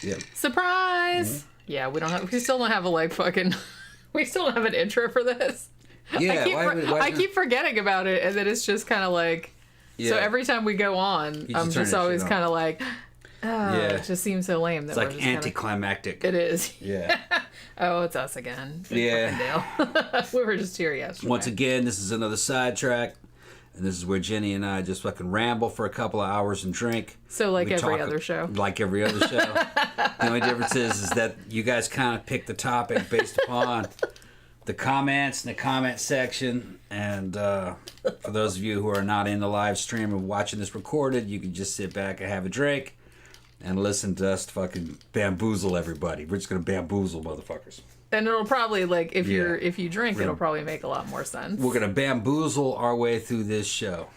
Yep. Surprise! Mm-hmm. Yeah, we still don't have we still don't have an intro for this. Yeah, I keep forgetting about it, and then it's just kind of like, so every time we go on, I'm just always kind of like, it just seems so lame. It's like anticlimactic. It is. Yeah. Oh, it's us again. Yeah. We were just here yesterday. Once again, this is another sidetrack. And this is where Jenny and I just fucking ramble for a couple of hours and drink. So like every other show. Like every other show. The only difference is that you guys kind of pick the topic based upon the comments in the comment section. And for those of you who are not in the live stream or watching this recorded, you can just sit back and have a drink and listen to us fucking bamboozle everybody. We're just going to bamboozle motherfuckers. And it'll probably, like, if you drink, it'll probably make a lot more sense. We're gonna bamboozle our way through this show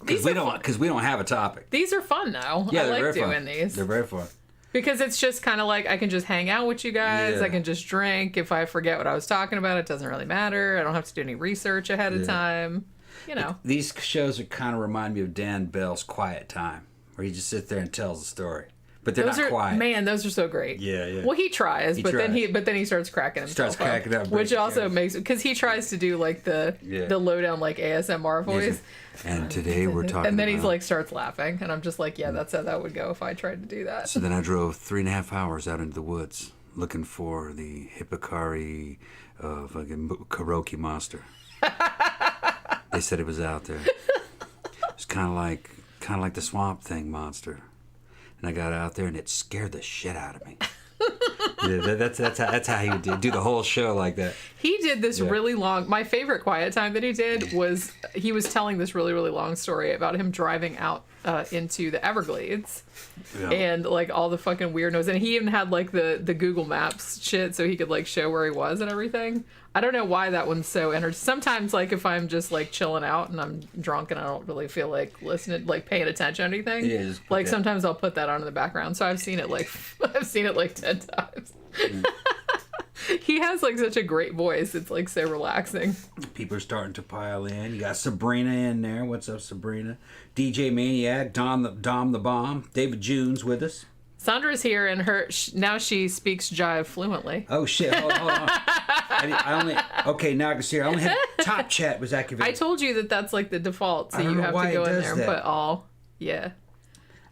because we don't have a topic. These are fun though. Yeah, I like doing fun. These. They're very fun because it's just kind of like I can just hang out with you guys. Yeah. I can just drink. If I forget what I was talking about, it doesn't really matter. I don't have to do any research ahead of time. You know, these shows are kind of remind me of Dan Bell's Quiet Time, where he just sits there and tells a story. But they're not quiet. Man, those are so great. Yeah, yeah. Well, he tries, but then he starts cracking himself up. Which also makes, because he tries to do like the low down like ASMR voice. And today we're talking. And then he's like starts laughing, and I'm just like, yeah, that's how that would go if I tried to do that. So then I drove 3.5 hours out into the woods looking for the Hippocari fucking karaoke monster. They said it was out there. It's kind of like the Swamp Thing monster. And I got out there, and it scared the shit out of me. Yeah, that's how he would do the whole show like that. He did this really long. My favorite quiet time that he did was he was telling this really, really long story about him driving out into the Everglades and like all the fucking weirdos. And he even had like the Google Maps shit so he could like show where he was and everything. I don't know why that one's so entertaining. Sometimes, like, if I'm just, like, chilling out and I'm drunk and I don't really feel like listening, like, paying attention to anything, like, sometimes I'll put that on in the background. So I've seen it, like, 10 times. Mm. He has, like, such a great voice. It's, like, so relaxing. People are starting to pile in. You got Sabrina in there. What's up, Sabrina? DJ Maniac, Dom the Bomb. David June's with us. Sandra's here, and now she speaks jive fluently. Oh, shit. Hold on. Okay, now I can see her. I only had top chat was activated. I told you that's like the default, so you have to go in there and put all. Yeah.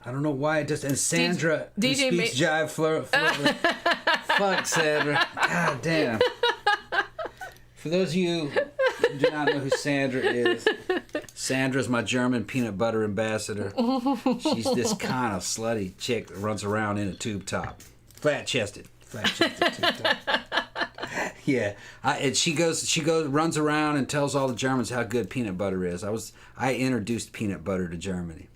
I don't know why it does. And Sandra speaks jive fluently. Fuck, Sandra. God damn. For those of you who do not know who Sandra is, Sandra's my German peanut butter ambassador. She's this kind of slutty chick that runs around in a tube top. Flat-chested tube top. Yeah, and she runs around and tells all the Germans how good peanut butter is. I introduced peanut butter to Germany,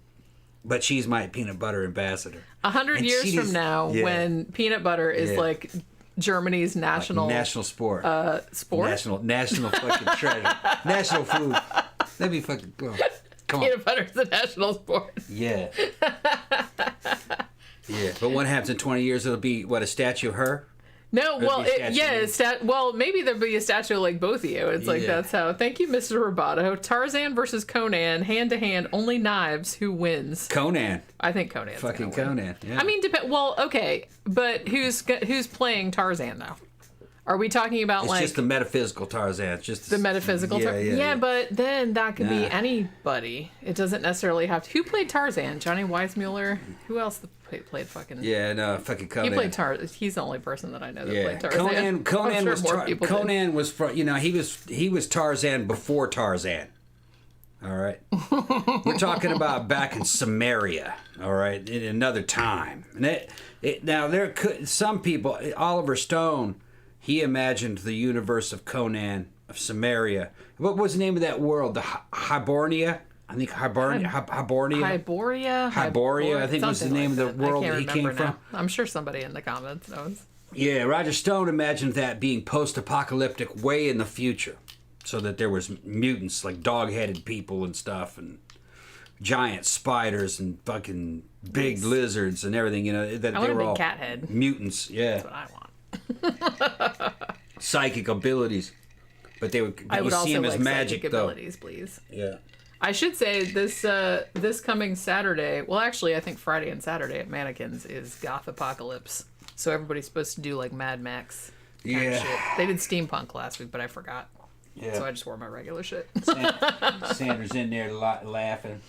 but she's my peanut butter ambassador. 100 years from now, when peanut butter is like Germany's national sport, national fucking treasure, national food. That'd be fucking cool. Come on, peanut butter's the national sport. Yeah. Yeah, but what happens in 20 years? It'll be a statue of her. No, well, maybe there'll be a statue of, like, both of you. It's like, that's how. Thank you, Mr. Roboto. Tarzan versus Conan, hand-to-hand, only knives. Who wins? Conan. I think Conan's fucking Conan, yeah. I mean, well, okay, but who's playing Tarzan, though? Are we talking about, it's just the metaphysical Tarzan. It's just the metaphysical Tarzan? Yeah, but then that could be anybody. It doesn't necessarily have to. Who played Tarzan? Johnny Weissmuller? Who else played fucking... Yeah, no, fucking Conan. He played Tarzan. He's the only person that I know that played Tarzan. Conan was from, he was Tarzan before Tarzan. All right? We're talking about back in Samaria, all right, in another time. And now, there could... Some people... Oliver Stone... He imagined the universe of Conan, of Samaria. What was the name of that world? The Hybornia? I think Hybornia. Hyboria, I think was the name of the world that he came from. I'm sure somebody in the comments knows. Yeah, Roger Stone imagined that being post-apocalyptic way in the future. So that there was mutants, like dog-headed people and stuff, and giant spiders and fucking big lizards and everything, that they were all cat head. Mutants, yeah. That's what I want. Psychic abilities, but I would see them as magic, abilities, please. Yeah, I should say this coming Saturday. Well, actually, I think Friday and Saturday at Mannequins is Goth Apocalypse. So everybody's supposed to do like Mad Max. Kind of shit. They did steampunk last week, but I forgot. Yeah. So I just wore my regular shit. Sandra's in there laughing.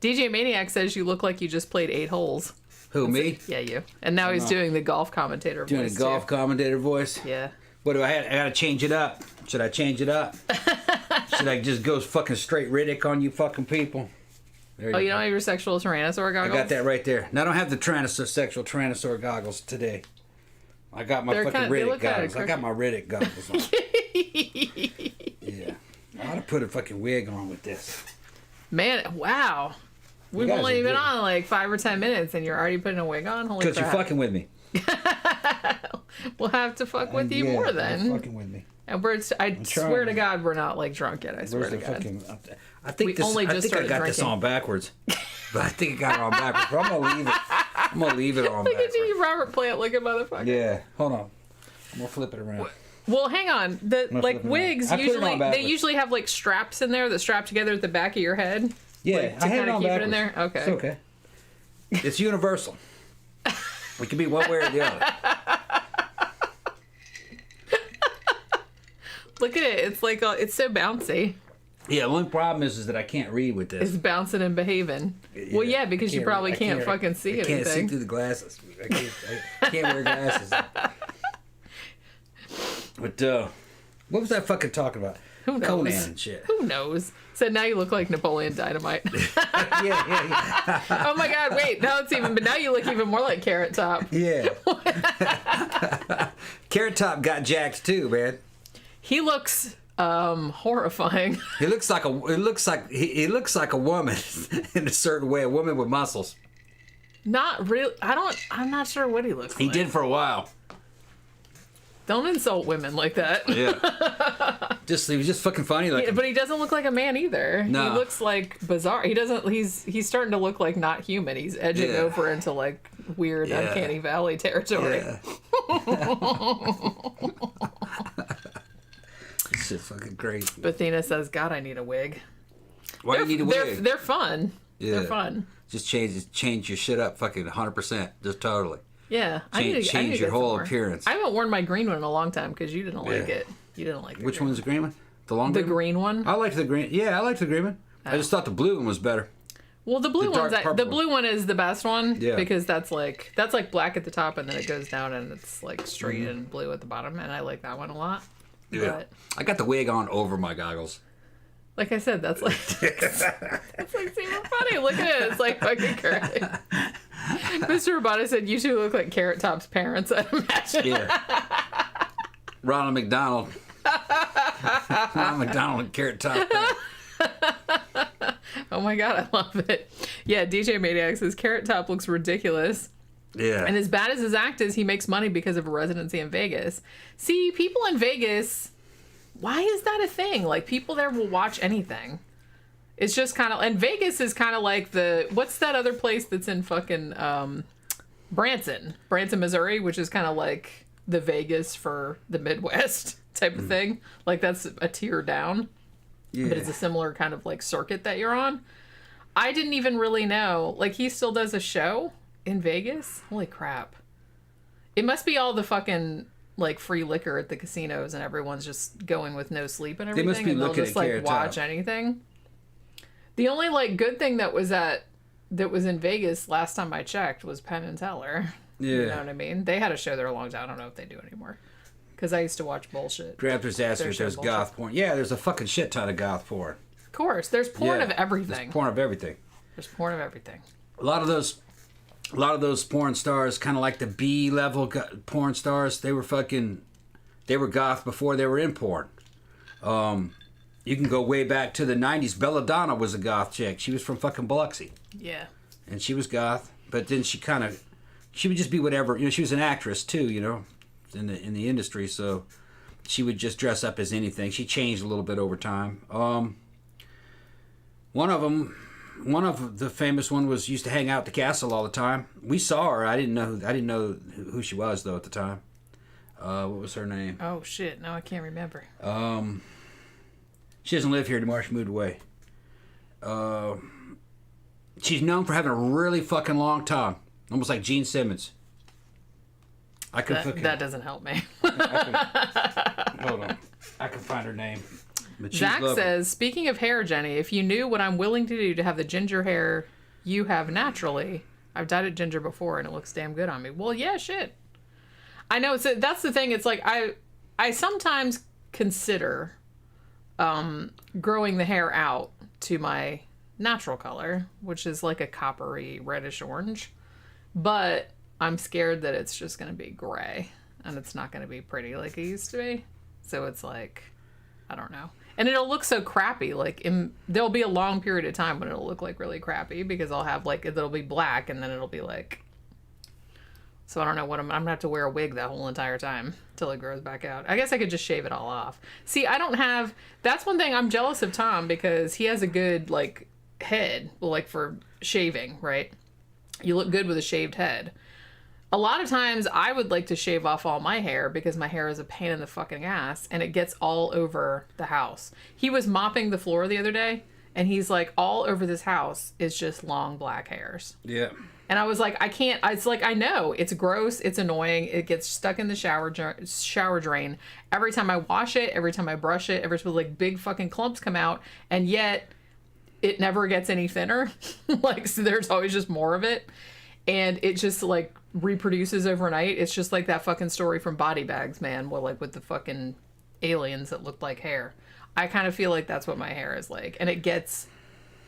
DJ Maniac says you look like you just played 8 holes. Who, me? Yeah, you. And now he's doing the golf commentator voice. Doing a golf commentator voice? Yeah. What do I have? I gotta change it up. Should I change it up? Should I just go fucking straight Riddick on you fucking people? You don't have your sexual tyrannosaur goggles? I got that right there. Now, I don't have the sexual tyrannosaur goggles today. I got my fucking Riddick goggles. I got my Riddick goggles on. Yeah. I ought to put a fucking wig on with this. Man, wow. We've only been on like 5 or 10 minutes and you're already putting a wig on? Holy crap. Because you're fucking with me. We'll have to fuck with you more then. You're fucking with me. And I swear to God, we're not like drunk yet. I swear to God. I think I got this on backwards. But I think I got it on backwards. But I'm going to leave it. I'm going to leave it on backwards. Look at you, Robert Plant looking motherfucker. Yeah. Hold on. I'm going to flip it around. Well, hang on. Wigs, usually have like straps in there that strap together at the back of your head. Yeah, like, to kind of keep it in there. Okay. It's okay. It's universal. It can be one way or the other. Look at it. It's like it's so bouncy. Yeah, the only problem is that I can't read with this. It's bouncing and behaving. Yeah, well, yeah, because you probably can't fucking see anything. I can't see through the glasses. I can't wear glasses. But what was I fucking talking about? Who knows? Conan and shit. Who knows? So now you look like Napoleon Dynamite. Yeah. Oh my God! Wait, now you look even more like Carrot Top. Yeah. Carrot Top got jacked too, man. He looks horrifying. He looks like a woman in a certain way, a woman with muscles. Not really. I'm not sure what he looks like. He did for a while. Don't insult women like that. Yeah. He was just fucking funny. But he doesn't look like a man either. No. He looks like bizarre. He doesn't. He's starting to look like not human. He's edging over into like weird uncanny valley territory. Yeah. This shit's fucking crazy. Bethina says, "God, I need a wig." Why do you need a wig? They're fun. Yeah. They're fun. Just change your shit up, fucking 100%, just totally. Yeah, change your whole appearance. I haven't worn my green one in a long time because you didn't like it. You didn't like it. Which one's the green one? The green one? I liked the green. Yeah, I liked the green one. I just thought the blue one was better. Well, the blue one is the best one because that's like black at the top and then it goes down and it's like straight and blue at the bottom, and I like that one a lot. Yeah, but I got the wig on over my goggles. Like I said, that's like super funny. Look at it. It's like fucking crazy. Mr. Roboto said, you two look like Carrot Top's parents, I'd imagine. Yeah. Ronald McDonald. Ronald McDonald and Carrot Top. Oh my God, I love it. Yeah, DJ Maniac says, Carrot Top looks ridiculous. Yeah. And as bad as his act is, he makes money because of a residency in Vegas. See, people in Vegas, why is that a thing? Like, people there will watch anything. It's just kind of, and Vegas is kind of like what's that other place that's in fucking Branson, Missouri, which is kind of like the Vegas for the Midwest type of thing. Like, that's a tier down. Yeah. But it's a similar kind of like circuit that you're on. I didn't even really know. Like, he still does a show in Vegas? Holy crap. It must be all the fucking like free liquor at the casinos and everyone's just going with no sleep and everything. They must be looking just like watch anything. The only like good thing that was in Vegas last time I checked was Penn and Teller. Yeah. You know what I mean? They had a show there a long time. I don't know if they do anymore. Because I used to watch bullshit. Gramthars asked if there's goth porn. Yeah, there's a fucking shit ton of goth porn. Of course. There's porn of everything. There's porn of everything. There's porn of everything. A lot of those porn stars, kind of like the B-level porn stars, they were goth before they were in porn. You can go way back to the 90s. Belladonna was a goth chick. She was from fucking Biloxi. Yeah. And she was goth, but then she would just be whatever. You know, she was an actress too, you know, in the industry, so she would just dress up as anything. She changed a little bit over time. One of the famous one used to hang out at the castle all the time. We saw her. I didn't know who she was though at the time. What was her name? Oh shit! No, I can't remember. She doesn't live here anymore. She moved away. She's known for having a really fucking long tongue. Almost like Gene Simmons. That doesn't help me. Hold on. I can find her name. Zach says, speaking of hair, Jenny, if you knew what I'm willing to do to have the ginger hair you have naturally, I've dyed it ginger before and it looks damn good on me. Well, yeah, shit. I know. That's the thing. It's like I sometimes consider growing the hair out to my natural color, which is like a coppery reddish orange. But I'm scared that it's just going to be gray and it's not going to be pretty like it used to be. So it's like, I don't know. And it'll look so crappy. Like, there'll be a long period of time when it'll look like really crappy because I'll have like, it'll be black and then it'll be like, so I don't know what I'm going to have to wear a wig that whole entire time till it grows back out. I guess I could just shave it all off. See, I don't have, that's one thing I'm jealous of Tom because he has a good like head, like for shaving, right? You look good with a shaved head. A lot of times I would like to shave off all my hair because my hair is a pain in the fucking ass and it gets all over the house. He was mopping the floor the other day and he's like, all over this house is just long black hairs. Yeah. And I was like, I can't, it's like, I know it's gross. It's annoying. It gets stuck in the shower drain. Every time I wash it, every time I brush it, every time like big fucking clumps come out. And yet it never gets any thinner. Like, so there's always just more of it. And it just like reproduces overnight. It's just like that fucking story from Body Bags, man. Well, like with the fucking aliens that looked like hair. I kind of feel like that's what my hair is like. And it gets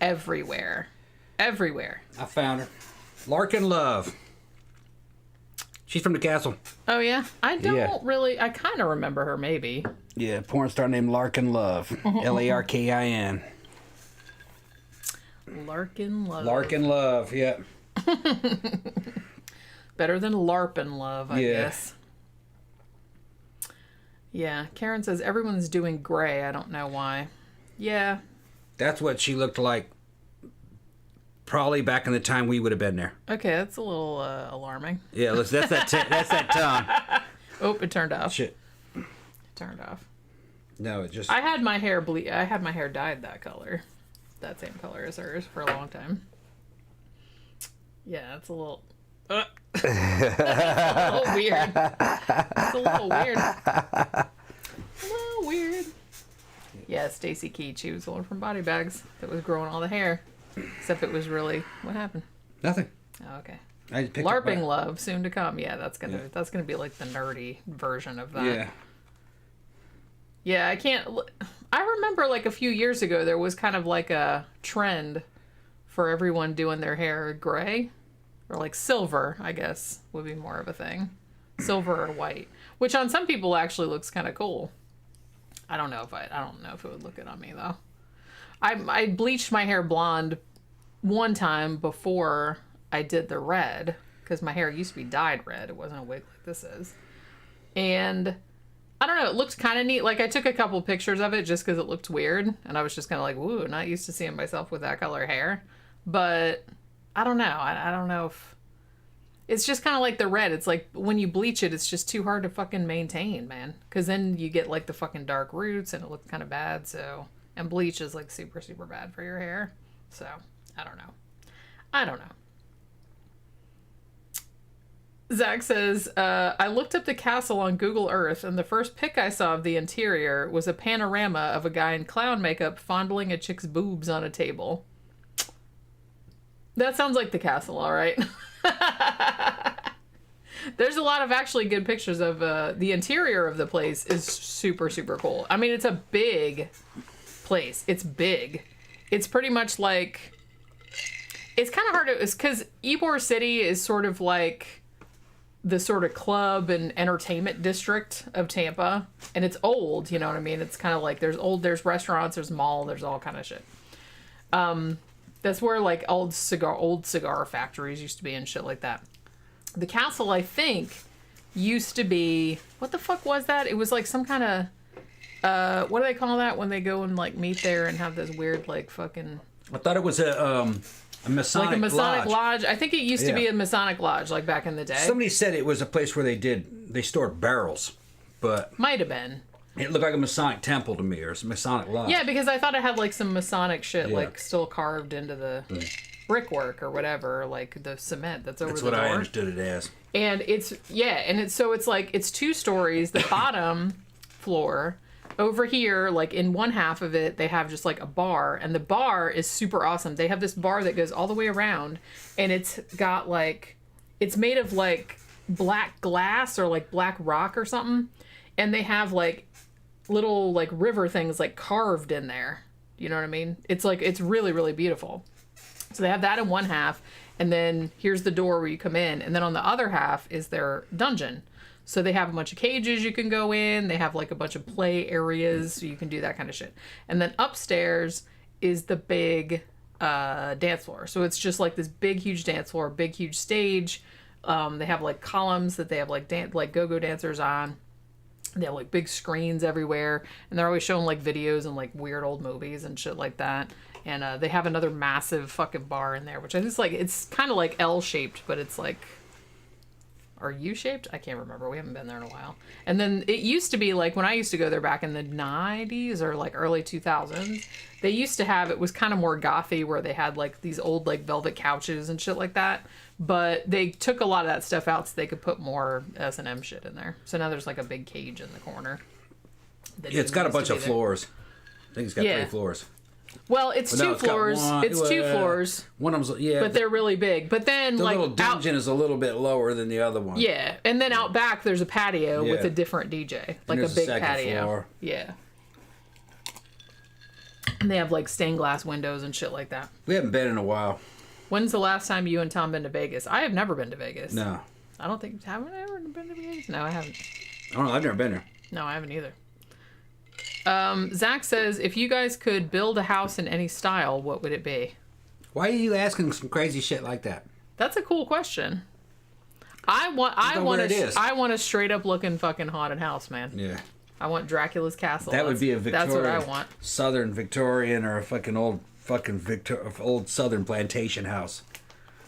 everywhere. Everywhere. I found her. Larkin Love. She's from the castle. Oh, yeah? I don't really... I kind of remember her, maybe. Yeah, porn star named Larkin Love. Larkin. Larkin Love. Larkin Love, yeah. Better than LARPin' Love, I guess. Yeah, Karen says everyone's doing gray. I don't know why. Yeah. That's what she looked like probably back in the time we would have been there. Okay, that's a little alarming. Yeah, that's that tongue. Oh, it turned off. Shit. It turned off. No, it just... I had my hair dyed that color. That same color as hers for a long time. Yeah, it's a little... it's a little weird. It's a little weird. A little weird. Yeah, Stacy Keach. She was the one from Body Bags that was growing all the hair. Except it was really... What happened? Nothing. Oh, okay. LARPing Love, soon to come. Yeah, that's gonna be like the nerdy version of that. Yeah. Yeah, I can't... I remember like a few years ago there was kind of like a trend for everyone doing their hair gray. Or like silver, I guess, would be more of a thing. Silver or white. Which on some people actually looks kind of cool. I don't know if it would look good on me though. I bleached my hair blonde one time before I did the red. Because my hair used to be dyed red. It wasn't a wig like this is. And I don't know, it looked kind of neat. Like I took a couple pictures of it just because it looked weird. And I was just kind of like, woo, not used to seeing myself with that color hair. But... I don't know. I don't know if... It's just kind of like the red. It's like when you bleach it, it's just too hard to fucking maintain, man. Because then you get like the fucking dark roots and it looks kind of bad, so... And bleach is like super, super bad for your hair. So, I don't know. Zach says, I looked up the castle on Google Earth and the first pic I saw of the interior was a panorama of a guy in clown makeup fondling a chick's boobs on a table. That sounds like the castle, all right. There's a lot of actually good pictures of the interior of the place is super, super cool. I mean, it's a big place. It's big. It's pretty much like... It's kind of hard to... It's because Ybor City is sort of like the sort of club and entertainment district of Tampa. And it's old, you know what I mean? It's kind of like there's restaurants, there's mall, there's all kind of shit. That's where like old cigar factories used to be and shit like that. The castle, I think, used to be... What the fuck was that? It was like some kind of... what do they call that when they go and like meet there and have this weird like fucking... I thought it was a Masonic like a Masonic lodge. I think it used to be a Masonic lodge like back in the day. Somebody said it was a place where they stored barrels, but... Might have been. It looked like a Masonic temple to me, or a Masonic lodge. Yeah, because I thought it had like some Masonic shit, like still carved into the brickwork or whatever, like the cement that's over the door. That's what I understood it as. And it's like it's 2 stories. The bottom floor over here, like in one half of it, they have just like a bar, and the bar is super awesome. They have this bar that goes all the way around, and it's got like, it's made of like black glass or like black rock or something, and they have like little like river things like carved in there. You know what I mean? It's like, it's really, really beautiful. So they have that in one half, and then here's the door where you come in, and then on the other half is their dungeon. So they have a bunch of cages you can go in. They have like a bunch of play areas, so you can do that kind of shit. And then upstairs is the big dance floor. So it's just like this big, huge dance floor, big, huge stage. They have like columns that they have like go-go dancers on. They have like big screens everywhere, and they're always showing like videos and like weird old movies and shit like that. And they have another massive fucking bar in there, which I think is like, it's kind of like L-shaped, but it's like, or U-shaped? I can't remember. We haven't been there in a while. And then it used to be like, when I used to go there back in the 90s or like early 2000s, they used to have, it was kind of more gothy, where they had like these old like velvet couches and shit like that. But they took a lot of that stuff out so they could put more S&M shit in there. So now there's like a big cage in the corner. Yeah, it's got a bunch of floors. I think it's got 3 floors. Well, it's 2 floors. It's 2 floors. One of them's, yeah. But they're really big. But then, the like, little dungeon is a little bit lower than the other one. Yeah, and then out back there's a patio with a different DJ, like a big patio. Floor. Yeah. And they have like stained glass windows and shit like that. We haven't been in a while. When's the last time you and Tom been to Vegas? I have never been to Vegas. No. I don't think. Haven't I ever been to Vegas? No, I haven't. I don't know. I've never been there. No, I haven't either. Zach says, if you guys could build a house in any style, what would it be? Why are you asking some crazy shit like that? That's a cool question. I want a straight up looking fucking haunted house, man. Yeah. I want Dracula's castle. That would be a Victorian. That's what I want. Southern Victorian, or a fucking old Southern plantation house.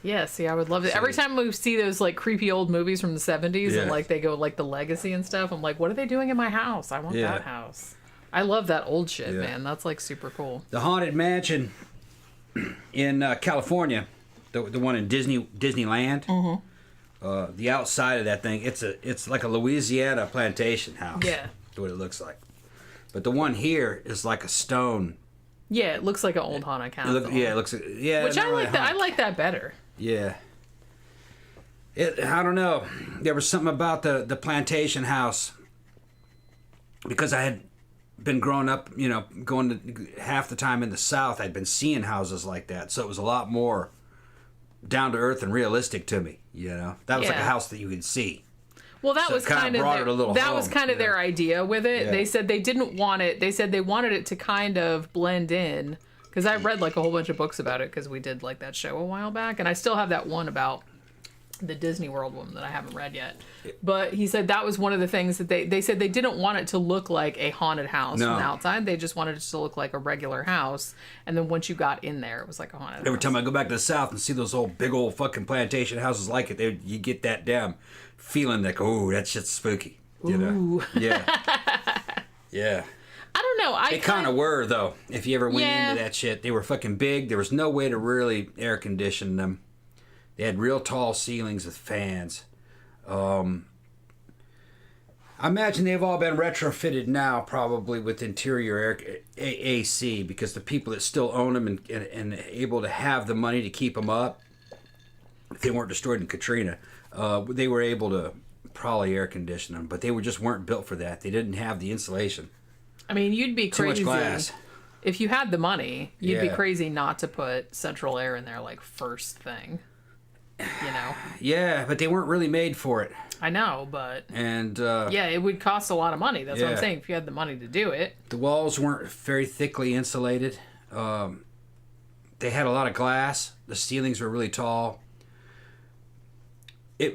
Yeah, see, I would love it. Every time we see those like creepy old movies from the 70s and like they go like the Legacy and stuff, I'm like, what are they doing in my house? I want that house. I love that old shit, man. That's like super cool. The Haunted Mansion in California, the one in Disneyland. Mm-hmm. The outside of that thing, it's like a Louisiana plantation house. Yeah, that's what it looks like. But the one here is like a stone. Yeah, it looks like an old haunted castle. It looks which I like that. I like that better. Yeah. I don't know. There was something about the plantation house, because I had been growing up, going to half the time in the South. I'd been seeing houses like that, so it was a lot more down to earth and realistic to me. That was like a house that you could see. Well, that was kind of their idea with it. Yeah. They said they didn't want it. They said they wanted it to kind of blend in, because I read like a whole bunch of books about it, because we did like that show a while back, and I still have that one about the Disney World one that I haven't read yet. But he said that was one of the things that they said they didn't want it to look like a haunted house from the outside. They just wanted it to look like a regular house. And then once you got in there, it was like a haunted house. Every time I go back to the South and see those big old fucking plantation houses like it, you get that damn feeling like, oh, that shit's spooky. Ooh. Yeah. Yeah. I don't know. They kind of were, though. If you ever went into that shit, they were fucking big. There was no way to really air condition them. They had real tall ceilings with fans. I imagine they've all been retrofitted now, probably with interior AC, because the people that still own them and able to have the money to keep them up, if they weren't destroyed in Katrina, they were able to probably air condition them, but they weren't built for that. They didn't have the insulation. I mean, you'd be crazy. Too much glass. If you had the money, you'd be crazy not to put central air in there like first thing. Yeah, but they weren't really made for it. I know, but and it would cost a lot of money. That's what I'm saying. If you had the money to do it, the walls weren't very thickly insulated. They had a lot of glass. The ceilings were really tall.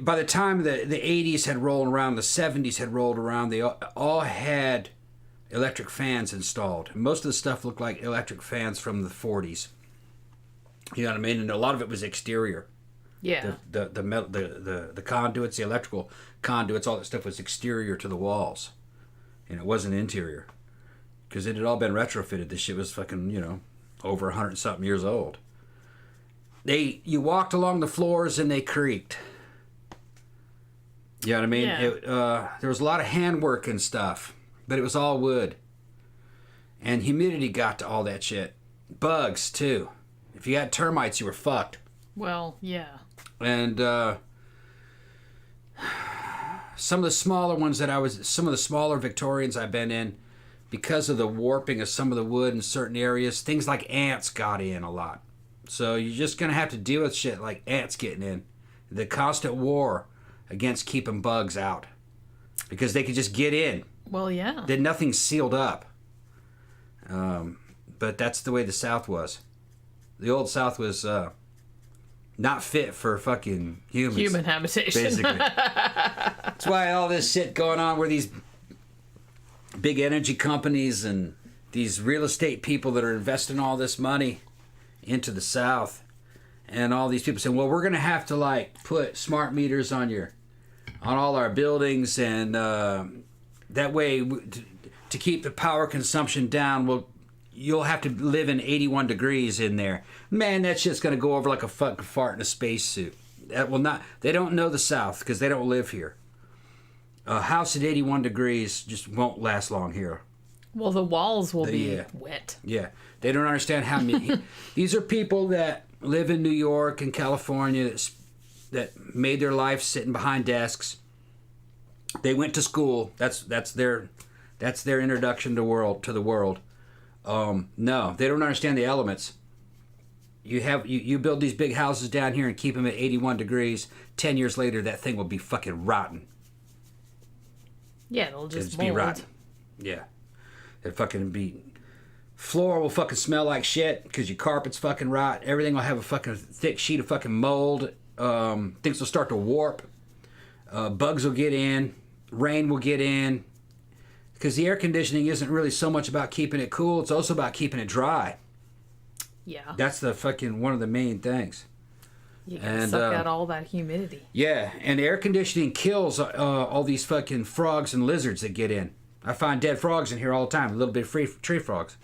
By the time the 80s had rolled around, the 70s had rolled around, they all had electric fans installed. Most of the stuff looked like electric fans from the 40s. You know what I mean? And a lot of it was exterior. Yeah. The conduits, the electrical conduits, all that stuff was exterior to the walls. and it wasn't interior. Because it had all been retrofitted. This shit was fucking, over 100-something years old. You walked along the floors and they creaked. You know what I mean? Yeah. There was a lot of handwork and stuff, but it was all wood. And humidity got to all that shit. Bugs, too. If you had termites, you were fucked. Well, yeah. And some of the smaller Victorians I've been in, because of the warping of some of the wood in certain areas, things like ants got in a lot. So you're just going to have to deal with shit like ants getting in. The constant war against keeping bugs out. Because they could just get in. Well, yeah. Then nothing's sealed up. But that's the way the South was. The old South was not fit for fucking humans. Human habitation. Basically. That's why all this shit going on where these big energy companies and these real estate people that are investing all this money into the South, and all these people saying, well, we're going to have to put smart meters on all our buildings, and that way to keep the power consumption down, you'll have to live in 81 degrees in there. Man, that shit's going to go over like a fucking fart in a spacesuit. They don't know the South because they don't live here. A house at 81 degrees just won't last long here. Well, the walls will be wet. Yeah. They don't understand how many. These are people that live in New York and California that made their life sitting behind desks. They went to school. That's their introduction to the world. No, they don't understand the elements. You build these big houses down here and keep them at 81 degrees. 10 years later, that thing will be fucking rotten. Yeah, it'll just be rotten. Yeah. It fucking be... Floor will fucking smell like shit because your carpet's fucking rot. Everything will have a fucking thick sheet of fucking mold. Things will start to warp. Bugs will get in. Rain will get in. Because the air conditioning isn't really so much about keeping it cool. It's also about keeping it dry. Yeah. That's the fucking one of the main things. You can suck out all that humidity. Yeah, and air conditioning kills all these fucking frogs and lizards that get in. I find dead frogs in here all the time. A little bit of tree frogs.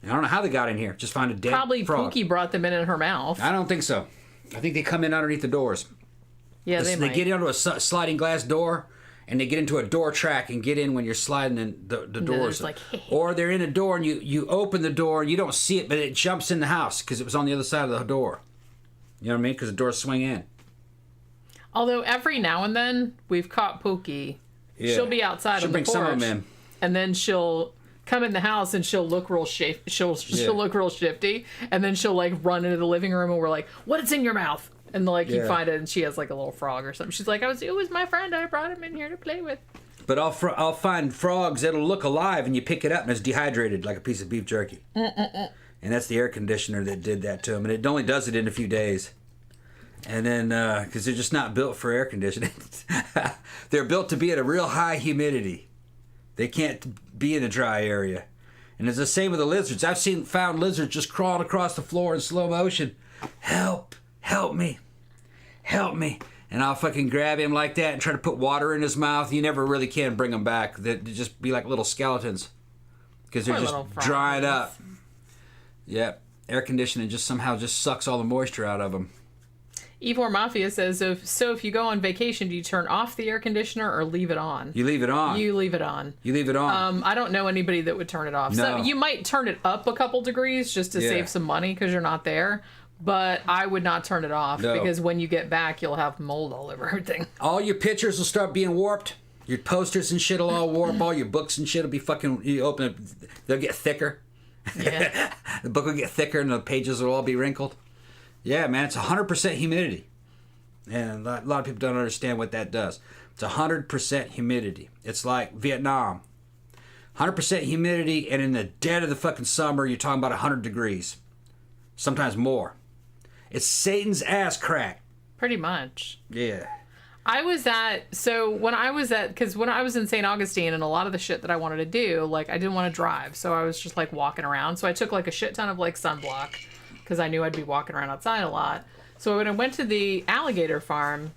I don't know how they got in here. Just find a dead frog. Probably Pookie brought them in her mouth. I don't think so. I think they come in underneath the doors. Yeah, they might. They get into a sliding glass door, and they get into a door track and get in when you're sliding in the doors. Or they're in a door, and you open the door, and you don't see it, but it jumps in the house because it was on the other side of the door. You know what I mean? Because the doors swing in. Although every now and then, we've caught Pookie. Yeah. She'll be outside on the porch. She'll bring some of them in. And then she'll come in the house and she'll look real she'll look real shifty, and then she'll run into the living room and we're like, "What's in your mouth?" And you find it and she has a little frog or something. She's like, "It was my friend. I brought him in here to play with." But I'll find frogs that'll look alive, and you pick it up and it's dehydrated like a piece of beef jerky. And that's the air conditioner that did that to them, and it only does it in a few days. And then because they're just not built for air conditioning, they're built to be at a real high humidity. They can't be in a dry area. And it's the same with the lizards. I've found lizards just crawling across the floor in slow motion. Help me. And I'll fucking grab him like that and try to put water in his mouth. You never really can bring them back. They just be like little skeletons. Because they're just drying up. Yep. Air conditioning just somehow sucks all the moisture out of them. Evor Mafia says, if you go on vacation, do you turn off the air conditioner or leave it on? You leave it on. You leave it on. I don't know anybody that would turn it off. No. So you might turn it up a couple degrees just to save some money because you're not there. But I would not turn it off because when you get back, you'll have mold all over everything. All your pictures will start being warped. Your posters and shit will all warp. All your books and shit will be fucking... You open it, they'll get thicker. Yeah. The book will get thicker and the pages will all be wrinkled. Yeah, man, it's 100% humidity. And a lot of people don't understand what that does. It's 100% humidity. It's like Vietnam. 100% humidity, and in the dead of the fucking summer, you're talking about 100 degrees. Sometimes more. It's Satan's ass crack. Pretty much. Yeah. When I was in St. Augustine and a lot of the shit that I wanted to do, I didn't want to drive. So I was just walking around. So I took a shit ton of sunblock because I knew I'd be walking around outside a lot. So when I went to the alligator farm,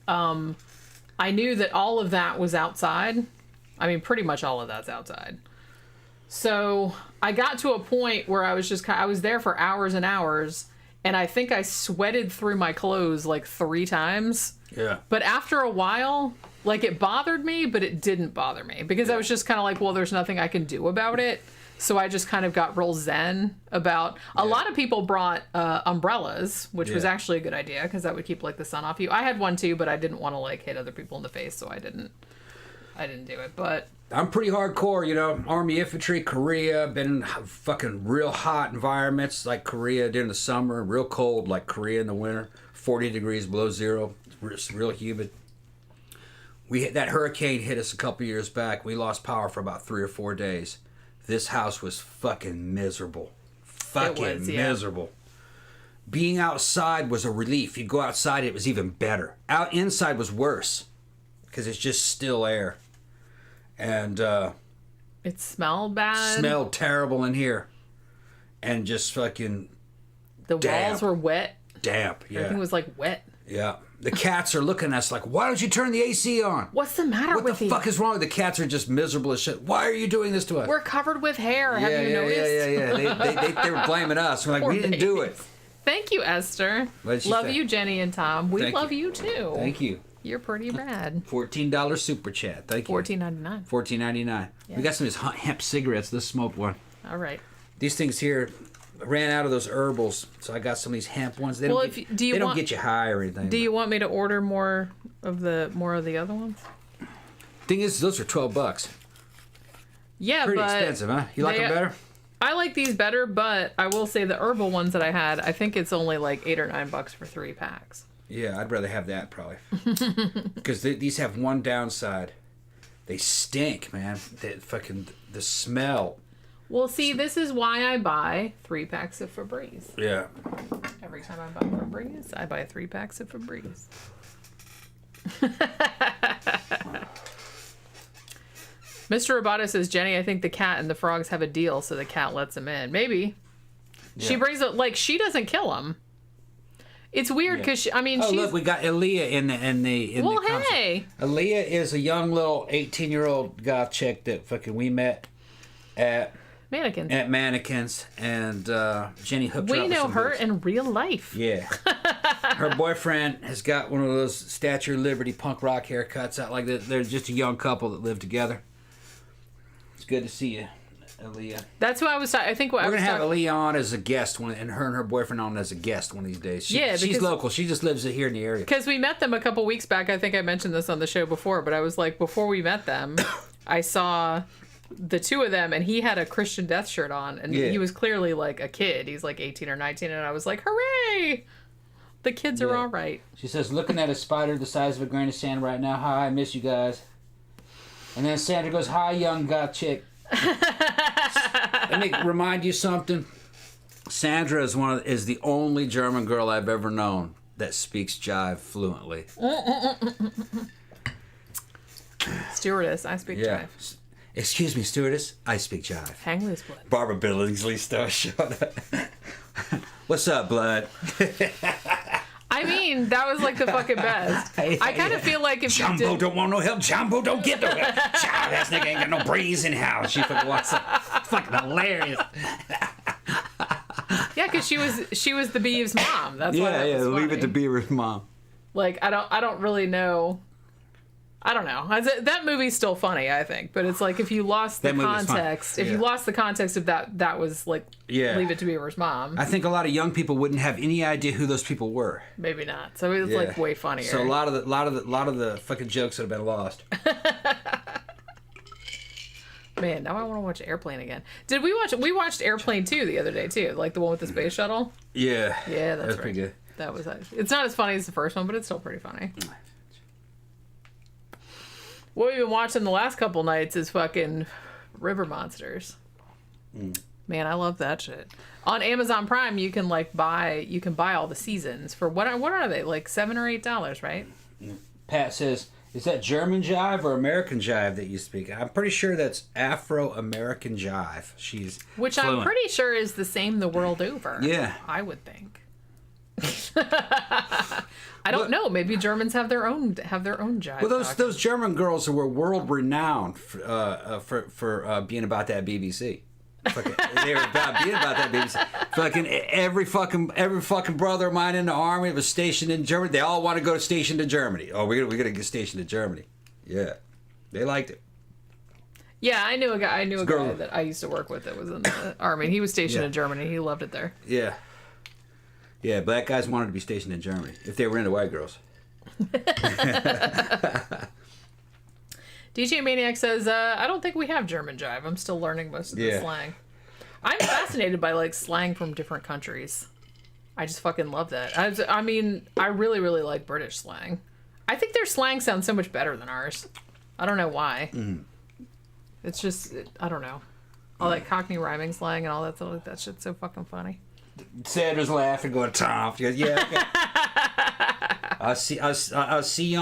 I knew that all of that was outside. I mean, pretty much all of that's outside. So I got to a point where I was there for hours and hours, and I think I sweated through my clothes like 3 times. Yeah. But after a while, like, it bothered me, but it didn't bother me because I was just kind of like, well, there's nothing I can do about it. So I just kind of got real zen about... A lot of people brought umbrellas, which was actually a good idea because that would keep, like, the sun off you. I had one too, but I didn't want to, like, hit other people in the face, so I didn't do it. But I'm pretty hardcore, you know. Army infantry, Korea. Been in fucking real hot environments like Korea during the summer. Real cold like Korea in the winter. 40 degrees below zero. It's real humid. That hurricane hit us a couple years back. We lost power for about 3 or 4 days. This house was fucking miserable. Miserable. Being outside was a relief. You go outside, it was even better. Inside was worse because it's just still air. And it smelled bad. Smelled terrible in here. And just fucking the damp. Walls were wet. Damp, yeah. Everything was like wet. Yeah. The cats are looking at us like, why don't you turn the AC on? What's the matter with you? What the fuck is wrong? The cats are just miserable as shit. Why are you doing this to us? We're covered with hair. Have you noticed? Yeah. They were blaming us. We're like, we didn't do it. Thank you, Esther. Love you, Jenny and Tom. We love you too. Thank you. You're pretty rad. $14 super chat. Thank you. $14.99. $14.99. Yeah. We got some of these hemp cigarettes. Let's smoke one. All right. These things here ran out of those herbals, so I got some of these hemp ones. They don't get you high or anything. Do you want me to order more of the other ones? Thing is, those are $12. Yeah, pretty but expensive, huh? You like them better? I like these better, but I will say the herbal ones that I had, I think it's only like $8 or $9 for 3 packs. Yeah, I'd rather have that probably, because these have one downside: they stink, man. The smell. Well, see, this is why I buy 3 packs of Febreze. Yeah. Every time I buy Febreze, I buy 3 packs of Febreze. Mr. Roboto says, Jenny, I think the cat and the frogs have a deal, so the cat lets them in. Maybe. Yeah. She brings it, like, she doesn't kill them. It's weird because, she's... look, we got Aaliyah in the Well, concert. Hey! Aaliyah is a young little 18-year-old goth chick that fucking we met at... Mannequins. At Mannequins, and Jenny hooked her up. We know her in real life. Yeah. Her boyfriend has got one of those Statue of Liberty punk rock haircuts out like that. They're just a young couple that live together. It's good to see you, Aaliyah. That's who I was talking. I think what we're gonna have Aaliyah on as a guest, and her boyfriend on as a guest one of these days. She's local. She just lives here in the area. Because we met them a couple weeks back. I think I mentioned this on the show before, but I was like, before we met them, I saw the 2 of them, and he had a Christian Death shirt on, and he was clearly like a kid. He's like 18 or 19, and I was like, hooray! The kids are all right. She says, looking at a spider the size of a grain of sand right now. Hi, I miss you guys. And then Sandra goes, hi, young goth chick. Let me remind you something. Sandra is the only German girl I've ever known that speaks jive fluently. Stewardess, I speak jive. Excuse me, stewardess. I speak jive. Hang loose, blood. Barbara Billingsley showed up. What's up, blood? I mean, that was like the fucking best. I kind of feel like if Jumbo don't want no help, Jumbo don't get no help. Child, that nigga ain't got no brains in house. She fucking walks up. Fucking hilarious. Yeah, because she was the Beave's mom. That's why. Yeah, leave it to Beaver's mom. Like I don't really know. I don't know. That movie's still funny, I think, but it's like if you lost the context, you lost the context of that was like Leave It to Beaver's mom. I think a lot of young people wouldn't have any idea who those people were. Maybe not. So it was like way funnier. So a lot of the fucking jokes would have been lost. Man, now I want to watch Airplane again. We watched Airplane 2 the other day too, like the one with the space shuttle. Yeah. Yeah, that's right. Pretty good. That was actually, it's not as funny as the first one, but it's still pretty funny. What we've been watching the last couple nights is fucking River Monsters. Man, I love that shit. On Amazon Prime, you can buy all the seasons for what are they, like $7 or $8, right? Pat says, is that German jive or American jive that you speak? I'm pretty sure that's Afro-American jive. Which fluent. I'm pretty sure is the same the world over. Yeah. I would think. I don't know. Maybe Germans have their own jive. Well, those German girls were world renowned for being about that BBC. They were being about that BBC. Fucking every fucking brother of mine in the army was stationed in Germany. They all want to go stationed to Germany. Oh, we're gonna get stationed to Germany. Yeah, they liked it. Yeah, I knew a guy that I used to work with that was in the army. He was stationed in Germany. He loved it there. Yeah. Yeah, black guys wanted to be stationed in Germany if they were into white girls. DJ Maniac says, I don't think we have German jive. I'm still learning most of the slang. I'm fascinated by like slang from different countries. I just fucking love that. I mean, I really, really like British slang. I think their slang sounds so much better than ours. I don't know why. Mm. It's just, I don't know. All that Cockney rhyming slang and all that shit's so fucking funny. Sandra's laughing, going, Tom. She goes, yeah, okay. I'll see you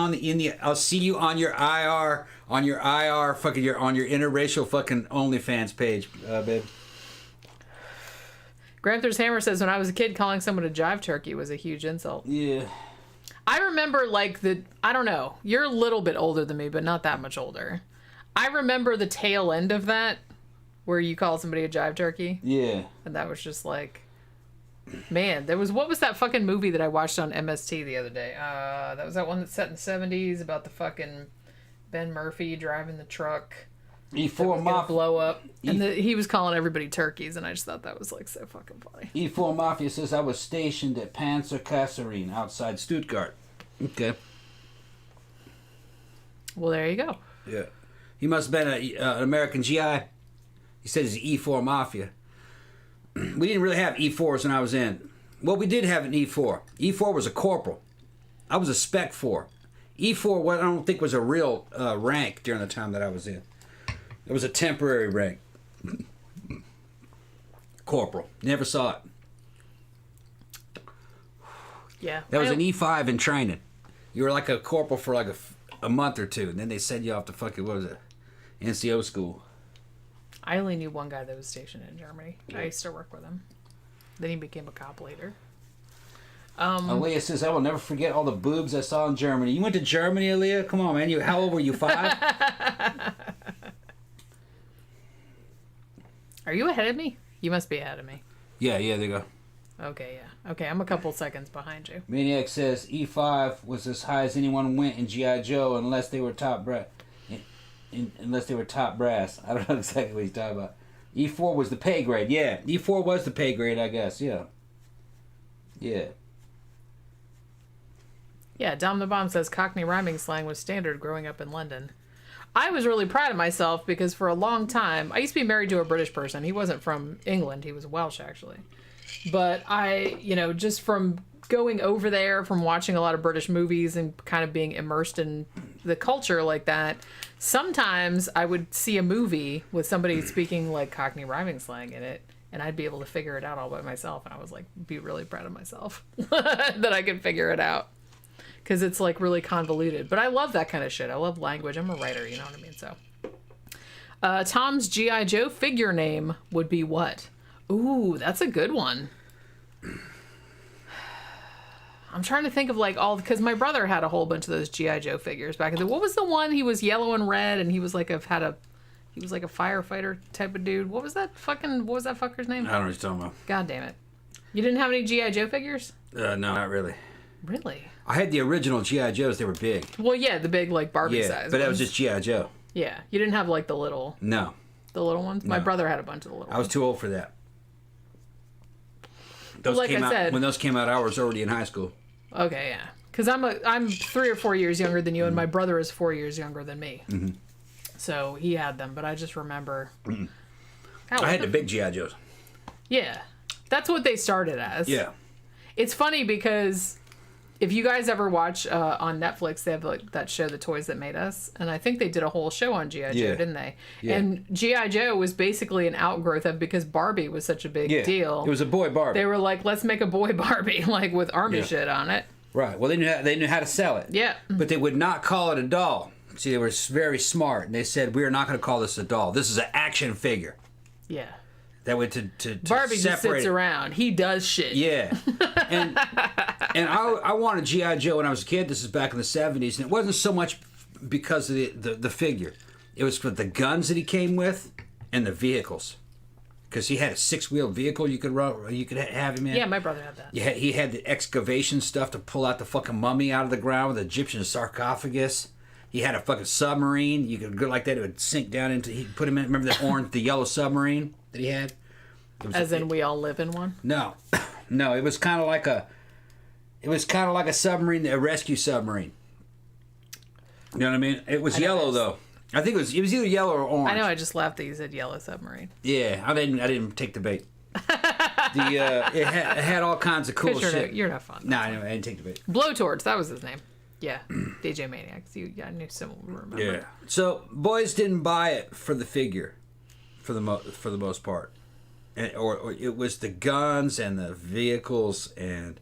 on your IR on your interracial fucking OnlyFans page, babe. Gramthars Hammer says, when I was a kid, calling someone a jive turkey was a huge insult. Yeah. I remember I don't know, you're a little bit older than me, but not that much older. I remember the tail end of that, where you call somebody a jive turkey. Yeah. And that was just like, man, what was that fucking movie that I watched on MST the other day? That was that one that's set in the 70s about the fucking Ben Murphy driving the truck. E4 Mafia blow up. And he was calling everybody turkeys, and I just thought that was like so fucking funny. E4 Mafia says, I was stationed at Panzerkaiserin outside Stuttgart. Okay. Well, there you go. Yeah. He must have been an American GI. He said he's E4 Mafia. We didn't really have E4s when I was in. Well, we did have an E4. E4 was a corporal. I was a Spec 4. E4, what I don't think was a real rank during the time that I was in. It was a temporary rank. Corporal. Never saw it. Yeah. That was an E5 in training. You were like a corporal for like a month or two, and then they sent you off to fucking, what was it? NCO school. I only knew one guy that was stationed in Germany. I used to work with him. Then he became a cop later. Aaliyah says, I will never forget all the boobs I saw in Germany. You went to Germany, Aaliyah? Come on, man. How old were you, 5? Are you ahead of me? You must be ahead of me. Yeah, there you go. Okay, yeah. Okay, I'm a couple seconds behind you. Maniac says, E5 was as high as anyone went in G.I. Joe unless they were top brass. Unless they were top brass. I don't know exactly what he's talking about. E4 was the pay grade. Yeah, E4 was the pay grade, I guess. Yeah. Yeah. Yeah, Dom the Bomb says Cockney rhyming slang was standard growing up in London. I was really proud of myself because for a long time, I used to be married to a British person. He wasn't from England. He was Welsh, actually. But I, just from going over there, from watching a lot of British movies and kind of being immersed in the culture like that, sometimes I would see a movie with somebody speaking like Cockney rhyming slang in it, and I'd be able to figure it out all by myself. And I was like, be really proud of myself that I could figure it out. Because it's like really convoluted. But I love that kind of shit. I love language. I'm a writer, you know what I mean? So, Tom's G.I. Joe figure name would be what? Ooh, that's a good one. I'm trying to think of because my brother had a whole bunch of those G.I. Joe figures back in the. What was the one? He was yellow and red, and he was like a firefighter type of dude. What was that fucker's name? I don't know what you're talking about. God damn it. You didn't have any G.I. Joe figures? No, not really. Really? I had the original G.I. Joes. They were big. Well, yeah, the big Barbie size. But that was just G.I. Joe. Yeah, you didn't have the little. No. The little ones. No. My brother had a bunch of the little. I was too old for that. When those came out, I was already in high school. Okay, yeah, because I'm 3 or 4 years younger than you, and my brother is 4 years younger than me. Mm-hmm. So he had them, but I just remember. Mm-hmm. I had the big G.I. Joes. Yeah, that's what they started as. Yeah. It's funny because if you guys ever watch on Netflix, they have that show, The Toys That Made Us, and I think they did a whole show on G.I. Joe, didn't they? Yeah. And G.I. Joe was basically an outgrowth of, because Barbie was such a big deal. It was a boy Barbie. They were like, let's make a boy Barbie, with army shit on it. Right. Well, they knew how to sell it. Yeah. But they would not call it a doll. See, they were very smart, and they said, we are not going to call this a doll. This is an action figure. Yeah. That way to Barbie just sits around. He does shit. Yeah. And And I wanted G.I. Joe when I was a kid. This is back in the 70s. And it wasn't so much because of the figure. It was for the guns that he came with and the vehicles. Because he had a 6-wheel vehicle you could have him in. Yeah, my brother had that. Yeah, he had the excavation stuff to pull out the fucking mummy out of the ground with the Egyptian sarcophagus. He had a fucking submarine. You could go like that; it would sink down into. He'd put him in. Remember the yellow submarine that he had? As in, we all live in one. No, no. It was kind of like a. It was kind of like a submarine, a rescue submarine. You know what I mean? It was yellow though. I think it was either yellow or orange. I know. I just laughed that you said yellow submarine. Yeah, I didn't take the bait. It had all kinds of cool shit. You're not fun. No, I didn't take the bait. Blowtorch, that was his name. Yeah, DJ Maniacs. I knew someone would remember. Yeah. So boys didn't buy it for the figure, for the most part, or it was the guns and the vehicles and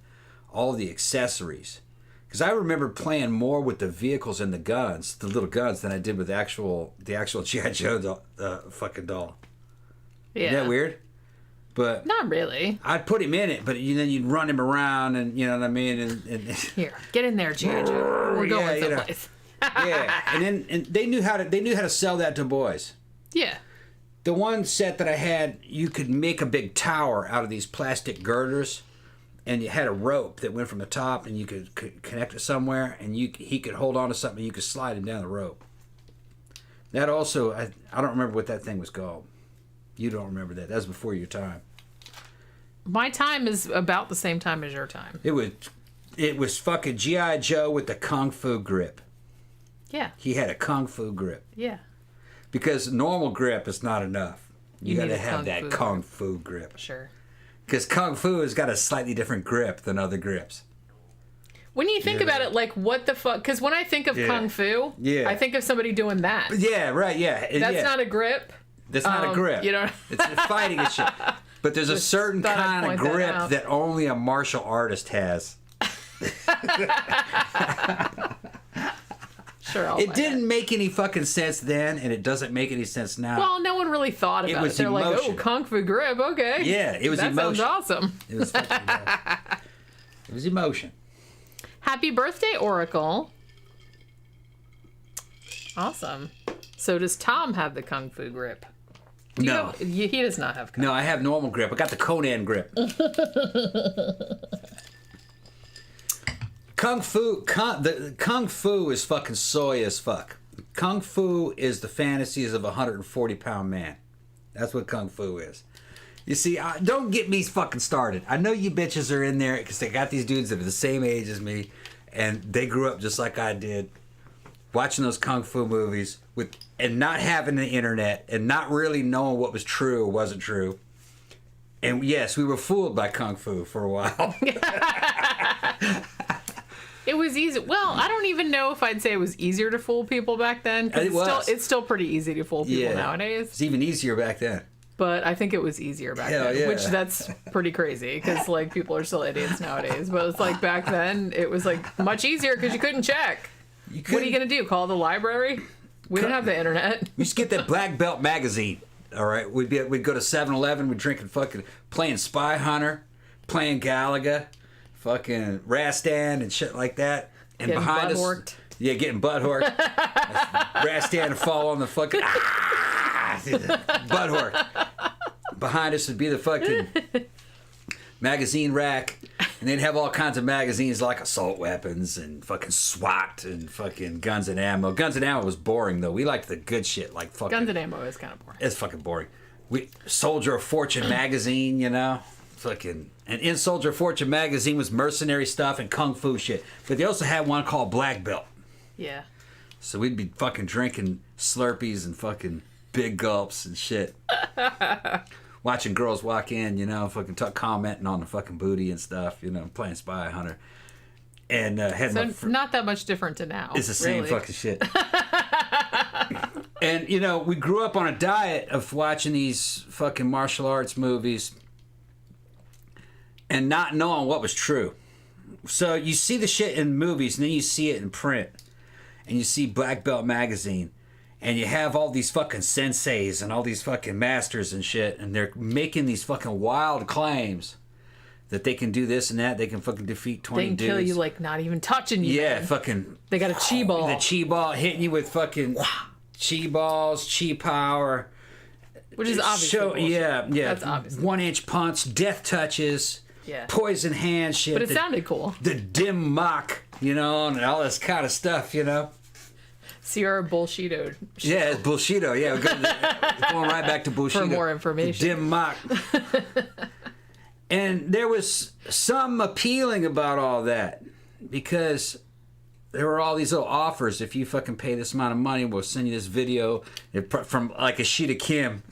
all the accessories. Because I remember playing more with the vehicles and the guns, the little guns, than I did with the actual G.I. Joe fucking doll. Yeah. Isn't that weird? But not really. I'd put him in it, but then you'd run him around, and you know what I mean. And here, get in there, G.I. Joe. We're going someplace. Yeah, and they knew how to sell that to boys. Yeah. The one set that I had, you could make a big tower out of these plastic girders. And you had a rope that went from the top, and you could connect it somewhere, and he could hold on to something, and you could slide him down the rope. That also, I don't remember what that thing was called. You don't remember that. That was before your time. My time is about the same time as your time. It was fucking G.I. Joe with the Kung Fu grip. Yeah. He had a Kung Fu grip. Yeah. Because normal grip is not enough. You got to have that Kung Fu grip. Sure. Because Kung Fu has got a slightly different grip than other grips. When you think about it, like, what the fuck? Because when I think of Kung Fu, I think of somebody doing that. Yeah, right, yeah. That's not a grip. That's not a grip. You know, it's fighting and shit. But there's a certain kind of grip that only a martial artist has. Sure. It didn't make any fucking sense then, and it doesn't make any sense now. Well, no one really thought about it. They're like, oh, Kung Fu grip, okay. Yeah, it was emotion. That sounds awesome. It was it was emotion. Happy birthday, Oracle. Awesome. So does Tom have the Kung Fu grip? No. He does not have Kung Fu. No, I have normal grip. I got the Conan grip. Kung Fu is fucking soy as fuck. Kung Fu is the fantasies of a 140-pound man. That's what Kung Fu is. You see, don't get me fucking started. I know you bitches are in there because they got these dudes that are the same age as me, and they grew up just like I did, watching those Kung Fu movies and not having the internet and not really knowing what was true or wasn't true. And yes, we were fooled by Kung Fu for a while. It was easy. Well, I don't even know if I'd say it was easier to fool people back then. It's still pretty easy to fool people nowadays. It's even easier back then. But I think it was easier back then, yeah. which that's pretty crazy because like people are still idiots nowadays. But it's like back then it was like much easier because you couldn't check. What are you gonna do? Call the library? We didn't have the internet. We used to get that Black Belt magazine. All right, we'd go to 7-Eleven, we'd drinking playing Spy Hunter, playing Galaga, fucking Rastan and shit like that. And getting behind us, horked. Yeah, getting butt horked. Rastan would fall on the fucking butt hork. Behind us would be the fucking magazine rack, and they'd have all kinds of magazines like assault weapons and fucking SWAT and fucking guns and ammo. Guns and ammo was boring though. We liked the good shit like fucking guns and ammo is kind of boring. It's fucking boring. Soldier of Fortune magazine, you know, fucking. And in Soldier of Fortune magazine was mercenary stuff and kung fu shit. But they also had one called Black Belt. Yeah. So we'd be fucking drinking Slurpees and fucking big gulps and shit. Watching girls walk in, you know, fucking commenting on the fucking booty and stuff, you know, playing Spy Hunter. And not that much different to now. It's the same fucking shit. And, you know, we grew up on a diet of watching these fucking martial arts movies and not knowing what was true. So you see the shit in movies and then you see it in print. And you see Black Belt magazine. And you have all these fucking senseis and all these fucking masters and shit. And they're making these fucking wild claims that they can do this and that. They can fucking defeat 20 dudes. They can kill you like not even touching you. Yeah, man. fucking. They got a chi ball. The chi ball hitting you with fucking chi balls, chi power. Which is obviously bullshit. Yeah. That's obviously 1-inch punch, death touches, poison hand shit. But it sounded cool. The dim mock, and all this kind of stuff, Ciarra bullshitoed. Yeah, it's bullshito. Yeah, going right back to bullshito. For more information. The dim mock. And there was some appealing about all that because there were all these little offers. If you fucking pay this amount of money, we'll send you this video from like a sheet of Kim,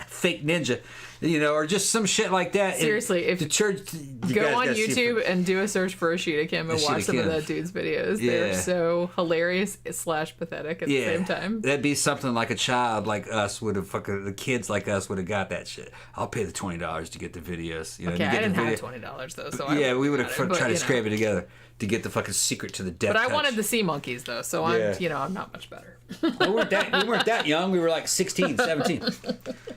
fake ninja, or just some shit like that. Seriously, if the church go on YouTube and do a search for a sheet of Kim and watch some of that dude's videos. Yeah. They're so hilarious / pathetic at the same time. That'd be something like a child like us would have the kids like us would have got that shit. I'll pay the $20 to get the videos. Okay, I didn't have $20 though, so we would have tried to scrape it together to get the fucking secret to the death. But I wanted the sea monkeys though, so I'm not much better. we weren't that young. We were like 16, 17.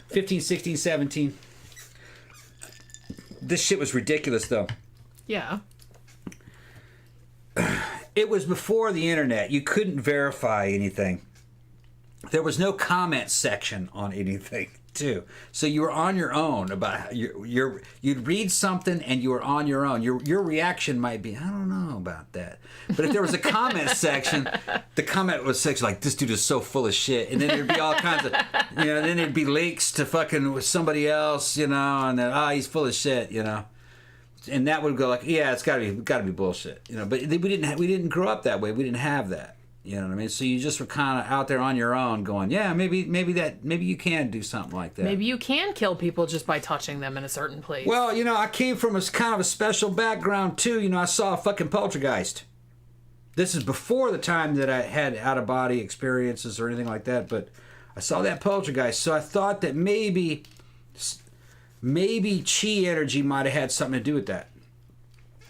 15, 16, 17. This shit was ridiculous, though. Yeah. It was before the internet. You couldn't verify anything. There was no comment section on anything, too. So you were on your own about you'd read something and you were on your own. Your reaction might be, I don't know about that. But if there was a comment section, the comment was section like, this dude is so full of shit. And then there'd be all kinds of, then there'd be links to fucking with somebody else, and then, he's full of shit, And that would go like, yeah, it's gotta be bullshit, But we didn't grow up that way. We didn't have that. You know what I mean? So you just were kind of out there on your own going, yeah, maybe you can do something like that. Maybe you can kill people just by touching them in a certain place. Well, I came from a kind of a special background too. I saw a fucking poltergeist. This is before the time that I had out-of-body experiences or anything like that, but I saw that poltergeist. So I thought that maybe chi energy might have had something to do with that.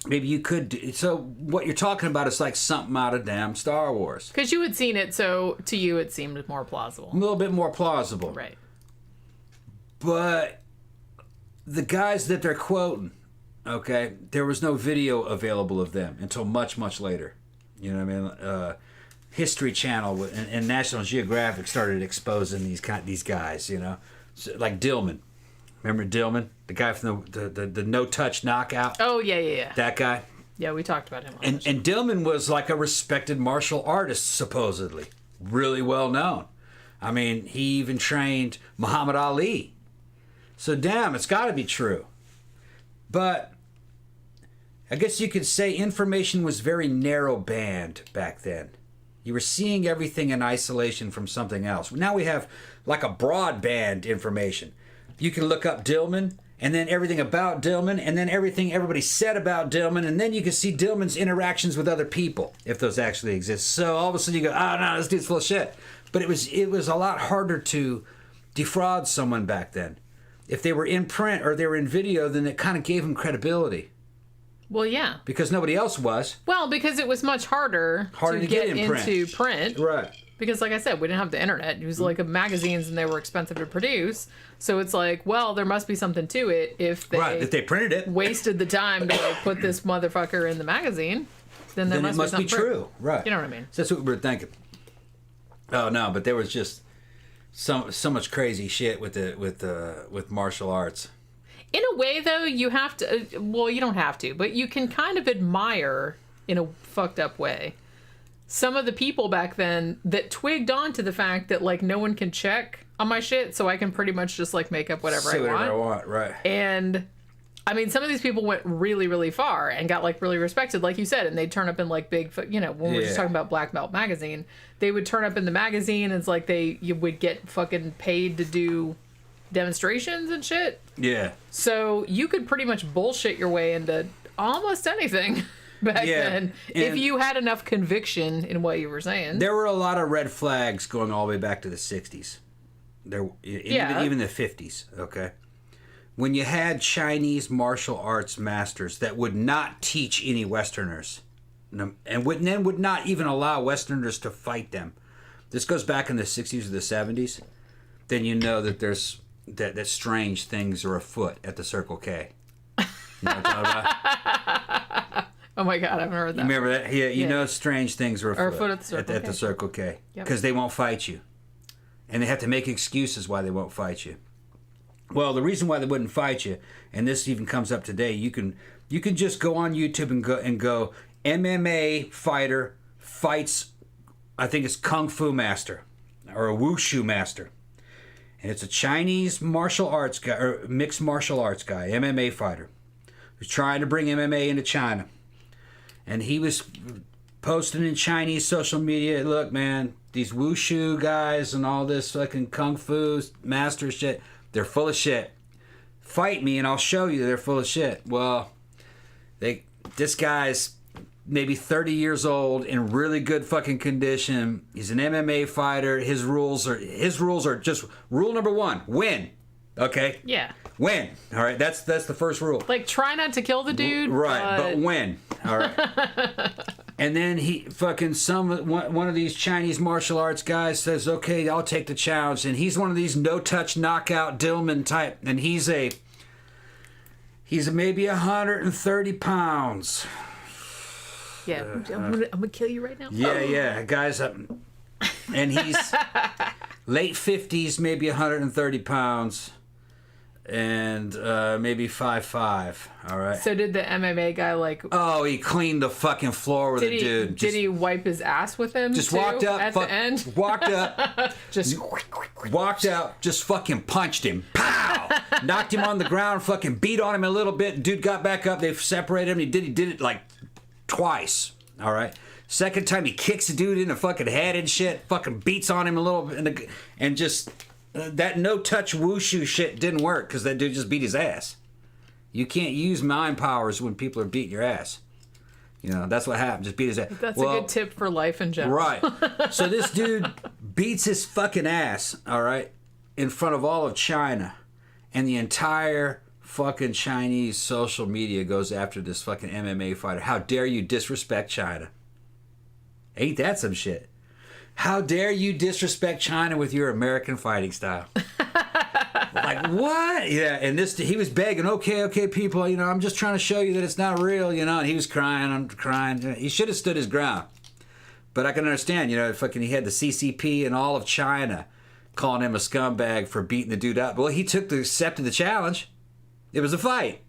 Maybe you could do. So what you're talking about is like something out of damn Star Wars. Because you had seen it, so to you it seemed more plausible. A little bit more plausible. Right. But the guys that they're quoting, okay, there was no video available of them until much, much later. You know what I mean? History Channel and National Geographic started exposing these guys, So, like Dillman. Remember Dillman? The guy from the no-touch knockout? Oh, yeah. That guy? Yeah, we talked about him. And Dillman was like a respected martial artist, supposedly. Really well known. I mean, he even trained Muhammad Ali. So, damn, it's got to be true. But I guess you could say information was very narrow band back then. You were seeing everything in isolation from something else. Now we have like a broadband information. You can look up Dillman, and then everything about Dillman, and then everything everybody said about Dillman, and then you can see Dillman's interactions with other people, if those actually exist. So all of a sudden you go, oh no, this dude's full of shit. But it was a lot harder to defraud someone back then. If they were in print or they were in video, then it kind of gave them credibility. Well, yeah. Because nobody else was. Well, because it was much harder to get into print. Right. Because, like I said, we didn't have the internet. It was like magazines, and they were expensive to produce. So it's like, well, there must be something to it if they printed it, wasted the time to put this motherfucker in the magazine. Then there must be true, right? You know what I mean? So that's what we were thinking. Oh no, but there was just so much crazy shit with martial arts. In a way, though, you have to. Well, you don't have to, but you can kind of admire in a fucked up way some of the people back then that twigged on to the fact that like no one can check on my shit, so I can pretty much just like make up whatever I want, right? And I mean, some of these people went really, really far and got like really respected, like you said, and they'd turn up in like big, when we were just talking about Black Belt magazine, they would turn up in the magazine, and it's like you would get fucking paid to do demonstrations and shit. Yeah. So you could pretty much bullshit your way into almost anything back then if you had enough conviction in what you were saying. There were a lot of red flags going all the way back to the 60s. Even the 50s, okay? When you had Chinese martial arts masters that would not teach any Westerners and would not even allow Westerners to fight them. This goes back in the 60s or the 70s. Then you know that there's that strange things are afoot at the Circle K. You know what I'm talking about? Oh my God, I haven't heard that. You remember that? Yeah, you know strange things are afoot at the Circle at the Circle K. Because they won't fight you. And they have to make excuses why they won't fight you. Well, the reason why they wouldn't fight you, and this even comes up today, you can just go on YouTube and go MMA fighter fights, I think it's Kung Fu master or a Wushu master. And it's a Chinese martial arts guy, or mixed martial arts guy, MMA fighter, who's trying to bring MMA into China. And he was posting in Chinese social media, look, man, these Wushu guys and all this fucking Kung Fu master shit, they're full of shit. Fight me and I'll show you they're full of shit. Well, this guy's maybe 30 years old in really good fucking condition. He's an MMA fighter. His rules are just rule number 1, win. Okay? Yeah. Win. All right, that's the first rule. Like, try not to kill the dude. Right, but win. All right. And then he fucking one of these Chinese martial arts guys says, okay, I'll take the challenge. And he's one of these no-touch knockout Dillman type. And he's maybe 130 pounds. Yeah, I'm gonna kill you right now. Yeah, guys. And he's late 50s, maybe 130 pounds. And maybe 5'5". All right. So did the MMA guy like? Oh, he cleaned the fucking floor with the dude. Did he wipe his ass with him? Just too, walked up at the end. Walked up. Just walked out. Just fucking punched him. Pow! Knocked him on the ground. Fucking beat on him a little bit. Dude got back up. They separated him. He did it like twice. All right. Second time he kicks the dude in the fucking head and shit. Fucking beats on him a little bit and just. That no-touch wushu shit didn't work because that dude just beat his ass. You use mind powers when people are beating your ass. You know, that's what happened. Just beat his ass. That's a good tip for life in general. Right. So this dude beats his fucking ass, all right, in front of all of China. And the entire fucking Chinese social media goes after this fucking MMA fighter. How dare you disrespect China? Ain't that some shit? How dare you disrespect China with your American fighting style? Like, what? Yeah, and he was begging, okay, people, you know, I'm just trying to show you that it's not real, you know, and he was crying, I'm crying. He should have stood his ground. But I can understand, you know, he had the CCP and all of China calling him a scumbag for beating the dude up. Well, he accepted the challenge. It was a fight.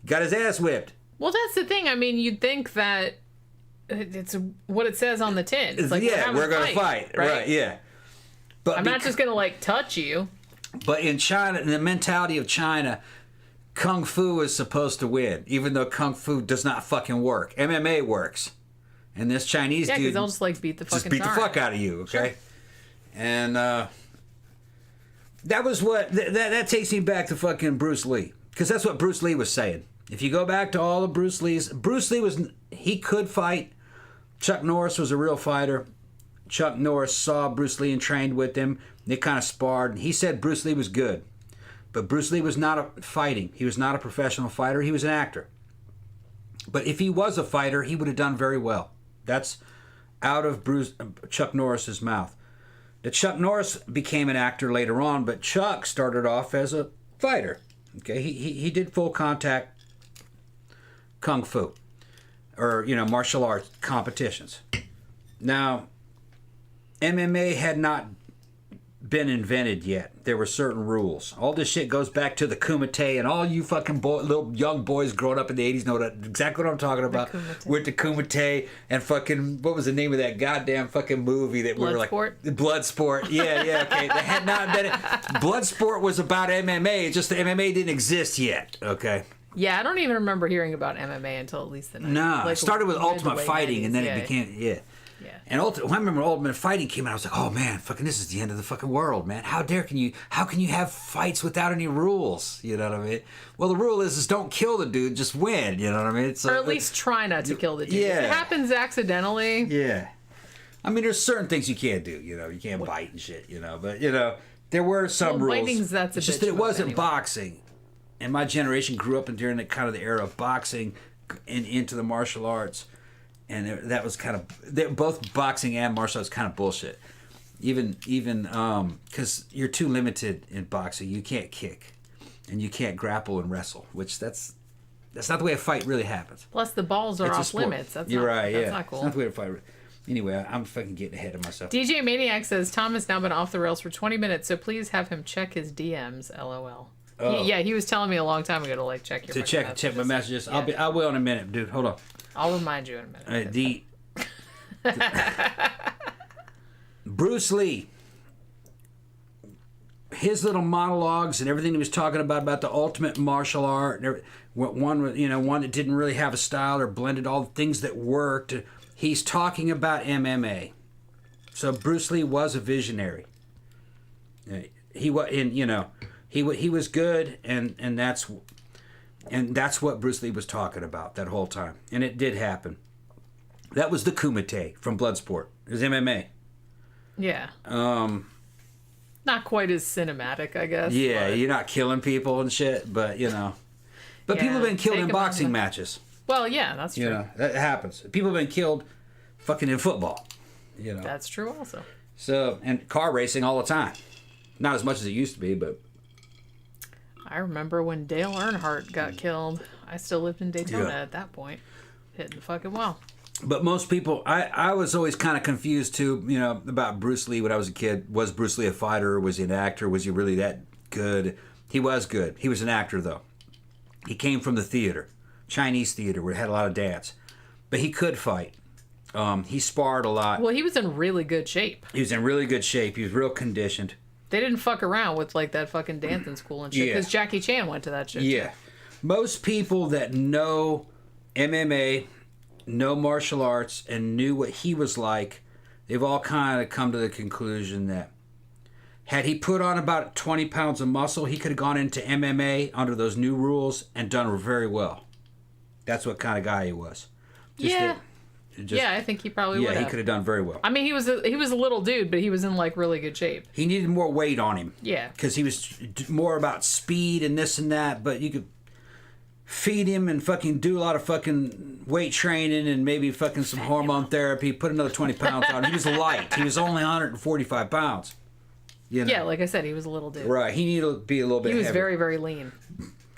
Got his ass whipped. Well, that's the thing. I mean, you'd think that it's what it says on the tin. It's like, yeah, we're going to fight. Right, yeah. But I'm not just going to, like, touch you. But in China, in the mentality of China, Kung Fu is supposed to win, even though Kung Fu does not fucking work. MMA works. And this Chinese dude... Yeah, because they'll just, like, beat the fuck out of you, okay? Sure. And that was what... That takes me back to fucking Bruce Lee. Because that's what Bruce Lee was saying. If you go back to all of Bruce Lee's... Bruce Lee was... He could fight. Chuck Norris was a real fighter. Chuck Norris saw Bruce Lee and trained with him. They kind of sparred. And he said Bruce Lee was good. But Bruce Lee was not fighting. He was not a professional fighter. He was an actor. But if he was a fighter, he would have done very well. That's out of Chuck Norris's mouth. That Chuck Norris became an actor later on, but Chuck started off as a fighter. Okay, he did full contact kung fu, or martial arts competitions. Now, MMA had not been invented yet. There were certain rules. All this shit goes back to the Kumite, and all you fucking little young boys growing up in the 80s know exactly what I'm talking about. With the Kumite and fucking, what was the name of that goddamn fucking movie that we were like... Bloodsport. Yeah, okay. They had not been... Bloodsport was about MMA, it's just the MMA didn't exist yet, okay? Yeah, I don't even remember hearing about MMA until at least the 90s. No, it started with Ultimate Fighting, 90s, and then it became... Yeah. And when I remember Ultimate Fighting came out, I was like, oh man, fucking this is the end of the fucking world, man. How can you have fights without any rules? You know what I mean? Well, the rule is don't kill the dude, just win. You know what I mean? Or at least try not to kill the dude. Yeah. If it happens accidentally. Yeah. I mean, there's certain things you can't do. You can't bite and shit. But there were some rules. Biting's it's just that it wasn't boxing, and my generation grew up during the era of boxing and into the martial arts. And that was kind of... Both boxing and martial arts kind of bullshit. Even because you're too limited in boxing. You can't kick. And you can't grapple and wrestle. Which that's That's not the way a fight really happens. Plus, the balls are off limits. You're right, yeah. That's not cool. It's not the way a fight. Anyway, I'm fucking getting ahead of myself. DJ Maniac says, Tom has now been off the rails for 20 minutes, so please have him check his DMs, LOL. Oh. He was telling me a long time ago to, like, check your messages. Check my messages. Yeah. I will in a minute, dude. Hold on. I'll remind you in a minute. Bruce Lee, his little monologues and everything he was talking about the ultimate martial art, one that didn't really have a style or blended all the things that worked. He's talking about MMA. So Bruce Lee was a visionary. He was good, and that's what Bruce Lee was talking about that whole time, and it did happen. That was the Kumite from Bloodsport. It was MMA. Yeah. Not quite as cinematic, I guess. Yeah, you're not killing people and shit, but But people have been killed in boxing matches. Well, yeah, that's true. That happens. People have been killed fucking in football. That's true also. So, and car racing all the time. Not as much as it used to be, but... I remember when Dale Earnhardt got killed. I still lived in Daytona at that point. Hitting fucking well. But most people... I was always kind of confused, too, about Bruce Lee when I was a kid. Was Bruce Lee a fighter? Was he an actor? Was he really that good? He was good. He was an actor, though. He came from the theater. Chinese theater, where it had a lot of dance. But he could fight. He sparred a lot. Well, he was in really good shape. He was in really good shape. He was real conditioned. They didn't fuck around with, like, that fucking dancing school and shit. Because Jackie Chan went to that shit. Yeah. Too. Most people that know MMA, know martial arts, and knew what he was like, they've all kind of come to the conclusion that had he put on about 20 pounds of muscle, he could have gone into MMA under those new rules and done very well. That's what kind of guy he was. I think he probably would have. Yeah, he could have done very well. I mean, he was a little dude, but he was in, like, really good shape. He needed more weight on him. Yeah. Because he was more about speed and this and that, but you could feed him and fucking do a lot of fucking weight training and maybe fucking some hormone therapy, put another 20 pounds on him. He was light. He was only 145 pounds. Yeah, like I said, he was a little dude. Right. He needed to be a little bit heavier. He was heavier. very, very lean.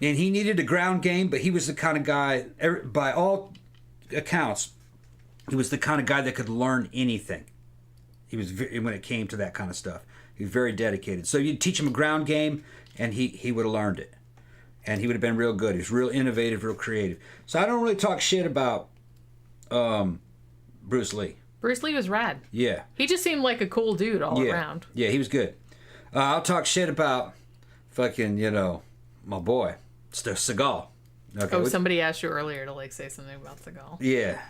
And he needed a ground game, but he was the kind of guy, by all accounts, he was the kind of guy that could learn anything. He was when it came to that kind of stuff. He was very dedicated. So you'd teach him a ground game, and he would have learned it. And he would have been real good. He was real innovative, real creative. So I don't really talk shit about Bruce Lee. Bruce Lee was rad. Yeah. He just seemed like a cool dude all around. Yeah, he was good. I'll talk shit about fucking, my boy, Seagal. Okay, somebody asked you earlier to, like, say something about Seagal. Yeah.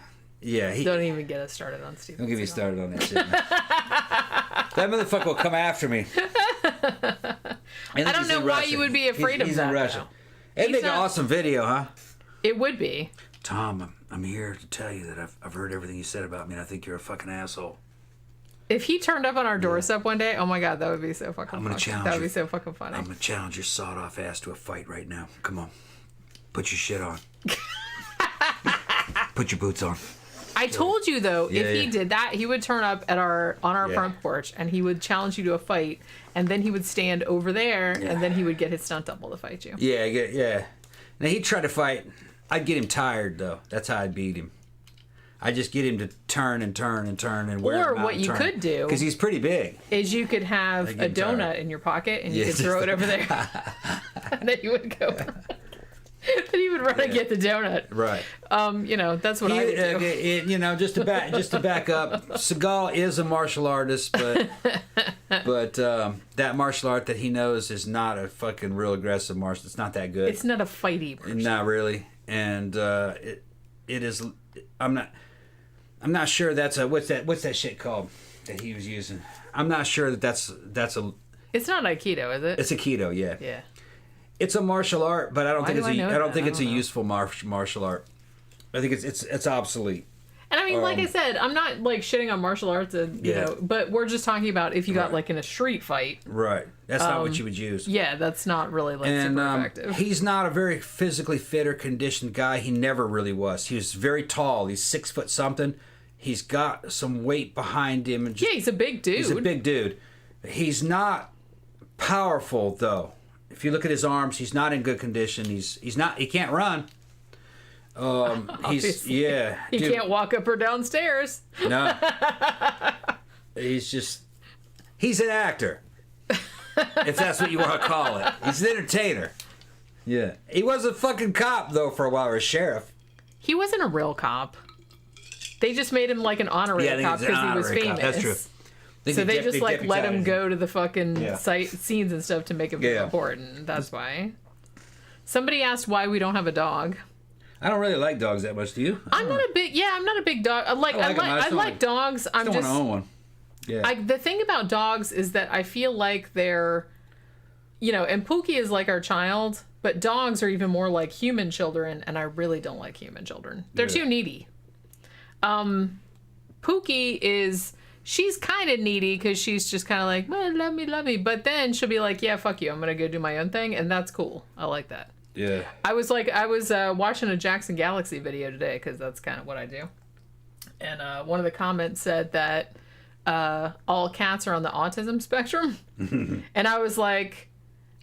Yeah. Don't even get us started on Steven. Don't get me started on that shit. That motherfucker will come after me. I don't know why you would be afraid of that. He's in Russia. It'd make an awesome video, huh? It would be. Tom, I'm here to tell you that I've heard everything you said about me, and I think you're a fucking asshole. If he turned up on our doorstep one day, oh my god, that would be so fucking funny. That would be so fucking funny. I'm gonna challenge your sawed-off ass to a fight right now. Come on. Put your shit on. Put your boots on. I told you though, if he did that, he would turn up on our front porch and he would challenge you to a fight, and then he would stand over there, and then he would get his stunt double to fight you. Yeah. Now he'd try to fight. I'd get him tired though. That's how I'd beat him. I just get him to turn and wear him out. Or what you could do, because he's pretty big, is you could have a donut in your pocket and you could throw it over there, and then you would go. Then he would run and get the donut. Right. That's what I would do. Just to back up, Seagal is a martial artist, but that martial art that he knows is not a fucking real aggressive martial. It's not that good. It's not a fighty version. Not really, and it is. I'm not sure that's a what's that shit called that he was using. I'm not sure that's a. It's not Aikido, is it? It's Aikido, yeah. Yeah. It's a martial art, but I don't think it's a know. useful martial art. I think it's obsolete. And I mean, like I said, I'm not like shitting on martial arts, but we're just talking about if you got like in a street fight. Right. That's not what you would use. Yeah, that's not really like super effective. He's not a very physically fit or conditioned guy. He never really was. He was very tall. He's 6 foot something. He's got some weight behind him. And he's a big dude. He's a big dude. He's not powerful though. If you look at his arms, he's not in good condition. He can't run. He's he can't walk up or downstairs. No. He's an actor. If that's what you want to call it. He's an entertainer. Yeah. He was a fucking cop, though, for a while, or a sheriff. He wasn't a real cop. They just made him like an honorary cop because he was famous. Cop. That's true. So they just like let him go to the fucking scenes and stuff to make him feel important. That's why. Somebody asked why we don't have a dog. I don't really like dogs that much. Do you? I'm not a big dog. I like dogs. I just want to own one. Yeah. The thing about dogs is that I feel like they're, and Pookie is like our child, but dogs are even more like human children, and I really don't like human children. They're too needy. Pookie she's kind of needy because she's just kind of like, well, love me. But then she'll be like, yeah, fuck you. I'm going to go do my own thing. And that's cool. I like that. Yeah. I was watching a Jackson Galaxy video today because that's kind of what I do. And one of the comments said that all cats are on the autism spectrum. And I was like,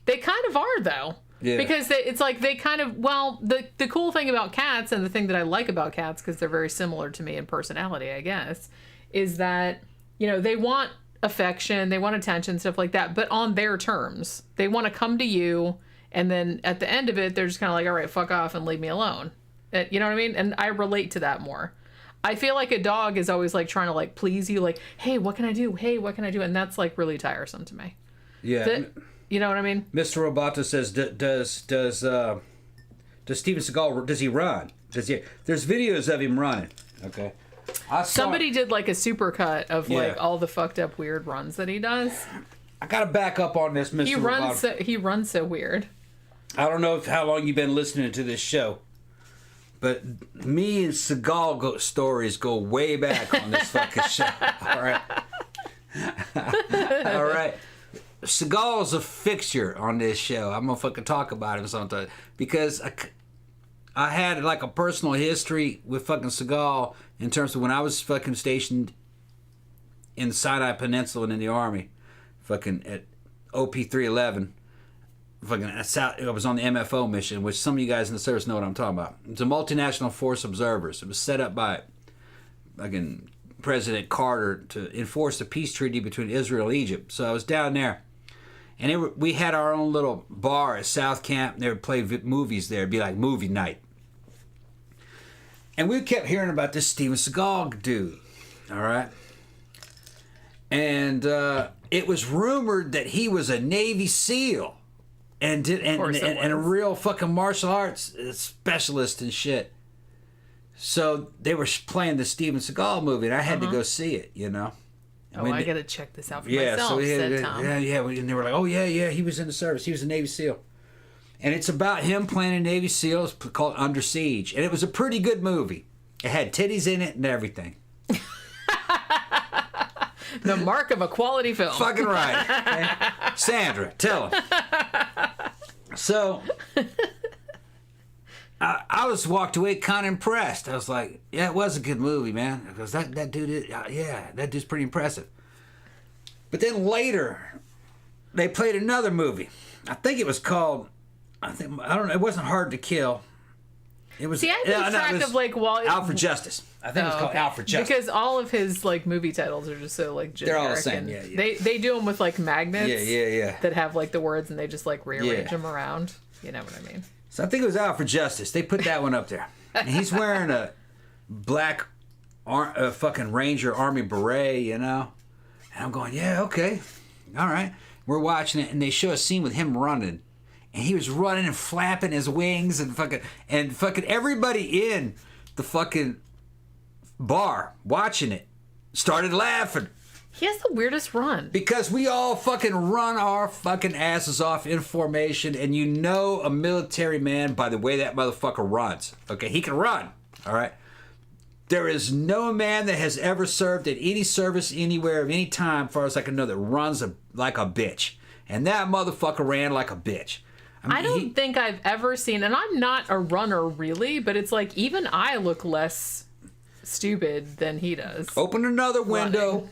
they kind of are, though. Yeah. Because it's like they kind of, the cool thing about cats and the thing that I like about cats, because they're very similar to me in personality, I guess, is that, they want affection, they want attention, stuff like that, but on their terms. They want to come to you, and then at the end of it, they're just kind of like, all right, fuck off and leave me alone. You know what I mean? And I relate to that more. I feel like a dog is always like trying to like please you, like, hey, what can I do? Hey, what can I do? And that's like really tiresome to me. Yeah. You know what I mean? Mr. Roboto says, does Steven Seagal, does he run? There's videos of him running. Okay. Somebody did like a super cut of like all the fucked up weird runs that he does. I gotta back up on this, Mr. Roboto. He runs so weird. I don't know how long you've been listening to this show, but me and Seagal stories go way back on this fucking show. All right. All right. Seagal's a fixture on this show. I'm gonna fucking talk about him sometimes because I had like a personal history with fucking Seagal in terms of when I was fucking stationed in the Sinai Peninsula and in the Army, fucking at OP 311. Fucking I was on the MFO mission, which some of you guys in the service know what I'm talking about. It's a multinational force of observers. It was set up by fucking President Carter to enforce the peace treaty between Israel and Egypt. So I was down there. And we had our own little bar at South Camp. And they would play movies there. It'd be like movie night. And we kept hearing about this Steven Seagal dude. All right? And it was rumored that he was a Navy SEAL. And a real fucking martial arts specialist and shit. So they were playing the Steven Seagal movie, and I had to go see it, I gotta check this out for myself, said Tom. And they were like, oh, yeah, he was in the service. He was a Navy SEAL. And it's about him playing a Navy SEAL. It's called Under Siege. And it was a pretty good movie. It had titties in it and everything. The mark of a quality film. Fucking right. Okay? Sandra, tell him. So, I was walked away kind of impressed. I was like, yeah, it was a good movie, man. Because that dude, that dude's pretty impressive. But then later, they played another movie. I think it was called, I don't know, it wasn't Hard to Kill. It was. See, I keep track of like Out for Justice. I think it was called Out for Justice. Because all of his like movie titles are just so like generic. They're all the same. Yeah. They do them with like magnets. Yeah. That have like the words and they just like rearrange them around. You know what I mean? So I think it was Out for Justice. They put that one up there, and he's wearing a black fucking Ranger Army beret, And I'm going, yeah, okay, all right. We're watching it, and they show a scene with him running. And he was running and flapping his wings and fucking everybody in the fucking bar watching it started laughing. He has the weirdest run. Because we all fucking run our fucking asses off in formation, and a military man by the way that motherfucker runs. Okay, he can run, all right? There is no man that has ever served at any service anywhere of any time, as far as I can know, that runs like a bitch. And that motherfucker ran like a bitch. I don't think I've ever seen, and I'm not a runner really, but it's like even I look less stupid than he does. Open another window.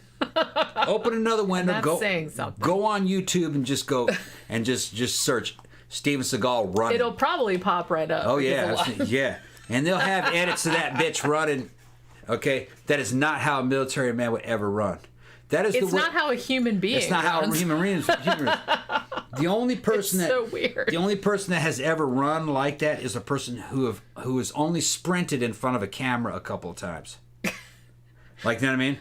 Open another window. That's saying something. Go on YouTube and just go and just search Steven Seagal running. It'll probably pop right up. Oh yeah, yeah. And they'll have edits of that bitch running. Okay? That is not how a military man would ever run. That is it's not how a human being It's not runs. how a human being runs. The only person so weird. The only person that has ever run like that is a person who has only sprinted in front of a camera a couple of times. Like, you know what I mean?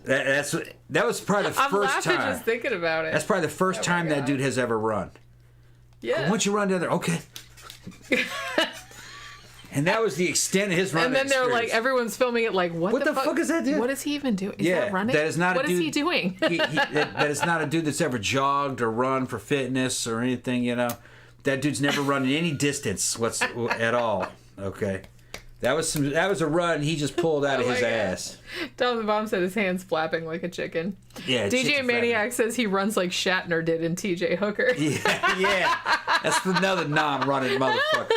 That was probably the first time. I'm laughing just thinking about it. That's probably the first time that dude has ever run. Yeah. Once you run down there, okay. And that was the extent of his running. And then they're like, everyone's filming it like, what the fuck is that dude? What is he even doing? Is that running? That is not what a dude, is he doing? that is not a dude that's ever jogged or run for fitness or anything, you know. That dude's never run any distance at all. Okay. That was a run he just pulled out of his ass. Tom the Bomb said his hands flapping like a chicken. Yeah. DJ Maniac says he runs like Shatner did in TJ Hooker. Yeah. That's another non-running motherfucker.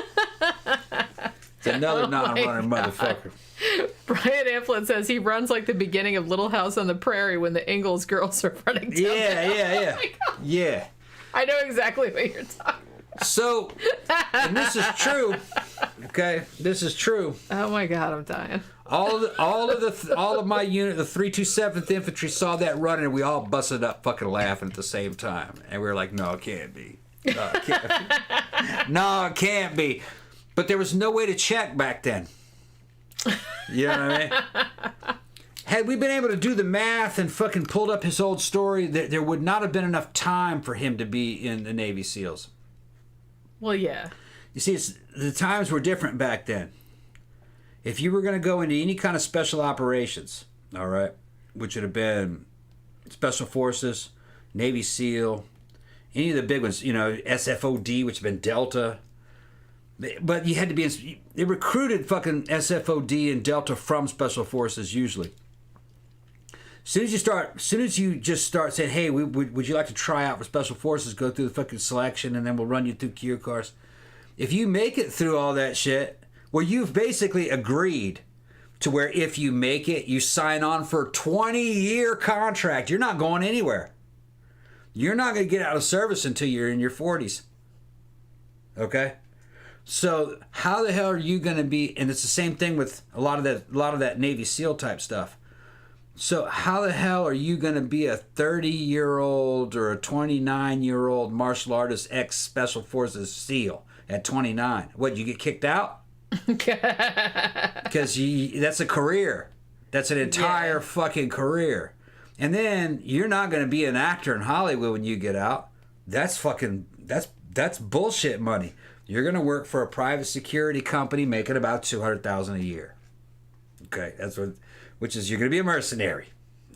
It's another non-running motherfucker. Brian Amplet says he runs like the beginning of Little House on the Prairie when the Ingalls girls are running down Yeah. Yeah. I know exactly what you're talking about. So, and this is true. Okay, this is true. Oh my God, I'm dying. All of my unit, the 327th Infantry, saw that running, and we all busted up, fucking laughing at the same time, and we were like, "No, it can't be. No, it can't be. No, it can't be." But there was no way to check back then. You know what I mean? Had we been able to do the math and fucking pulled up his old story, there would not have been enough time for him to be in the Navy SEALs. Well, yeah. You see, the times were different back then. If you were going to go into any kind of special operations, all right, which would have been Special Forces, Navy SEAL, any of the big ones, you know, SFOD, which have been Delta. But you had to be they recruited fucking SFOD and Delta from Special Forces usually. As soon as you just start saying, hey, would you like to try out for Special Forces, go through the fucking selection, and then we'll run you through Q cars. If you make it through all that shit, well, you've basically agreed to where if you make it, you sign on for a 20-year contract. You're not going anywhere. You're not going to get out of service until you're in your 40s. Okay? So how the hell are you going to be, and it's the same thing with a lot of that Navy SEAL type stuff. So how the hell are you going to be a 30-year-old or a 29-year-old martial artist ex-Special Forces SEAL at 29? What, you get kicked out? Because that's a career. That's an entire fucking career. And then you're not going to be an actor in Hollywood when you get out. That's bullshit money. You're going to work for a private security company making about $200,000 a year. Okay, which is you're going to be a mercenary,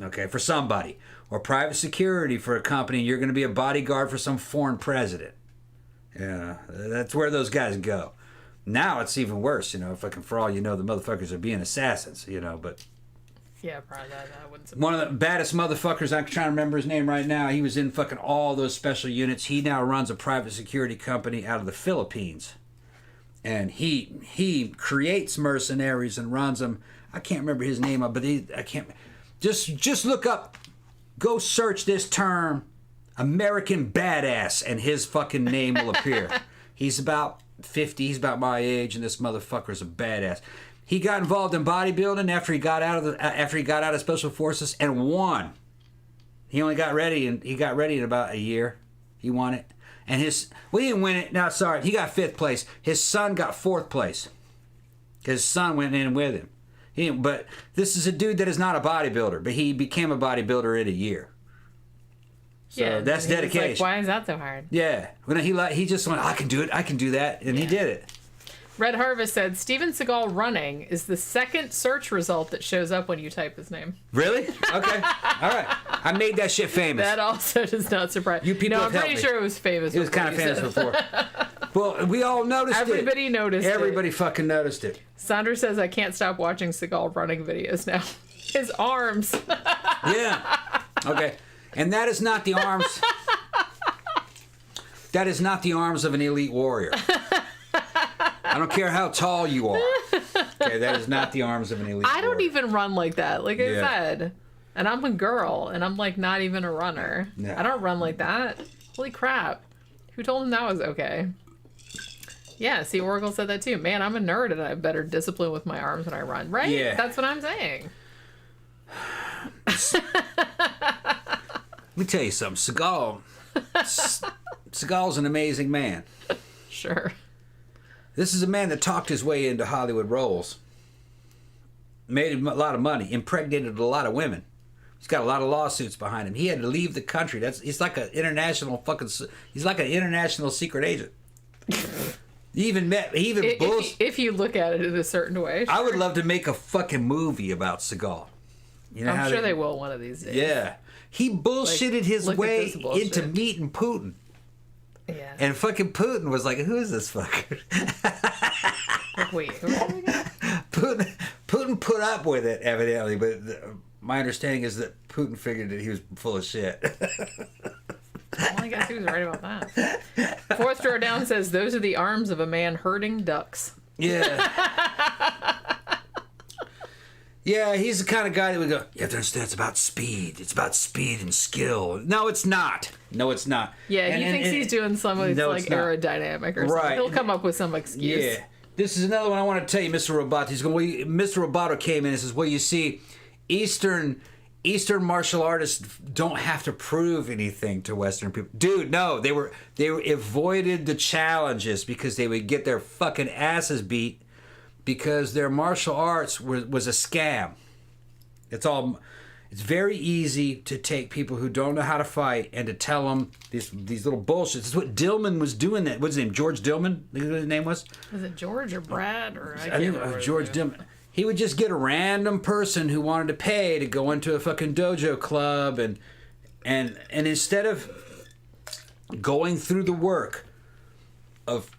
okay, for somebody, or private security for a company. You're going to be a bodyguard for some foreign president. Yeah, that's where those guys go. Now it's even worse, you know. Fucking for all you know, the motherfuckers are being assassins, you know. But yeah, probably that wouldn't. One of the baddest motherfuckers, I'm trying to remember his name right now. He was in fucking all those special units. He now runs a private security company out of the Philippines, and he creates mercenaries and runs them. I can't remember his name, but I can't. Just look up, go search this term, American Badass, and his fucking name will appear. He's about 50. He's about my age, and this motherfucker's a badass. He got involved in bodybuilding after he got out of Special Forces and won. He only got ready in about a year. He won it, and he didn't win it. No, sorry, he got 5th place. His son got 4th place. His son went in with him. But this is a dude that is not a bodybuilder, but he became a bodybuilder in a year. So that's dedication. Like, why is that so hard? Yeah. When he just went, I can do it, I can do that, and he did it. Red Harvest said, Steven Seagal running is the second search result that shows up when you type his name. Really? Okay. All right. I made that shit famous. That also does not surprise you. People I'm pretty sure it was famous. It was kind of famous before. Well, we all noticed Everybody noticed it. Everybody fucking noticed it. Sandra says, I can't stop watching Seagal running videos now. His arms. Yeah. Okay. And that is not the arms. That is not the arms of an elite warrior. I don't care how tall you are. Okay, that is not the arms of an elite warrior. I don't even run like that, like I said. And I'm a girl, and I'm like not even a runner. Yeah. I don't run like that. Holy crap. Who told him that was okay? Yeah, see, Oracle said that too. Man, I'm a nerd and I have better discipline with my arms when I run. Right? Yeah. That's what I'm saying. Let me tell you something. Seagal's an amazing man. Sure. This is a man that talked his way into Hollywood roles. Made a lot of money. Impregnated a lot of women. He's got a lot of lawsuits behind him. He had to leave the country. He's like an international secret agent. If you look at it in a certain way. Sure. I would love to make a fucking movie about Seagal. You know, I'm sure they will one of these days. Yeah. He bullshitted his way into meeting Putin. Yeah. And fucking Putin was like, who is this fucker? Wait, who are we again? Putin put up with it, evidently, but my understanding is that Putin figured that he was full of shit. Well, I guess he was right about that. Fourth drawer down says, those are the arms of a man herding ducks. Yeah. Yeah, he's the kind of guy that would go, you have to understand, it's about speed. It's about speed and skill. No, it's not. Yeah, he thinks he's doing something like aerodynamic or something. He'll come up with some excuse. Yeah. This is another one I want to tell you, Mr. Roboto. Mr. Roboto came in and says, well, you see, Eastern martial artists don't have to prove anything to Western people. Dude, no, they avoided the challenges because they would get their fucking asses beat because their martial arts was a scam. It's very easy to take people who don't know how to fight and to tell them these little bullshits. This is what Dillman was doing. What's his name? George Dillman? What his name was? Was it George or Brad? Or I think it was George Dillman. He would just get a random person who wanted to pay to go into a fucking dojo club and instead of going through the work of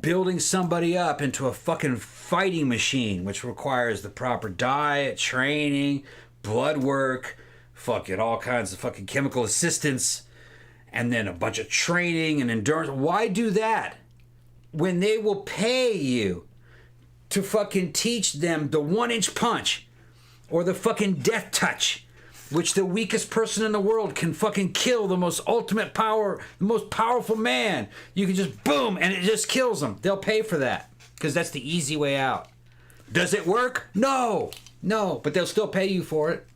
building somebody up into a fucking fighting machine, which requires the proper diet, training, blood work, fucking all kinds of fucking chemical assistance, and then a bunch of training and endurance. Why do that when they will pay you to fucking teach them the 1-inch punch or the fucking death touch, which the weakest person in the world can fucking kill the most ultimate power, the most powerful man. You can just boom and it just kills them. They'll pay for that because that's the easy way out. Does it work? No, but they'll still pay you for it.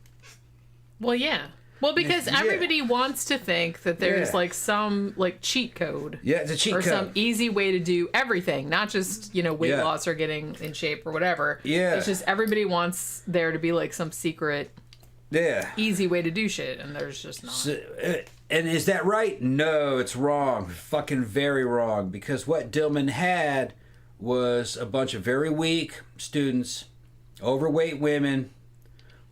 Well, yeah. Well, because everybody wants to think that there's like some like cheat code. Yeah, it's a cheat code. Or some easy way to do everything, not just, weight loss or getting in shape or whatever. Yeah. It's just everybody wants there to be like some secret easy way to do shit, and there's just not. So, and is that right? No, it's wrong. Fucking very wrong. Because what Dillman had was a bunch of very weak students, overweight women,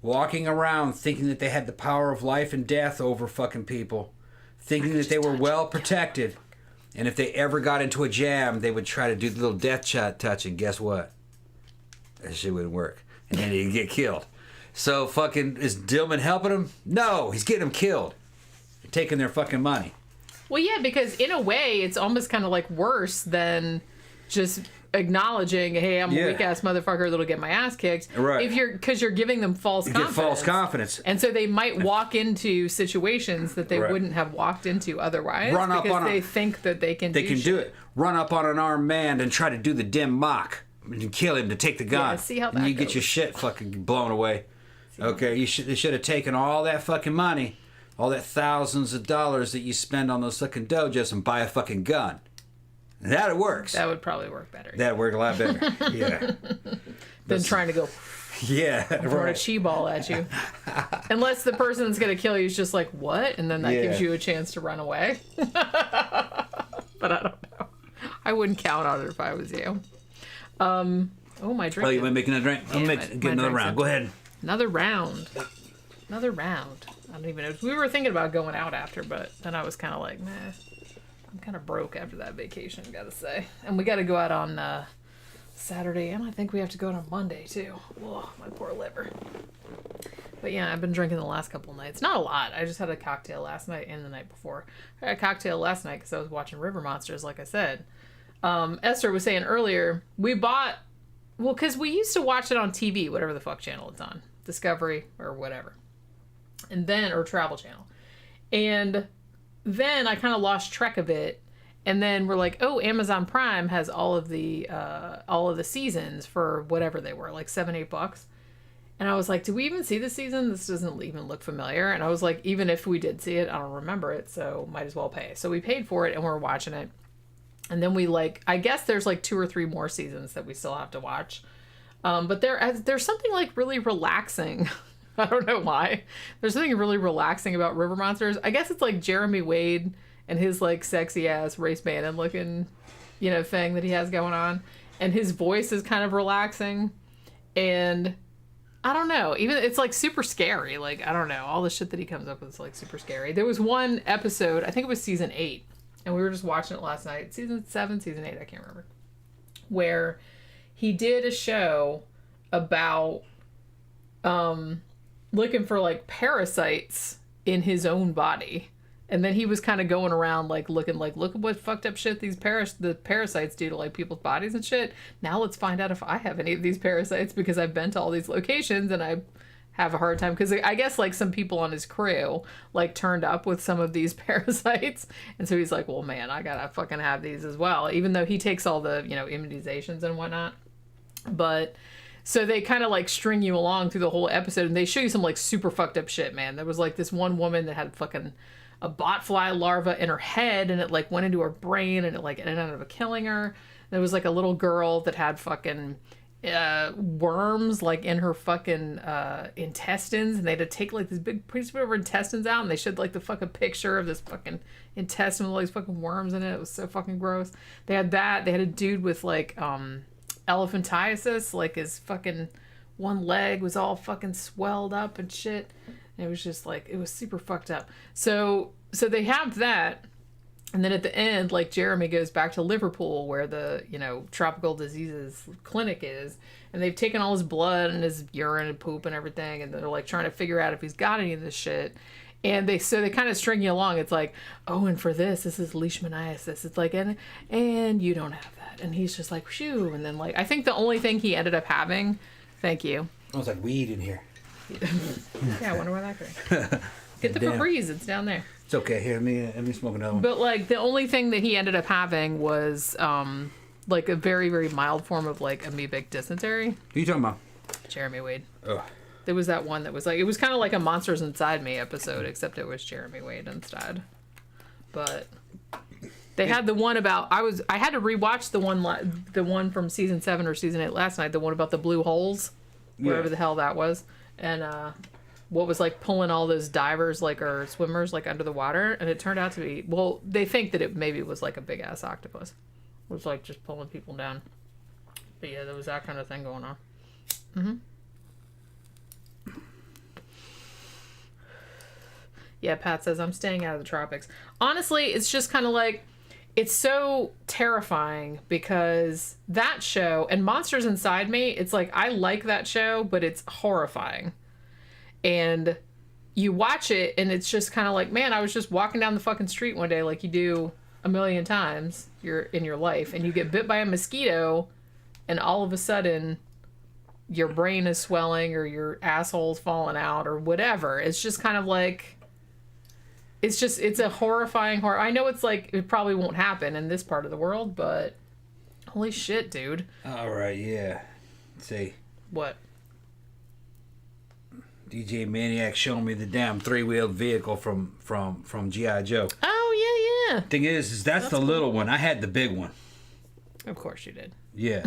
walking around thinking that they had the power of life and death over fucking people, thinking that they were well protected, and if they ever got into a jam, they would try to do the little death touch, and guess what? That shit wouldn't work, and then he'd get killed. So fucking, is Dillman helping them? No, he's getting them killed, taking their fucking money. Well, yeah, because in a way, it's almost kind of like worse than just acknowledging, hey, I'm a weak ass motherfucker that'll get my ass kicked. Right. Because you're giving them false confidence. Get false confidence. And so they might walk into situations that they wouldn't have walked into otherwise. Because they think that they can do it. Run up on an armed man and try to do the dim mock and kill him to take the gun. Yeah, see how that and you goes. get your shit fucking blown away. Okay, they should have taken all that fucking money, all that thousands of dollars that you spend on those fucking dojos and buy a fucking gun. That works. That would probably work better. That would work a lot better. Yeah. Than trying to go. Yeah, throw a chi ball at you. Unless the person that's going to kill you is just like, what? And then that gives you a chance to run away. But I don't know. I wouldn't count on it if I was you. Oh, my drink. Oh, you want to make another drink? I'll get another round. Go ahead. Another round. I don't even know. We were thinking about going out after, but then I was kind of like, nah. I'm kind of broke after that vacation, gotta say. And we gotta go out on Saturday, and I think we have to go out on Monday, too. Oh, my poor liver. But yeah, I've been drinking the last couple nights. Not a lot. I just had a cocktail last night and the night before. I had a cocktail last night because I was watching River Monsters, like I said. Esther was saying earlier, we bought... Well, because we used to watch it on TV, whatever the fuck channel it's on. Discovery or whatever. Or Travel Channel. And... then I kind of lost track of it, And then we're like, oh, Amazon Prime has all of the seasons for whatever they were, like $7-8. And I was like, did we even see the season? This doesn't even look familiar. And I was like, even if we did see it, I don't remember it, so might as well pay. So we paid for it and we're watching it. And then we like, I guess there's like 2 or 3 more seasons that we still have to watch. But there's something like really relaxing. I don't know why. There's something really relaxing about river monsters. I guess it's like Jeremy Wade and his like sexy ass Race Bannon looking, thing that he has going on. And his voice is kind of relaxing. And I don't know. Even it's like super scary. Like, I don't know. All the shit that he comes up with is like super scary. There was one episode, I think it was season 8, and we were just watching it last night. Season 7, season 8, I can't remember. Where he did a show about looking for like parasites in his own body. And then he was kind of going around like looking like, look at what fucked up shit these the parasites do to like people's bodies and shit. Now let's find out if I have any of these parasites, because I've been to all these locations and I have a hard time. Because I guess like some people on his crew like turned up with some of these parasites. And so he's like, well, man, I gotta fucking have these as well. Even though he takes all the, immunizations and whatnot. But so they kind of like string you along through the whole episode, and they show you some like super fucked up shit, man. There was like this one woman that had fucking a botfly larva in her head, and it like went into her brain, and it like ended up killing her. There was like a little girl that had fucking worms like in her fucking intestines, and they had to take like this big piece of her intestines out, and they showed like the fucking picture of this fucking intestine with all these fucking worms in it. It was so fucking gross. They had that. They had a dude with like elephantiasis, like his fucking one leg was all fucking swelled up and shit. And it was just like, it was super fucked up. So they have that. And then at the end, like Jeremy goes back to Liverpool where the, tropical diseases clinic is. And they've taken all his blood and his urine and poop and everything. And they're like trying to figure out if he's got any of this shit. And they kind of string you along. It's like, oh, and for this is leishmaniasis. It's like, and you don't have that. And he's just like, shoo. And then like, I think the only thing he ended up having, thank you. I was like weed in here. Yeah, I wonder where that goes. Get the Febreze, it's down there. It's okay. Here, let me smoke another one. But like the only thing that he ended up having was like a very, very mild form of like amoebic dysentery. Who are you talking about? Jeremy Wade. Ugh. There was that one that was like, it was kind of like a Monsters Inside Me episode, except it was Jeremy Wade instead. But they had the one about, I had to rewatch the one from season 7 or season 8 last night, the one about the blue holes, wherever the hell that was. And what was like pulling all those divers like or swimmers like under the water, and it turned out to be, well, they think that it maybe was like a big ass octopus. It was like just pulling people down. But yeah, there was that kind of thing going on. Mm-hmm. Yeah, Pat says, I'm staying out of the tropics. Honestly, it's just kind of like, it's so terrifying because that show and Monsters Inside Me, it's like, I like that show, but it's horrifying. And you watch it and it's just kind of like, man, I was just walking down the fucking street one day like you do a million times in your life, and you get bit by a mosquito and all of a sudden your brain is swelling or your asshole's falling out or whatever. It's just kind of like, it's a horrifying horror. I know it's like, it probably won't happen in this part of the world, but holy shit, dude. All right, yeah. Let's see. What? DJ Maniac showing me the damn 3-wheeled vehicle from G.I. Joe. Oh, yeah. Thing is that's the little one. I had the big one. Of course you did. Yeah.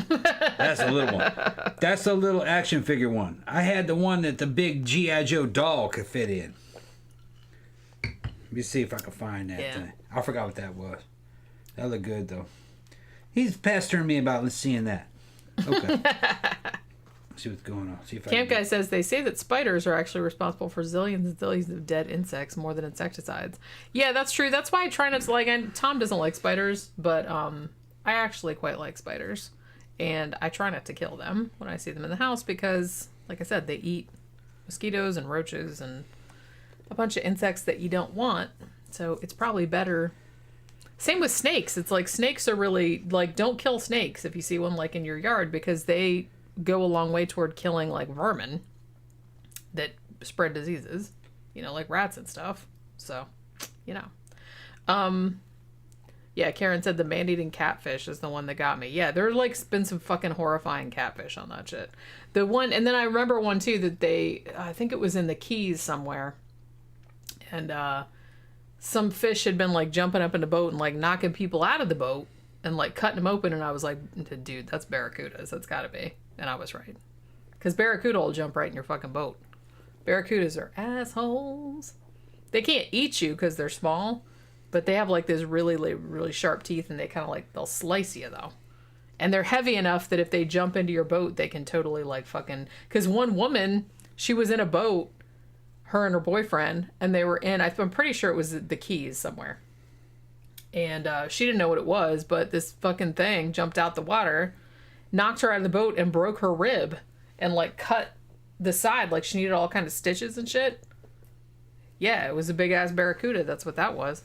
That's the little one. That's the little action figure one. I had the one that the big G.I. Joe doll could fit in. Let me see if I can find that thing. I forgot what that was. That looked good, though. He's pestering me about seeing that. Okay. See what's going on. See if Camp Guy says they say that spiders are actually responsible for zillions and zillions of dead insects more than insecticides. Yeah, that's true. That's why I try not to like. Tom doesn't like spiders, but I actually quite like spiders, and I try not to kill them when I see them in the house because, like I said, they eat mosquitoes and roaches and a bunch of insects that you don't want. So it's probably better. Same with snakes. It's like snakes are really like, don't kill snakes if you see one like in your yard, because they go a long way toward killing like vermin that spread diseases, like rats and stuff. So, Yeah, Karen said the man-eating catfish is the one that got me. Yeah, there like been some fucking horrifying catfish on that shit. The one, and then I remember one too that I think it was in the Keys somewhere, and some fish had been like jumping up in the boat and like knocking people out of the boat and like cutting them open, and I was like, dude, that's barracudas. That's gotta be. And I was right, because barracuda will jump right in your fucking boat. Barracudas are assholes. They can't eat you because they're small, but they have like this really, really sharp teeth, and they kind of like, they'll slice you though. And they're heavy enough that if they jump into your boat, they can totally like fucking, because one woman, she was in a boat, her and her boyfriend, and they were in, I'm pretty sure it was the Keys somewhere. And she didn't know what it was, but this fucking thing jumped out the water, knocked her out of the boat, and broke her rib, and like cut the side, like she needed all kind of stitches and shit. Yeah, it was a big ass barracuda. That's what that was.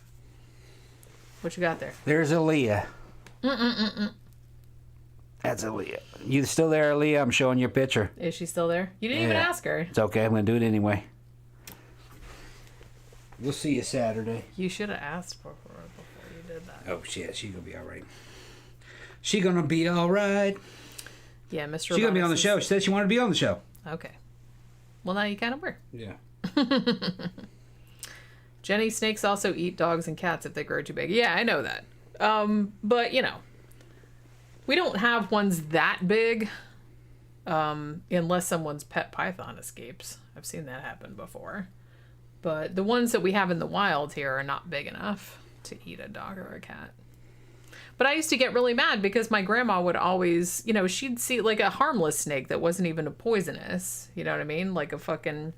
What you got there? There's Aaliyah. That's Aaliyah. You still there, Aaliyah? I'm showing you a picture. Is she still there? You didn't even ask her. It's okay. I'm going to do it anyway. We'll see you Saturday. You should have asked for her before you did that. Oh, shit. She's going to be all right. She's going to be all right. Yeah, Mr. She's going to be on the show. She said she wanted to be on the show. Okay. Well, now you kind of were. Yeah. Jenny, snakes also eat dogs and cats if they grow too big. Yeah, I know that. But, you know, we don't have ones that big unless someone's pet python escapes. I've seen that happen before. But the ones that we have in the wild here are not big enough to eat a dog or a cat. But I used to get really mad because my grandma would always, you know, she'd see like a harmless snake that wasn't even a poisonous, you know what I mean? Like a fucking,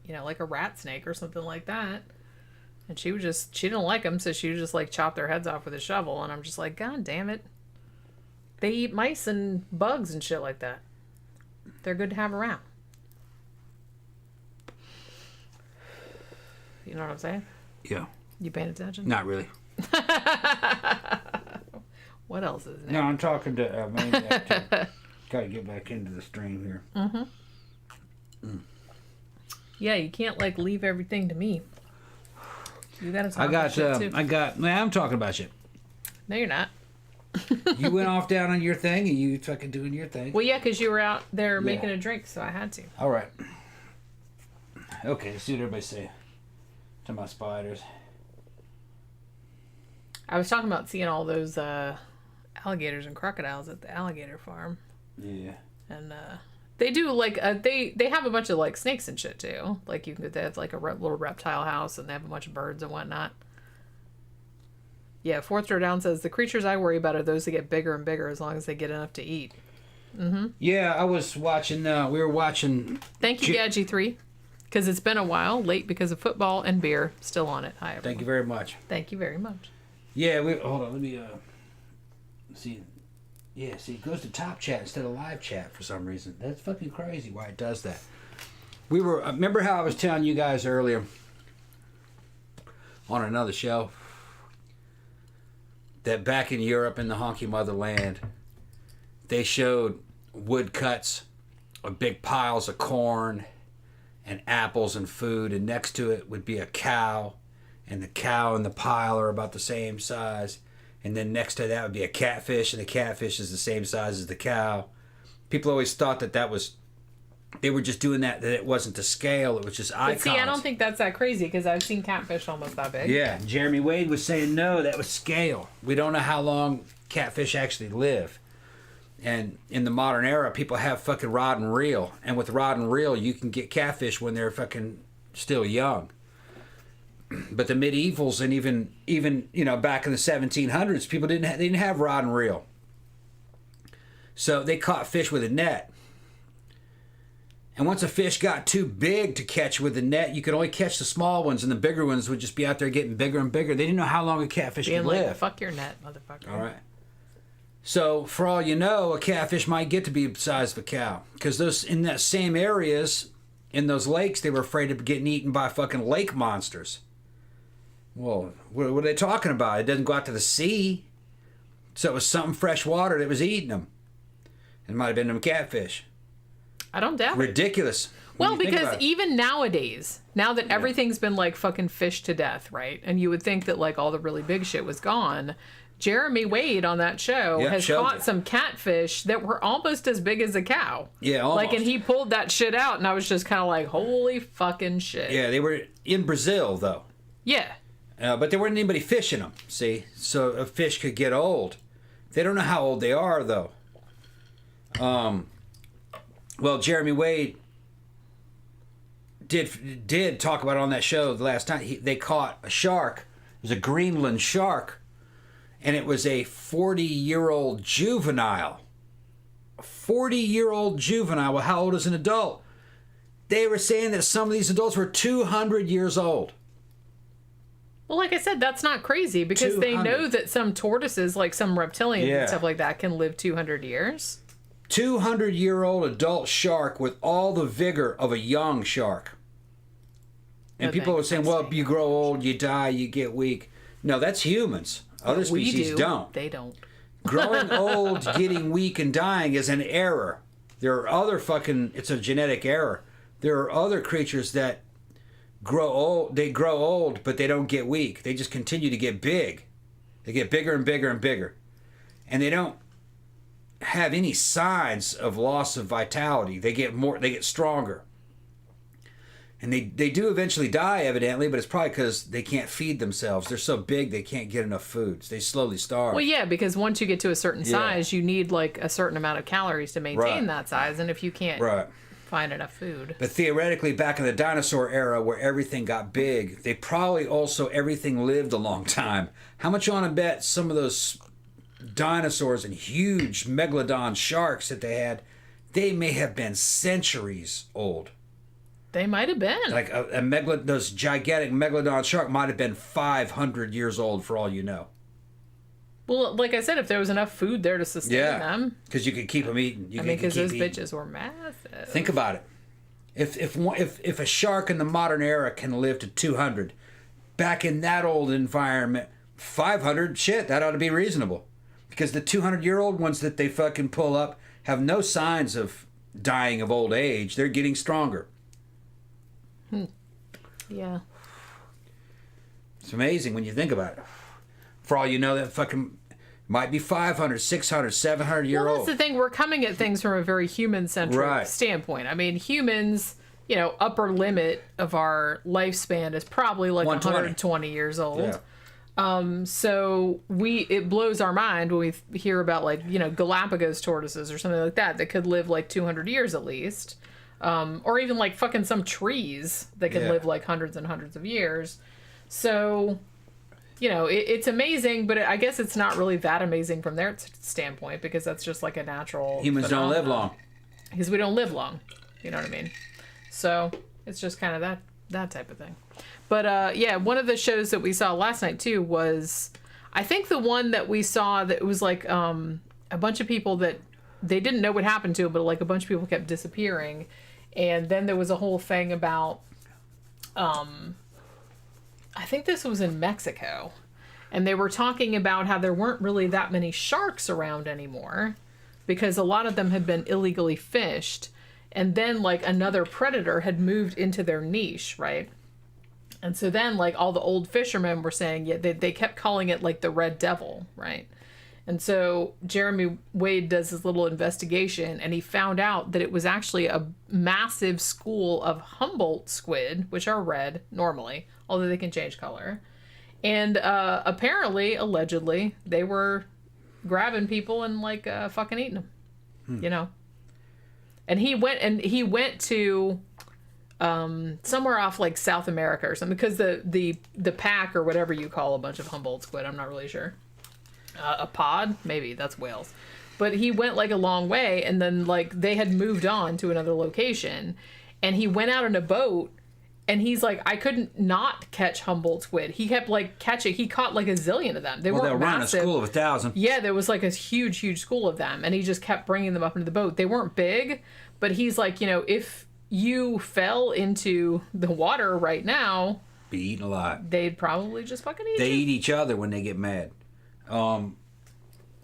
you know, like a rat snake or something like that. And she didn't like them, so she would just like chop their heads off with a shovel. And I'm just like, God damn it. They eat mice and bugs and shit like that. They're good to have around. You know what I'm saying? Yeah. You paying attention? Not really. What else is there? No, I'm talking to Maniac. Gotta get back into the stream here. Yeah, you can't like leave everything to me. You gotta talk about shit too. I'm talking about shit. No, you're not. You went off down on your thing and you fucking doing your thing. Well, yeah, because you were out there making a drink, so I had to. All right. Okay, let's see what everybody say. Talking about spiders. I was talking about seeing all those alligators and crocodiles at the alligator farm. Yeah. And they do like they have a bunch of like snakes and shit too. Like they have like a little reptile house, and they have a bunch of birds and whatnot. Yeah, Fourth Row Down says the creatures I worry about are those that get bigger and bigger as long as they get enough to eat. Yeah, I was watching. We were watching. Thank you, Gadgy3, because it's been a while. Late because of football and beer. Still on it. Hi, everyone. Thank you very much. Thank you very much. Yeah, hold on. Let me see. Yeah, see, it goes to top chat instead of live chat for some reason. That's fucking crazy why it does that. Remember how I was telling you guys earlier on another show that back in Europe in the honky motherland, they showed woodcuts of big piles of corn and apples and food, and next to it would be a cow, and the cow and the pile are about the same size, and then next to that would be a catfish, and the catfish is the same size as the cow. People always thought they were just doing that it wasn't to scale, it was just icons. But see, I don't think that's that crazy, because I've seen catfish almost that big. Yeah, Jeremy Wade was saying no, that was scale. We don't know how long catfish actually live. And in the modern era, people have fucking rod and reel, and with rod and reel, you can get catfish when they're fucking still young. But the medievals and even you know back in the 1700s, people didn't have rod and reel, so they caught fish with a net. And once a fish got too big to catch with a net, you could only catch the small ones, and the bigger ones would just be out there getting bigger and bigger. They didn't know how long a catfish could live. Fuck your net, motherfucker. All right. So for all you know, a catfish might get to be the size of a cow, because those in that same areas, in those lakes, they were afraid of getting eaten by fucking lake monsters. Well, what are they talking about? It doesn't go out to the sea, so it was something fresh water that was eating them. It might have been them catfish. I don't doubt Ridiculous. Well, because even nowadays, now that everything's been like fucking fished to death, right? And you would think that like all the really big shit was gone. Jeremy Wade on that show has caught some catfish that were almost as big as a cow. Yeah, almost. Like, and he pulled that shit out, and I was just kind of like, holy fucking shit. Yeah, they were in Brazil, though. Yeah. But there wasn't anybody fishing them, see? So a fish could get old. They don't know how old they are, though. Well, Jeremy Wade did talk about it on that show the last time. They caught a shark. It was a Greenland shark. And it was a 40-year-old juvenile. A 40-year-old juvenile. Well, how old is an adult? They were saying that some of these adults were 200 years old. Well, like I said, that's not crazy because 200. They know that some tortoises, like some reptilians and stuff like that, can live 200 years. 200-year-old adult shark with all the vigor of a young shark. And people are saying, well, you grow old, you die, you get weak. No, that's humans. Other species don't. They don't. Growing old, getting weak, and dying is an error. There are other it's a genetic error. There are other creatures that grow old. They grow old, but they don't get weak. They just continue to get big. They get bigger and bigger and bigger. And they don't have any signs of loss of vitality. They get stronger. And they do eventually die, evidently, but it's probably because they can't feed themselves. They're so big they can't get enough food. So they slowly starve. Well, yeah, because once you get to a certain size, you need like a certain amount of calories to maintain that size. And if you can't find enough food. But theoretically, back in the dinosaur era where everything got big, they probably also, everything lived a long time. How much you want to bet some of those dinosaurs and huge megalodon sharks that they had, they may have been centuries old? They might have been. Like those gigantic megalodon shark might have been 500 years old for all you know. Well, like I said, if there was enough food there to sustain them. Because you could keep them eating. Because those bitches were massive. Think about it. If a shark in the modern era can live to 200, back in that old environment, 500, shit, that ought to be reasonable. Because the 200-year-old ones that they fucking pull up have no signs of dying of old age. They're getting stronger. Yeah. It's amazing when you think about it. For all you know, that fucking might be 500, 600, 700-year-old. Well, that's the thing. We're coming at things from a very human-centric standpoint. I mean, humans, upper limit of our lifespan is probably like 120 years old. Yeah. So it blows our mind when we hear about like, Galapagos tortoises or something like that could live like 200 years at least. Or even like fucking some trees that can live like hundreds and hundreds of years. So, it's amazing, but I guess it's not really that amazing from their standpoint because that's just like a natural Humans don't live long. Because we don't live long. You know what I mean? So it's just kind of that type of thing. But one of the shows that we saw last night too was, I think the one that we saw that was like a bunch of people that they didn't know what happened to, but like a bunch of people kept disappearing. And then there was a whole thing about, I think this was in Mexico. And they were talking about how there weren't really that many sharks around anymore because a lot of them had been illegally fished. And then like another predator had moved into their niche, right? And so then like all the old fishermen were saying, they kept calling it like the Red Devil, right? And so Jeremy Wade does his little investigation, and he found out that it was actually a massive school of Humboldt squid, which are red normally, although they can change color. And apparently, allegedly, they were grabbing people and like fucking eating them, And he went to somewhere off like South America or something because the pack or whatever you call a bunch of Humboldt squid, I'm not really sure. A pod? Maybe. That's whales. But he went like a long way and then like they had moved on to another location and he went out in a boat and he's like, I couldn't not catch Humboldt squid. He kept like catching, he caught like a zillion of them. They weren't massive. A school of 1,000. Yeah, there was like a huge school of them and he just kept bringing them up into the boat. They weren't big, but he's like, if you fell into the water right now, be eating a lot. They'd probably just fucking eat you. They eat each other when they get mad.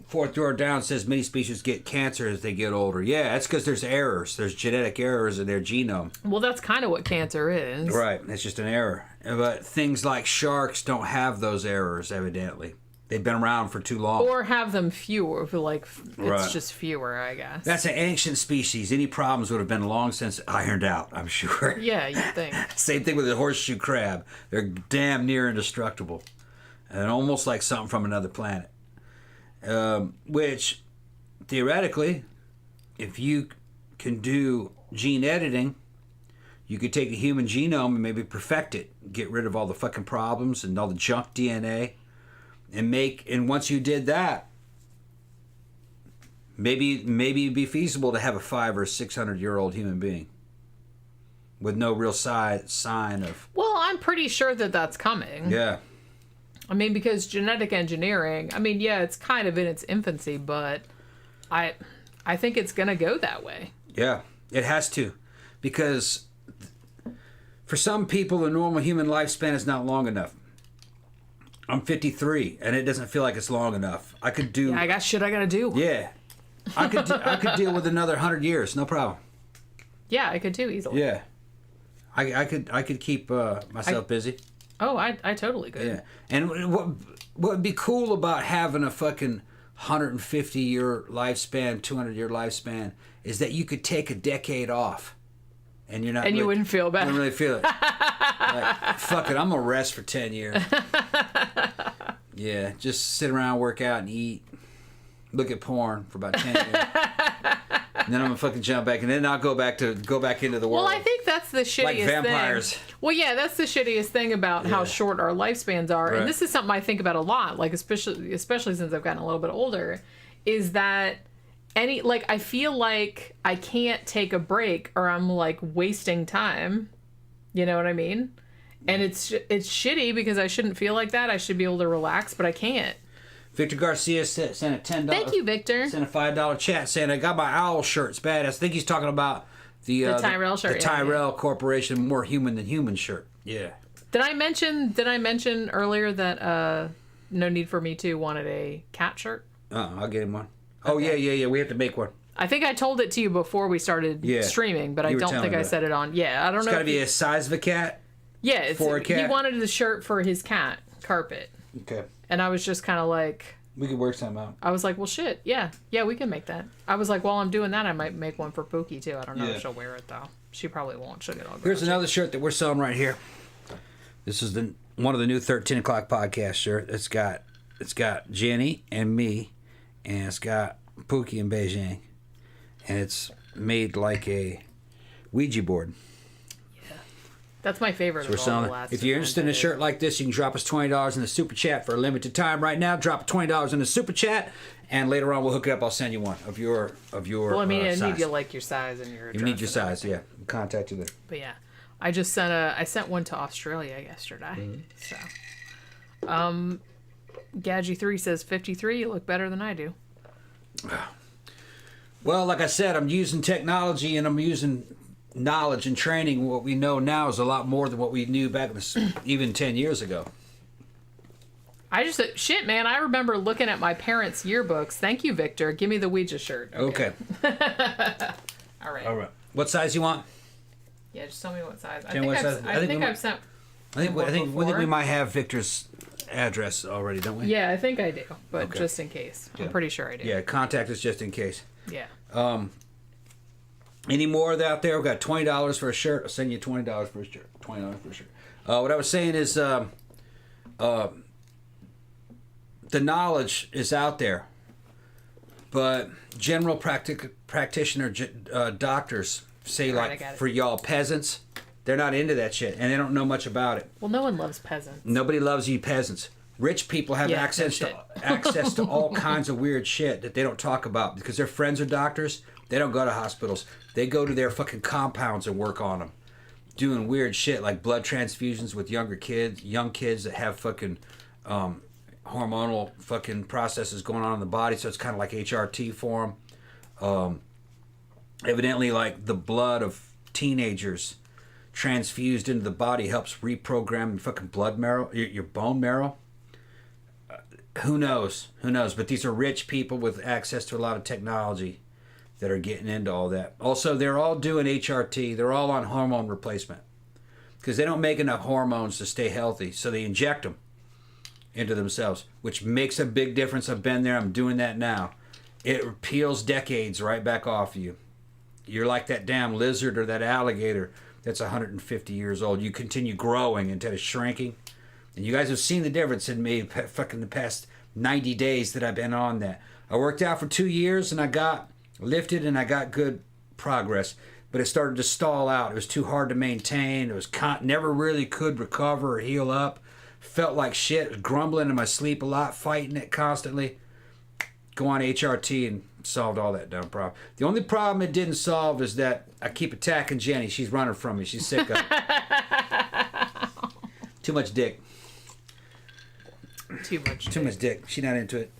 fourth drawer down says many species get cancer as they get older. Yeah, that's because there's errors. There's genetic errors in their genome. Well, that's kind of what cancer is. Right. It's just an error. But things like sharks don't have those errors, evidently. They've been around for too long. Or have them fewer. It's just fewer, I guess. That's an ancient species. Any problems would have been long since ironed out, I'm sure. Yeah, you'd think. Same thing with the horseshoe crab. They're damn near indestructible. And almost like something from another planet. Which, theoretically, if you can do gene editing, you could take a human genome and maybe perfect it. Get rid of all the fucking problems and all the junk DNA. And once you did that, maybe it'd be feasible to have a 500 or 600-year-old human being with no real sign of. Well, I'm pretty sure that that's coming. Yeah. I mean, because genetic engineering, I mean, yeah, it's kind of in its infancy, but I think it's gonna go that way. Yeah, it has to, because for some people, the normal human lifespan is not long enough. I'm 53, and it doesn't feel like it's long enough. I could do. Yeah, I got shit I gotta do. Yeah, I could deal with another 100 years, no problem. Yeah, I could too easily. Yeah, I could keep myself busy. Oh, I totally could. Yeah, and what would be cool about having a fucking 150-year lifespan, 200-year lifespan, is that you could take a decade off. And you're not. And you wouldn't feel bad. You don't really feel it. Like, fuck it, I'm gonna rest for 10 years. Yeah, just sit around, work out, and eat. Look at porn for about 10 years. And then I'm gonna fucking jump back, and then I'll go back into the world. Well, I think that's the shittiest like vampires. thing. Well, yeah, that's the shittiest thing about how short our lifespans are. Right. And this is something I think about a lot, like especially since I've gotten a little bit older, is that I feel like I can't take a break or I'm like wasting time. You know what I mean? And it's shitty because I shouldn't feel like that. I should be able to relax, but I can't. Victor Garcia sent a $10. Thank you, Victor. Sent a $5 chat saying, I got my owl shirt. It's badass. I think he's talking about the Tyrell shirt. The Tyrell Corporation More Human Than Human shirt. Yeah. Did I mention earlier that No Need for Me Too wanted a cat shirt? I'll get him one. Oh, okay. Yeah. We have to make one. I think I told it to you before we started streaming, but I don't think I said it on. Yeah, I don't know. It's got to be a size of a cat? Yeah. For a cat? He wanted the shirt for his cat, Carpet. Okay. And I was just kind of like... We could work something out. I was like, well, shit. Yeah, we can make that. I was like, while I'm doing that, I might make one for Pookie, too. I don't know if she'll wear it, though. She probably won't. She'll get all Here's another shirt that we're selling right here. This is one of the new 13 O'Clock podcast shirt. It's got Jenny and me, and it's got Pookie in Beijing. And it's made like a Ouija board. Yeah. That's my favorite So we're selling it. If you're interested in a shirt like this, you can drop us $20 in the super chat for a limited time right now. Drop $20 in the super chat, and later on we'll hook it up. I'll send you one of your Well, I mean, I size. need you like your size and your address. You need your size, yeah. Contact you there. But yeah, I just sent one to Australia yesterday. So, Gadgy3 says 53. You look better than I do. Well, like I said, I'm using technology and I'm using knowledge and training. What we know now is a lot more than what we knew back even 10 years ago. I just shit, man. I remember looking at my parents' yearbooks. Thank you, Victor. Give me the Ouija shirt. Okay. All right. All right. What size you want? Yeah, just tell me what size. I think we might have Victor's address already, don't we? Yeah, I think I do, but just in case. I'm pretty sure I do. Yeah, contact us just in case. Yeah. Any more out there? We've got $20 for a shirt. I'll send you $20 for a shirt. $20 for a shirt. What I was saying is the knowledge is out there, but general practitioner doctors say, like, for y'all peasants, they're not into that shit, and they don't know much about it. Well, no one loves peasants. Nobody loves you peasants. Rich people have access to all kinds of weird shit that they don't talk about because their friends are doctors. They don't go to hospitals. They go to their fucking compounds and work on them, doing weird shit like blood transfusions with young kids that have fucking hormonal fucking processes going on in the body. So it's kind of like HRT for them. Evidently, like the blood of teenagers transfused into the body helps reprogram your fucking blood marrow, your bone marrow. Who knows? Who knows? But these are rich people with access to a lot of technology that are getting into all that. Also, they're all doing HRT. They're all on hormone replacement because they don't make enough hormones to stay healthy. So they inject them into themselves, which makes a big difference. I've been there. I'm doing that now. It peels decades right back off you. You're like that damn lizard or that alligator that's 150 years old. You continue growing instead of shrinking. And you guys have seen the difference in me fucking the past 90 days that I've been on that. I worked out for 2 years and I got lifted and I got good progress. But it started to stall out. It was too hard to maintain. It was never really could recover or heal up. Felt like shit. Grumbling in my sleep a lot. Fighting it constantly. Go on HRT and solved all that dumb problem. The only problem it didn't solve is that I keep attacking Jenny. She's running from me. She's sick of it. Too much dick. Too much dick. She's not into it.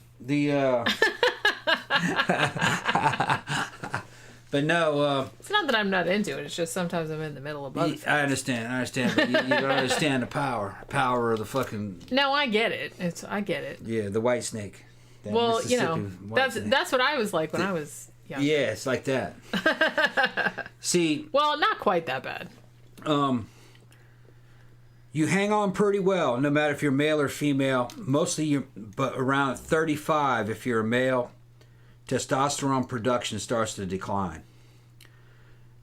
But no. It's not that I'm not into it. It's just sometimes I'm in the middle of both. I understand. But you don't understand the power of the fucking. No, I get it. I get it. Yeah, the white snake. Well, that's what I was like when I was young. Yeah, it's like that. See. Well, not quite that bad. You hang on pretty well, no matter if you're male or female. But around 35, if you're a male, testosterone production starts to decline.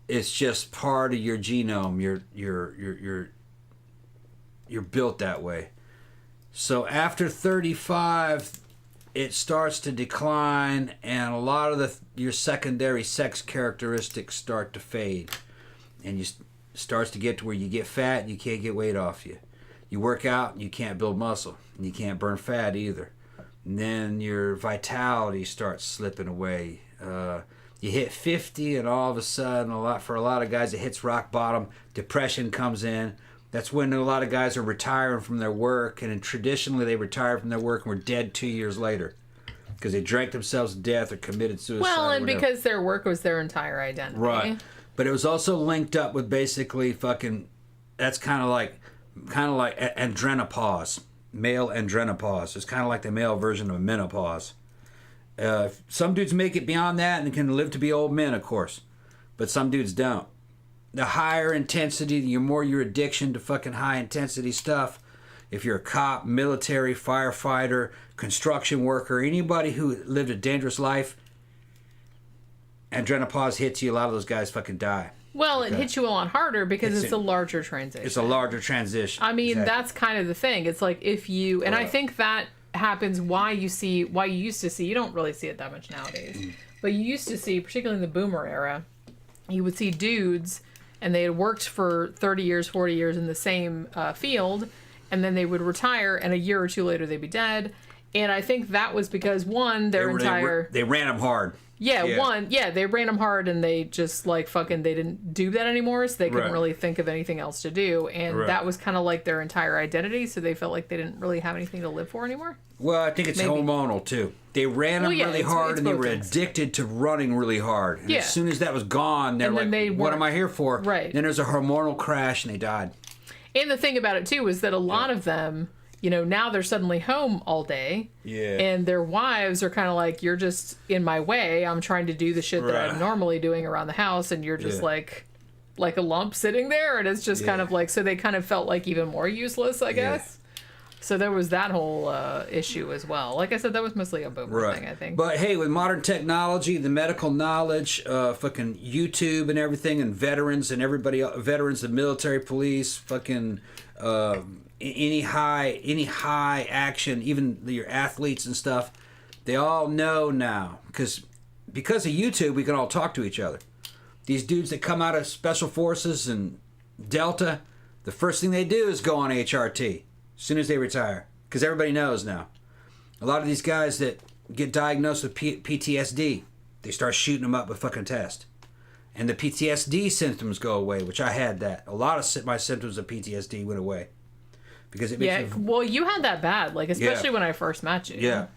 It's just part of your genome. You're built that way. So after 35, it starts to decline, and a lot of your secondary sex characteristics start to fade, and you starts to get to where you get fat and you can't get weight off you. You work out and you can't build muscle, and you can't burn fat either. And then your vitality starts slipping away. You hit 50, and all of a sudden, for a lot of guys, it hits rock bottom. Depression comes in. That's when a lot of guys are retiring from their work, and traditionally they retire from their work and were dead 2 years later because they drank themselves to death or committed suicide. Well, and because their work was their entire identity. Right. But it was also linked up with basically that's kind of like andrenopause, male andrenopause. It's kind of like the male version of menopause. Some dudes make it beyond that and can live to be old men, of course, but some dudes don't. The higher intensity, the more your addiction to fucking high intensity stuff. If you're a cop, military, firefighter, construction worker, anybody who lived a dangerous life, andrenopause hits you. A lot of those guys fucking die. Well, it hits you a lot harder because it's a larger transition. It's a larger transition. I mean, that's kind of the thing. It's like if you, and I think that happens why you used to see, you don't really see it that much nowadays, but you used to see, particularly in the boomer era, you would see dudes and they had worked for 30 years, 40 years in the same field, and then they would retire, and a year or two later they'd be dead. And I think that was because, one, they ran them hard. They ran them hard, and they just, like, fucking, they didn't do that anymore, so they couldn't really think of anything else to do. And that was kind of like their entire identity, so they felt like they didn't really have anything to live for anymore. Well, I think it's hormonal, too. They ran them really hard, and they were addicted to running really hard. And as soon as that was gone, they're like, what am I here for? Right. Then there's a hormonal crash, and they died. And the thing about it, too, is that a lot of them, you know, now they're suddenly home all day. Yeah. And their wives are kind of like, you're just in my way. I'm trying to do the shit that I'm normally doing around the house, and you're just like a lump sitting there. And it's just kind of like, so they kind of felt like even more useless, I guess. So there was that whole issue as well. Like I said, that was mostly a boomer thing, I think. But hey, with modern technology, the medical knowledge, fucking YouTube and everything, and veterans and everybody, veterans, the military, police, fucking any high action, even your athletes and stuff, they all know now because of YouTube, we can all talk to each other. These dudes that come out of Special Forces and Delta, the first thing they do is go on HRT. As soon as they retire, because everybody knows now. A lot of these guys that get diagnosed with PTSD, they start shooting them up with fucking test. And the PTSD symptoms go away, which I had that. A lot of my symptoms of PTSD went away. Because it makes well, you had that bad, like, especially when I first met you. Yeah.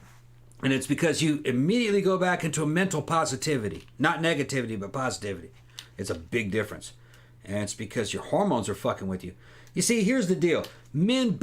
And it's because you immediately go back into a mental positivity. Not negativity, but positivity. It's a big difference. And it's because your hormones are fucking with you. You see, here's the deal. Men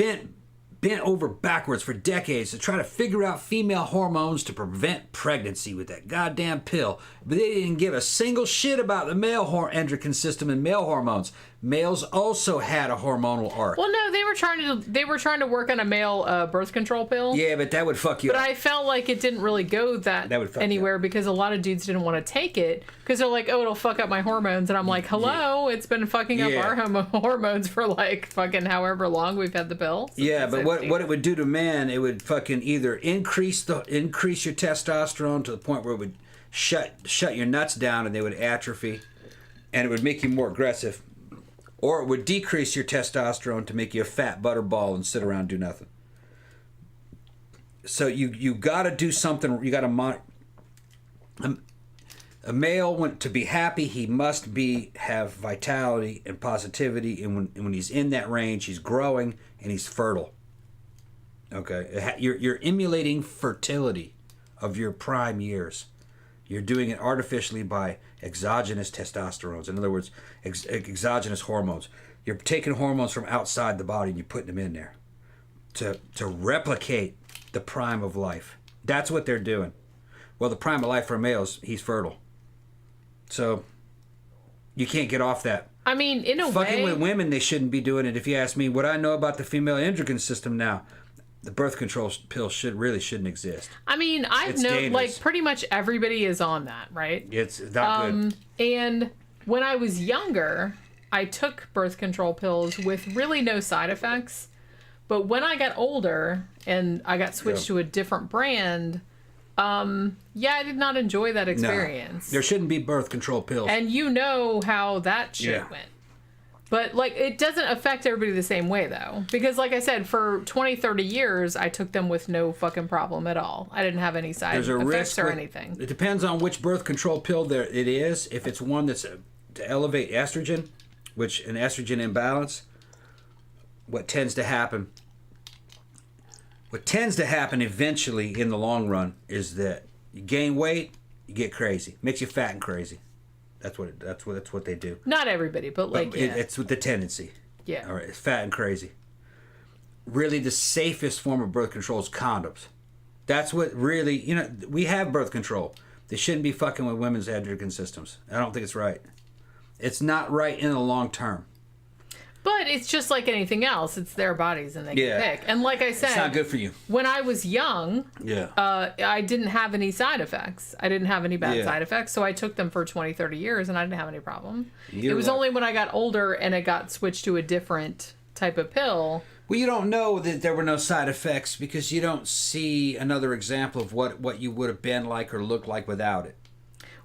bent over backwards for decades to try to figure out female hormones to prevent pregnancy with that goddamn pill. But they didn't give a single shit about the male endocrine system and male hormones. Males also had a hormonal arc. Well, no, they were trying to work on a male birth control pill. Yeah, but that would fuck you up. But I felt like it didn't really go that would anywhere because a lot of dudes didn't want to take it because they're like, oh, it'll fuck up my hormones. And I'm like, hello, it's been fucking up our hormones for like fucking however long we've had the pill. Yeah, but what it would do to men, it would fucking either increase your testosterone to the point where it would shut your nuts down and they would atrophy, and it would make you more aggressive. Or it would decrease your testosterone to make you a fat butterball and sit around and do nothing. So you got to do something. You got to a male to be happy. He must have vitality and positivity, and when he's in that range, he's growing and he's fertile. Okay, you're emulating fertility of your prime years. You're doing it artificially by exogenous testosterones. In other words, exogenous hormones. You're taking hormones from outside the body and you're putting them in there to replicate the prime of life. That's what they're doing. Well, the prime of life for males, he's fertile. So you can't get off that. I mean, in a way... Fucking with women, they shouldn't be doing it. If you ask me what I know about the female endocrine system now, the birth control pill shouldn't exist. I mean, I've known, like, pretty much everybody is on that, right? It's not good. And when I was younger, I took birth control pills with really no side effects. But when I got older and I got switched to a different brand, I did not enjoy that experience. No, there shouldn't be birth control pills. And you know how that shit went. But, like, it doesn't affect everybody the same way, though. Because, like I said, for 20, 30 years, I took them with no fucking problem at all. I didn't have any side effects or anything. It depends on which birth control pill it is. If it's one that's to elevate estrogen, which an estrogen imbalance, what tends to happen eventually in the long run is that you gain weight, you get crazy. Makes you fat and crazy. That's what they do. Not everybody, but it's with the tendency. Yeah. All right, it's fat and crazy. Really, the safest form of birth control is condoms. That's what really, we have birth control. They shouldn't be fucking with women's endocrine systems. I don't think it's right. It's not right in the long term. But it's just like anything else. It's their bodies and they can pick. And like I said, it's not good for you. When I was young, I didn't have any side effects. I didn't have any bad side effects. So I took them for 20, 30 years and I didn't have any problem. It was only when I got older and it got switched to a different type of pill. Well, you don't know that there were no side effects because you don't see another example of what you would have been like or looked like without it.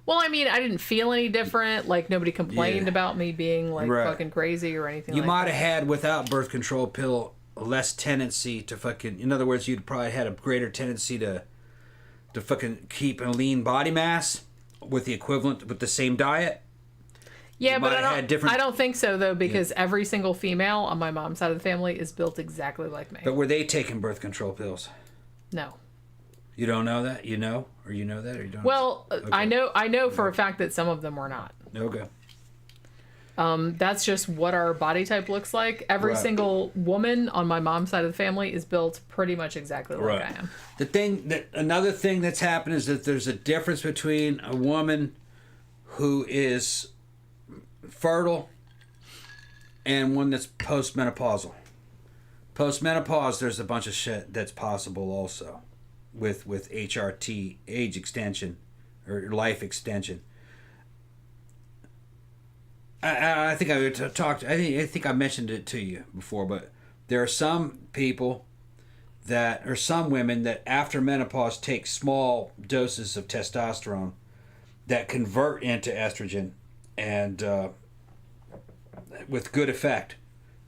Well, I mean, I didn't feel any different. Like, nobody complained about me being, like, fucking crazy or anything like that. You might have had, without birth control pill, less tendency to fucking... In other words, you'd probably had a greater tendency to fucking keep a lean body mass with the equivalent, with the same diet. Yeah, but I don't think so, though, because every single female on my mom's side of the family is built exactly like me. But were they taking birth control pills? No. You don't know that? You know? Or you know that? Or you don't? Well, okay. I know for a fact that some of them were not. Okay. That's just what our body type looks like. Every single woman on my mom's side of the family is built pretty much exactly like I am. Another thing that's happened is that there's a difference between a woman who is fertile and one that's postmenopausal. Postmenopause, there's a bunch of shit that's possible also. With HRT, age extension, or life extension. I think I talked. I think I mentioned it to you before, but there are some people or some women that after menopause take small doses of testosterone that convert into estrogen, and with good effect.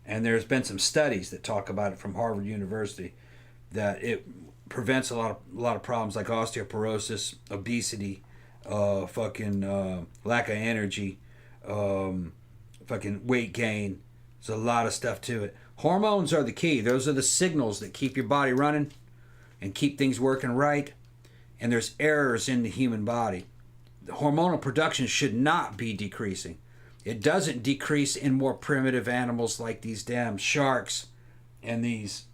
And there's been some studies that talk about it from Harvard University that it prevents a lot of problems like osteoporosis, obesity, lack of energy, fucking weight gain. There's a lot of stuff to it. Hormones are the key. Those are the signals that keep your body running and keep things working right. And there's errors in the human body. The hormonal production should not be decreasing. It doesn't decrease in more primitive animals like these damn sharks and these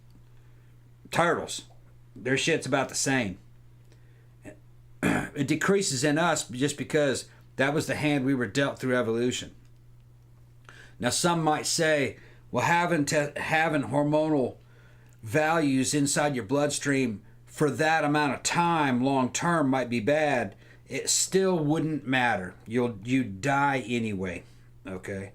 turtles. Their shit's about the same. It decreases in us just because that was the hand we were dealt through evolution. Now, some might say, well, having hormonal values inside your bloodstream for that amount of time long term might be bad. It still wouldn't matter. You'd die anyway. Okay?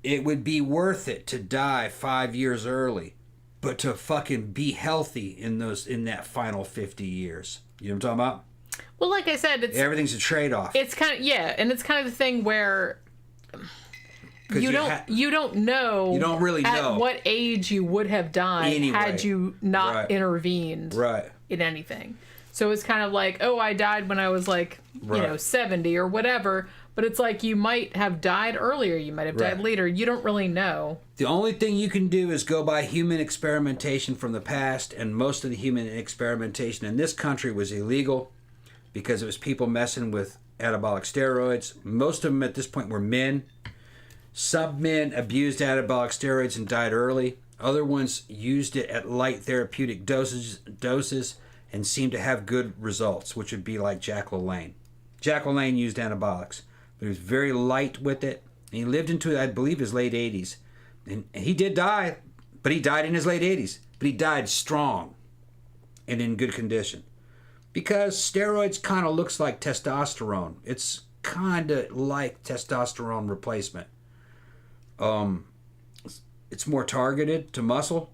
It would be worth it to die 5 years early, but to fucking be healthy in that final 50 years. You know what I'm talking about? Well, like I said, everything's a trade-off. It's kind of, and it's kind of the thing where you don't know. You don't really know at what age you would have died had you not intervened in anything. So it's kind of like, oh, I died when I was like, 70 or whatever. But it's like you might have died earlier. You might have died later. You don't really know. The only thing you can do is go by human experimentation from the past. And most of the human experimentation in this country was illegal because it was people messing with anabolic steroids. Most of them at this point were men. Some men abused anabolic steroids and died early. Other ones used it at light therapeutic doses and seemed to have good results, which would be like Jack LaLanne. Jack LaLanne used anabolics. He was very light with it. And he lived into, I believe, his late 80s. And he did die, but he died in his late 80s. But he died strong and in good condition. Because steroids kind of looks like testosterone. It's kind of like testosterone replacement. It's more targeted to muscle.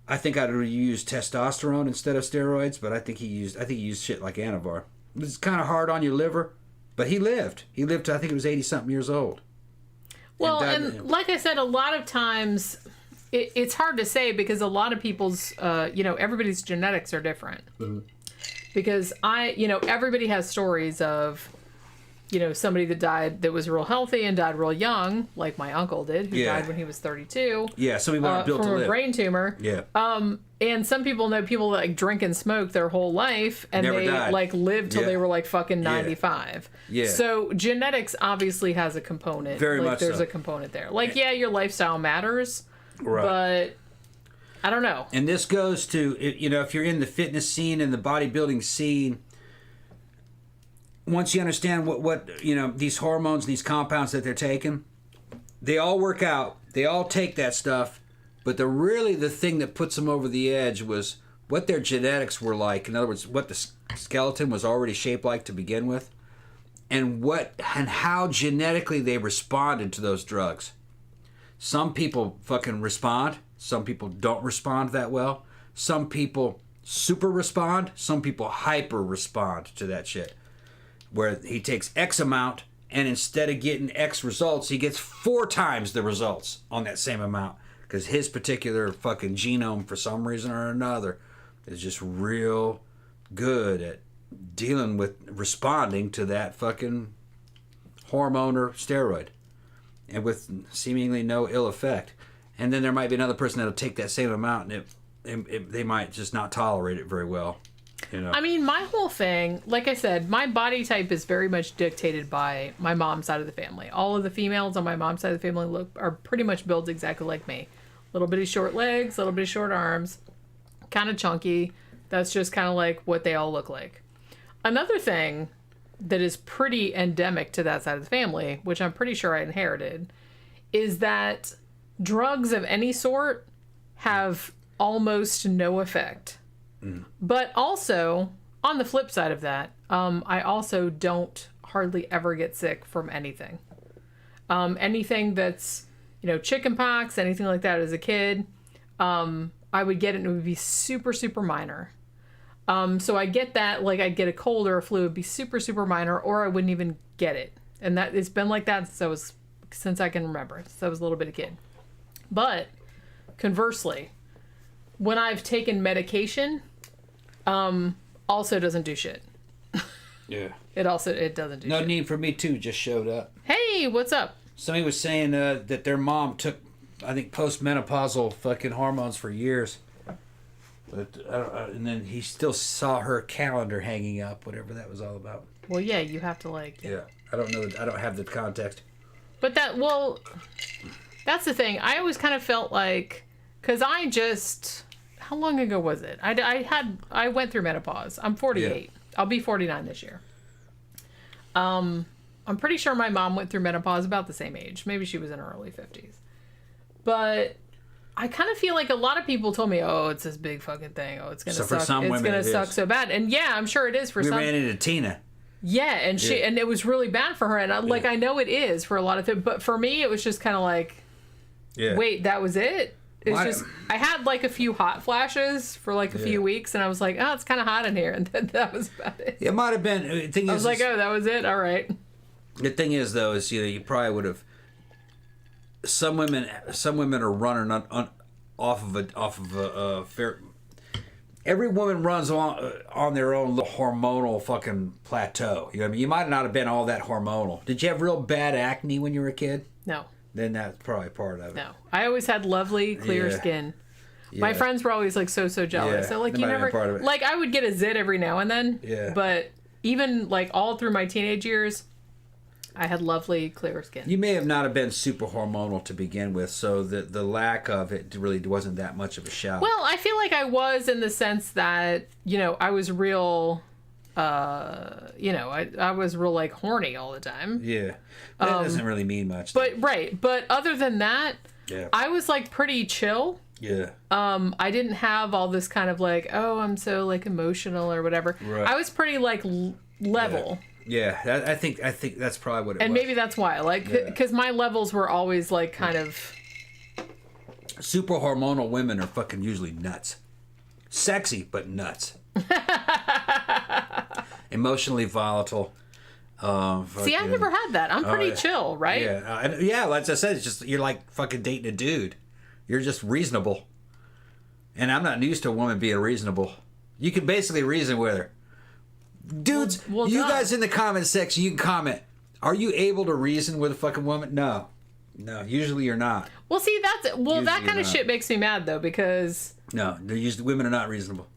I think I'd use testosterone instead of steroids, but I think he used shit like Anavar. It's kind of hard on your liver. But he lived. He lived to, I think it was 80-something years old. Well, and like I said, a lot of times it's hard to say because a lot of people's, everybody's genetics are different. Mm-hmm. Because everybody has stories of, somebody that died that was real healthy and died real young, like my uncle did, who died when he was 32. Yeah, some people aren't built to live. From a brain tumor. Yeah. And some people know people that drink and smoke their whole life and never they died. Lived till they were fucking 95. Yeah. So genetics obviously has a component. Very much there's so. a component there. Your lifestyle matters. Right. But I don't know. And this goes to, if you're in the fitness scene and the bodybuilding scene, once you understand what these hormones, these compounds that they're taking, they all work out. They all take that stuff. But the thing that puts them over the edge was what their genetics were like. In other words, what the skeleton was already shaped like to begin with, and how genetically they responded to those drugs. Some people fucking respond. Some people don't respond that well. Some people super respond. Some people hyper respond to that shit. Where he takes X amount, and instead of getting X results, he gets 4 times the results on that same amount. Because his particular fucking genome, for some reason or another, is just real good at dealing with responding to that fucking hormone or steroid. And with seemingly no ill effect. And then there might be another person that'll take that same amount and they might just not tolerate it very well. I mean, my whole thing, like I said, my body type is very much dictated by my mom's side of the family. All of the females on my mom's side of the family are pretty much built exactly like me. Little bitty short legs, little bitty short arms, kind of chunky. That's just kind of like what they all look like. Another thing that is pretty endemic to that side of the family, which I'm pretty sure I inherited, is that drugs of any sort have almost no effect. Mm. But also, on the flip side of that, I also don't hardly ever get sick from anything. Anything that's, chicken pox, anything like that as a kid, I would get it and it would be super, super minor. So I get that, I'd get a cold or a flu, it would be super, super minor, or I wouldn't even get it. And that it's been like that since I can remember, since I was a little bit of a kid. But conversely, when I've taken medication, also doesn't do shit. Yeah. It doesn't do shit. No need for me too just showed up. Hey, what's up? Somebody was saying that their mom took, I think, postmenopausal fucking hormones for years. But and then he still saw her calendar hanging up, whatever that was all about. Well, yeah, you have to Yeah, I don't know. I don't have the context. But that's the thing. I always kind of felt like, because I just how long ago was it? I went through menopause. I'm 48. Yeah. I'll be 49 this year. I'm pretty sure my mom went through menopause about the same age. Maybe she was in her early 50s. But I kind of feel like a lot of people told me, "Oh, it's this big fucking thing. Oh, it's gonna suck. It's gonna suck so bad." And yeah, I'm sure it is for some. We ran into Tina. Yeah, and and it was really bad for her. And I know it is for a lot of things, but for me, it was just kind of like, wait, that was it. It's just I had like a few hot flashes for like a few weeks, and I was like, oh, it's kind of hot in here, and then that was about it. It might have been. The thing I was like, oh, that was it. All right. The thing is, though, is you probably would have. Some women are running off of a fair. Every woman runs on their own little hormonal fucking plateau. You know what I mean? You might not have been all that hormonal. Did you have real bad acne when you were a kid? No. Then that's probably part of it. No. I always had lovely, clear skin. Yeah. My friends were always like so jealous. Yeah. So like you never like I would get a zit every now and then. Yeah. But even like all through my teenage years, I had lovely, clear skin. You may have not have been super hormonal to begin with, so the lack of it really wasn't that much of a shock. Well, I feel like I was in the sense that, I was real, I was real, like, horny all the time. Yeah. That doesn't really mean much. But other than that, I was, like, pretty chill. Yeah. I didn't have all this kind of, like, oh, I'm so, like, emotional or whatever. Right. I was pretty, like, level. Yeah, I think that's probably what it was. And maybe that's why, like, because my levels were always, like, kind of... Super hormonal women are fucking usually nuts. Sexy, but nuts. Emotionally volatile. See, I've never had that. I'm pretty chill, right? Yeah, like I said, it's just, you're like fucking dating a dude. You're just reasonable. And I'm not used to a woman being reasonable. You can basically reason with her. Dudes, you guys in the comment section, you can comment. Are you able to reason with a fucking woman? No, usually you're not. Well, see, that kind of shit makes me mad though, because women are not reasonable.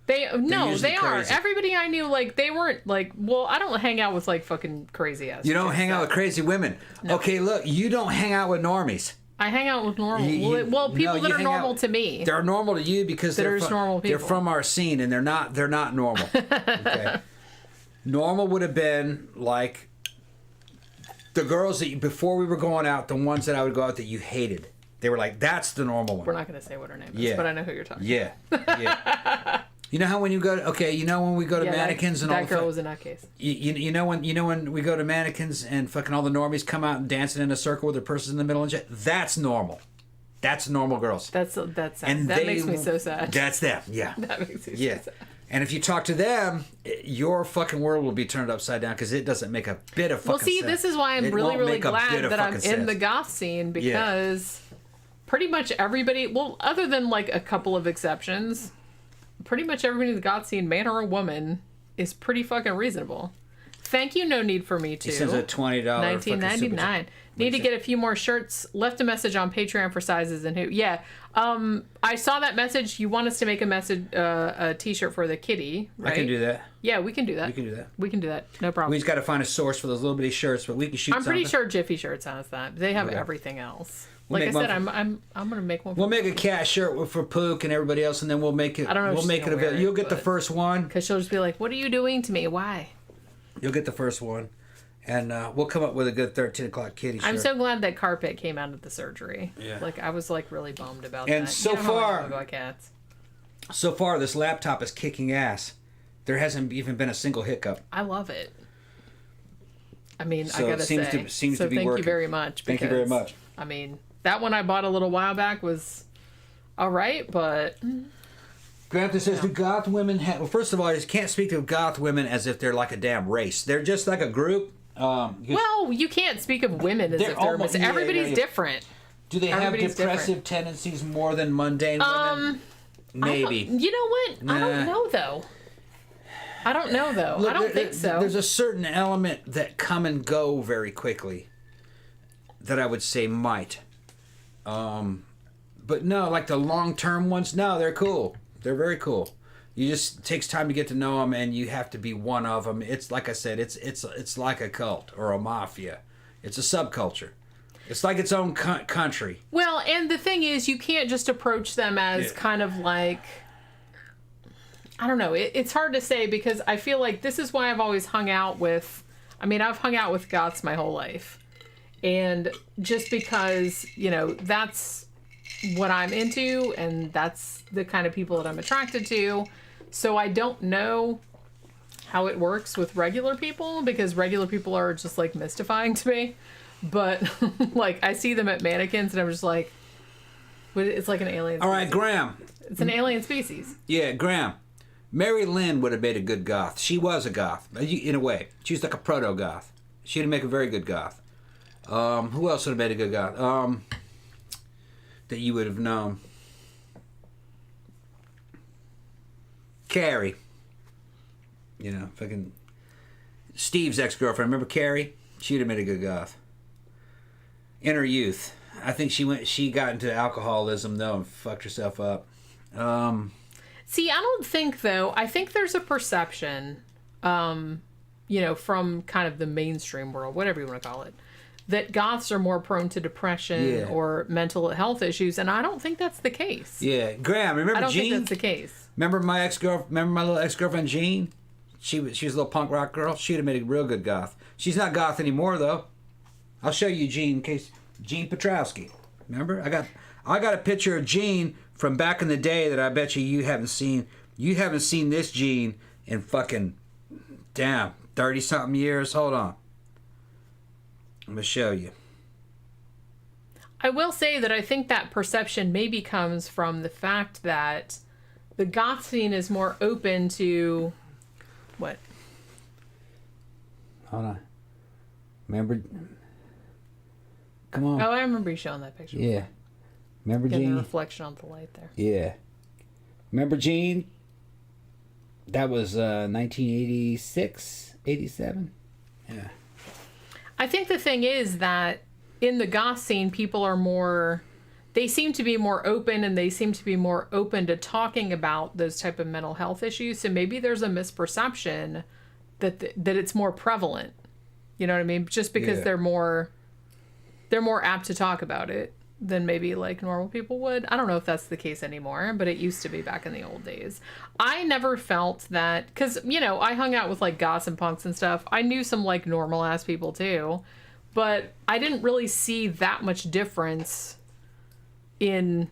They are. Everybody I knew, like, they weren't like. Well, I don't hang out with like fucking crazy ass. You don't hang out with crazy women. No. Okay, look, you don't hang out with normies. I hang out with normal. People that are normal to me. They're normal to you because they're from our scene, and they're not normal. Okay. Normal would have been like the girls that before we were going out, the ones that I would go out that you hated. They were like, that's the normal one. We're not going to say what her name is, but I know who you're talking about. Yeah. You know how when you go to, when we go to mannequins and all that girl was in that case. You know when we go to mannequins and fucking all the normies come out and dancing in a circle with their purses in the middle and shit? That's normal. That's normal girls. That's sad. And that makes me so sad. That's them. Yeah. That makes me so sad. And if you talk to them, your fucking world will be turned upside down because it doesn't make a bit of fucking sense. Well, see, this is why I'm really glad that I'm in the goth scene, because pretty much everybody, well, other than like a couple of exceptions, pretty much everybody in the goth scene, man or a woman, is pretty fucking reasonable. Thank you, No Need for Me Too. He sends a $20 $19.99. Need to get a few more shirts. Left a message on Patreon for sizes and who. Yeah. I saw that message. You want us to make a t-shirt for the kitty, right? I can do that. Yeah, we can do that. We can do that. No problem. We just got to find a source for those little bitty shirts, but we can shoot. I'm pretty sure Jiffy Shirts has that. They have everything else. Like I said, I'm gonna make one. We'll make a cat shirt for Pook and everybody else, and then we'll make it. I don't know. We'll make it available. You'll get the first one because she'll just be like, "What are you doing to me? Why?" You'll get the first one. And we'll come up with a good 13 o'clock kitty shirt. I'm so glad that carpet came out of the surgery. Yeah. Like, I was, like, really bummed about that. And so far, this laptop is kicking ass. There hasn't even been a single hiccup. I love it. I mean, I gotta say. Seems to be working. Thank you very much. Thank you very much. I mean, that one I bought a little while back was all right, but... Gramthars says, do goth women have... Well, first of all, you can't speak of goth women as if they're like a damn race. They're just like a group. Well, you can't speak of women as if they're almost... Everybody's different. Do they have depressive tendencies more than mundane women? Maybe. You know what? I don't know, though. Look, I don't think so. There's a certain element that come and go very quickly that I would say might. But no, like the long-term ones, no, they're cool. They're very cool. It takes time to get to know them, and you have to be one of them. It's like I said, it's like a cult or a mafia. It's a subculture. It's like its own country. Well, and the thing is, you can't just approach them as kind of like, I don't know. It's hard to say because I feel like this is why I've always hung out with, I've hung out with goths my whole life. And just because, that's what I'm into and that's the kind of people that I'm attracted to. So I don't know how it works with regular people because regular people are just like mystifying to me. But like I see them at mannequins and I'm just like, it's like an alien species. All right, Graham. It's an alien species. Yeah, Graham. Mary Lynn would have made a good goth. She was a goth, in a way. She was like a proto-goth. She'd make a very good goth. Who else would have made a good goth? That you would have known. Carrie. Fucking Steve's ex-girlfriend. Remember Carrie? She'd have made a good goth. In her youth. I think she got into alcoholism, though, and fucked herself up. See, I don't think, though, I think there's a perception, from kind of the mainstream world, whatever you want to call it, that goths are more prone to depression or mental health issues, and I don't think that's the case. Yeah. Graham, remember Jean? I don't think that's the case. Remember my little ex-girlfriend, Jean? She was a little punk rock girl. She'd have made a real good goth. She's not goth anymore, though. I'll show you Jean in case... Jean Petrowski. Remember? I got a picture of Jean from back in the day that I bet you haven't seen. You haven't seen this Jean in fucking... Damn, 30-something years. Hold on. I'm going to show you. I will say that I think that perception maybe comes from the fact that the goth scene is more open to... What? Hold on. Remember... Come on. Oh, I remember you showing that picture. Yeah. Remember Getting Jean? the reflection on the light there. Yeah. Remember Jean? That was 1986, 87. Yeah. I think the thing is that in the goth scene, people are more... They seem to be more open and they seem to be more open to talking about those type of mental health issues. So maybe there's a misperception that it's more prevalent. You know what I mean? Just because they're more apt to talk about it than maybe like normal people would. I don't know if that's the case anymore, but it used to be back in the old days. I never felt that, because, I hung out with like goths and punks and stuff. I knew some like normal ass people too, but I didn't really see that much difference in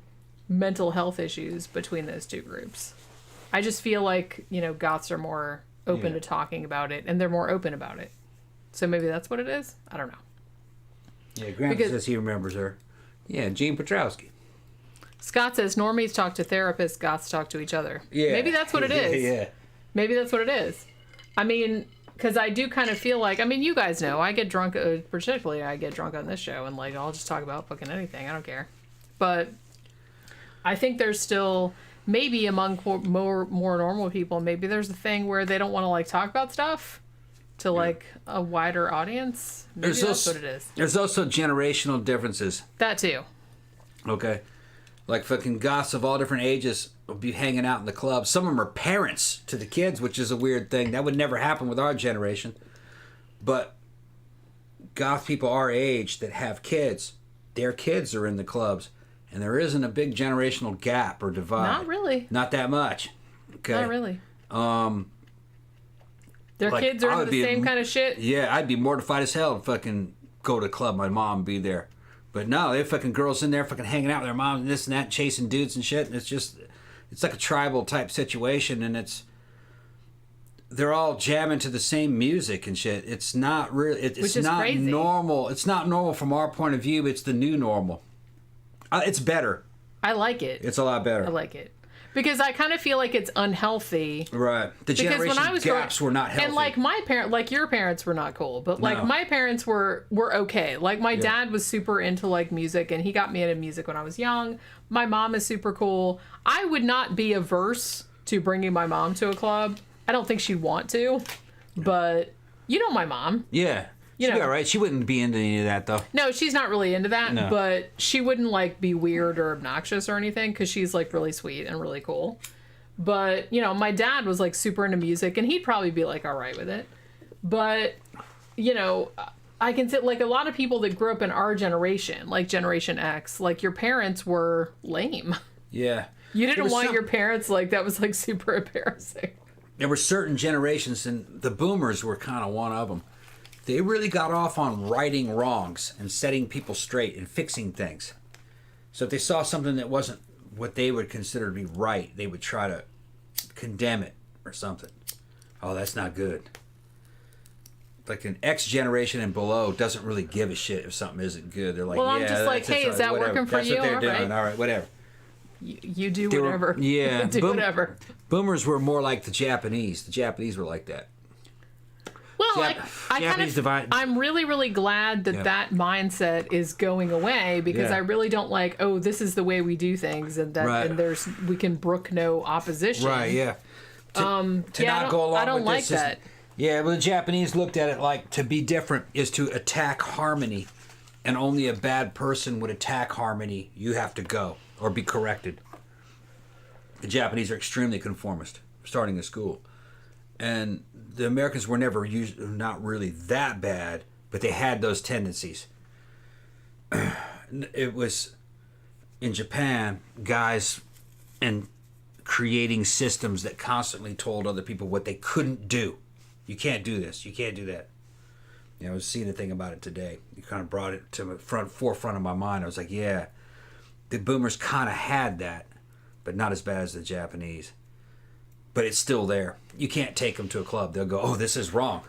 mental health issues between those two groups. I just feel like, goths are more open to talking about it and they're more open about it. So maybe that's what it is? I don't know. Yeah, Grant says he remembers her. Yeah, Jean Petrowski. Scott says normies talk to therapists, goths talk to each other. Yeah. Maybe that's what it is. Yeah. Maybe that's what it is. Because I do kind of feel like, you guys know, I get drunk, particularly I get drunk on this show, and like I'll just talk about fucking anything. I don't care. But I think there's still, maybe among more normal people, maybe there's a thing where they don't want to like talk about stuff to like a wider audience. Maybe that's what it is. There's also generational differences. That too. Okay. Like fucking goths of all different ages will be hanging out in the club. Some of them are parents to the kids, which is a weird thing. That would never happen with our generation. But goth people our age that have kids, their kids are in the clubs. And there isn't a big generational gap or divide. Not really. Not that much. Okay. Not really. Their kids are into the same kind of shit? Yeah, I'd be mortified as hell to fucking go to a club, my mom would be there. But no, they have fucking girls in there fucking hanging out with their moms and this and that, chasing dudes and shit. And it's like a tribal type situation, and they're all jamming to the same music and shit. It's not really, it's not crazy. Normal. It's not normal from our point of view. It's the new normal. It's better. I like it. It's a lot better. I like it. Because I kind of feel like it's unhealthy. Right. The generation gaps were not healthy. And like my parents, like your parents were not cool, but like my parents were okay. Like my dad was super into like music and he got me into music when I was young. My mom is super cool. I would not be averse to bringing my mom to a club. I don't think she'd want to, but my mom. Yeah. She'd be all right. She wouldn't be into any of that, though. No, she's not really into that, but she wouldn't, like, be weird or obnoxious or anything, because she's, like, really sweet and really cool. But, my dad was, like, super into music, and he'd probably be, like, all right with it. But, I can say, like, a lot of people that grew up in our generation, like Generation X, like, your parents were lame. Yeah. You didn't want your parents, like, that was, like, super embarrassing. There were certain generations, and the boomers were kind of one of them. They really got off on righting wrongs and setting people straight and fixing things. So if they saw something that wasn't what they would consider to be right, they would try to condemn it or something. Oh, that's not good. Like an X generation and below doesn't really give a shit if something isn't good. They're like, well, I'm just like, hey, is that whatever. working for that's you? That's what they're doing. Right. All right, whatever. You do whatever. Yeah. do whatever. Boomers were more like the Japanese. The Japanese were like that. Well, I'm really, really glad that that mindset is going away because I really don't like, oh, this is the way we do things and that and we can brook no opposition. Right, yeah. To not go along I don't with like this that. Yeah, well, the Japanese looked at it like to be different is to attack harmony, and only a bad person would attack harmony. You have to go or be corrected. The Japanese are extremely conformist, starting in school. And the Americans were not really that bad, but they had those tendencies. It was in Japan, guys and creating systems that constantly told other people what they couldn't do. You can't do this. You can't do that. You know, I was seeing a thing about it today. You kind of brought it to the forefront of my mind. I was like, yeah, the boomers kind of had that, but not as bad as the Japanese. But it's still there. You can't take them to a club. They'll go, oh, this is wrong.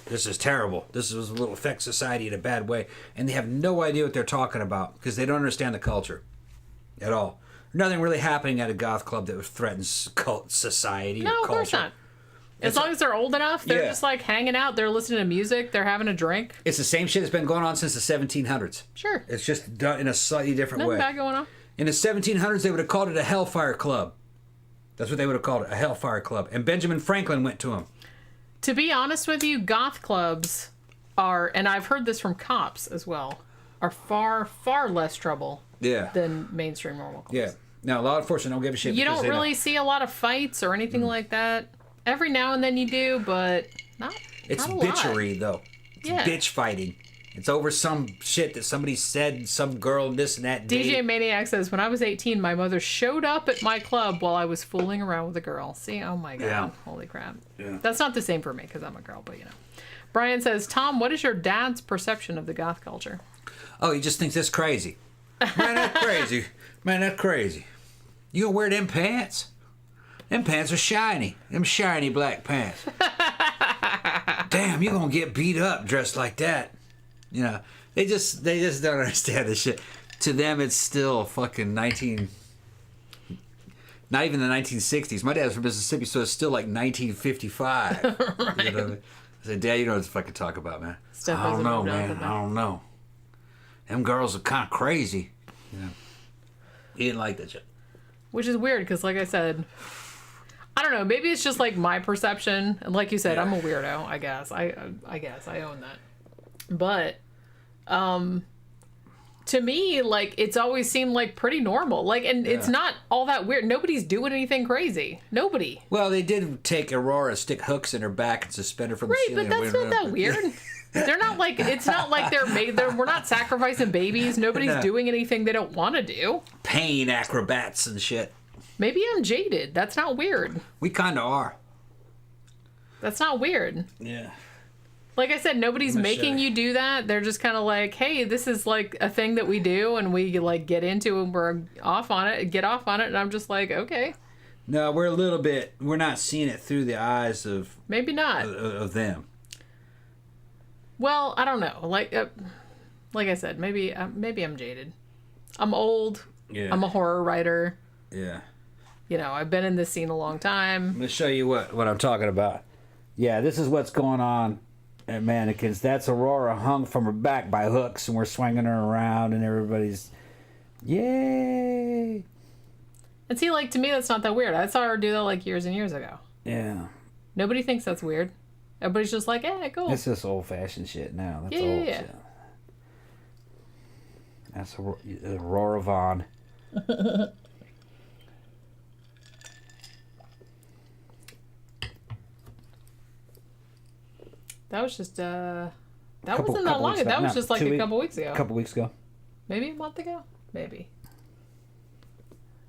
This is terrible. This will affect society in a bad way. And they have no idea what they're talking about because they don't understand the culture at all. Nothing really happening at a goth club that threatens society or culture. No, of course not. As long as they're old enough, they're just like hanging out. They're listening to music. They're having a drink. It's the same shit that's been going on since the 1700s. Sure. It's just done in a slightly different way. Nothing bad going on. In the 1700s, they would have called it a Hellfire Club. That's what they would have called it, a Hellfire Club. And Benjamin Franklin went to them. To be honest with you, goth clubs are, and I've heard this from cops as well, are far, far less trouble than mainstream normal clubs. Yeah. Now, law enforcement don't give a shit. You don't really see a lot of fights or anything like that. Every now and then you do, but not It's not a bitchery, lot. though. It's bitch fighting. It's over some shit that somebody said, some girl, this and that. DJ Maniac says, when I was 18, my mother showed up at my club while I was fooling around with a girl. See? Oh my God. Yeah. Holy crap. Yeah. That's not the same for me because I'm a girl, but you know. Brian says, Tom, what is your dad's perception of the goth culture? Oh, he just thinks that's crazy. Man, that's crazy. Man, that's crazy. You gonna wear them pants? Them pants are shiny. Them shiny black pants. Damn, you gonna get beat up dressed like that. You know, they just don't understand this shit. To them, it's still fucking not even the 1960s. My dad's from Mississippi, so it's still like 1955. Right. You know what I mean? I said, Dad, you know what to fucking talk about, man. I don't know, man. I don't know. Them girls are kind of crazy. You know, he didn't like that shit. Which is weird because, like I said, I don't know. Maybe it's just like my perception, and like you said, I'm a weirdo. I guess I own that. But, to me, like it's always seemed like pretty normal. Like, and it's not all that weird. Nobody's doing anything crazy. Nobody. Well, they did take Aurora, stick hooks in her back, and suspend her from the ceiling. Right, but that's not that weird. They're not like, it's not like we're not sacrificing babies. Nobody's doing anything they don't want to do. Pain acrobats and shit. Maybe I'm jaded. That's not weird. We kind of are. That's not weird. Yeah. Like I said, nobody's making you do that. They're just kind of like, hey, this is like a thing that we do and we like get into and we're off on it, get off on it. And I'm just like, okay. No, we're not seeing it through the eyes of. Maybe not. Of them. Well, I don't know. Like I said, maybe I'm jaded. I'm old. Yeah. I'm a horror writer. Yeah. You know, I've been in this scene a long time. I'm going to show you what I'm talking about. Yeah, this is what's going on at Mannequins. That's Aurora hung from her back by hooks, and we're swinging her around, and everybody's, yay! And see, like, to me, that's not that weird. I saw her do that, like, years and years ago. Yeah. Nobody thinks that's weird. Everybody's just like, cool. It's just old-fashioned shit now. That's old shit. That's Aurora Vaughn. That was just That wasn't that long ago. That was just like a couple weeks ago. A couple weeks ago. Maybe a month ago? Maybe.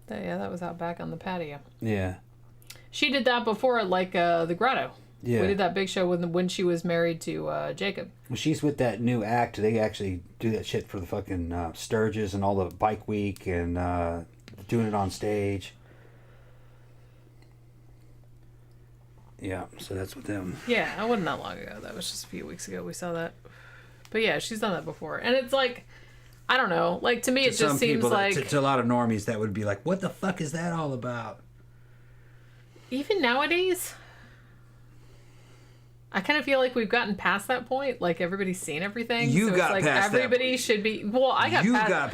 Yeah, that was out back on the patio. Yeah. She did that before, like, the Grotto. Yeah. We did that big show when she was married to Jacob. Well, she's with that new act. They actually do that shit for the fucking Sturgis and all the Bike Week and doing it on stage. Yeah, so that's with them. Yeah, it wasn't that long ago. That was just a few weeks ago we saw that. But yeah, she's done that before. And it's like, I don't know. Like, to me, it just seems like... To a lot of normies, that would be like, what the fuck is that all about? Even nowadays... I kind of feel like we've gotten past that point. Like, everybody's seen everything. You got like past everybody that. should be... Well, I got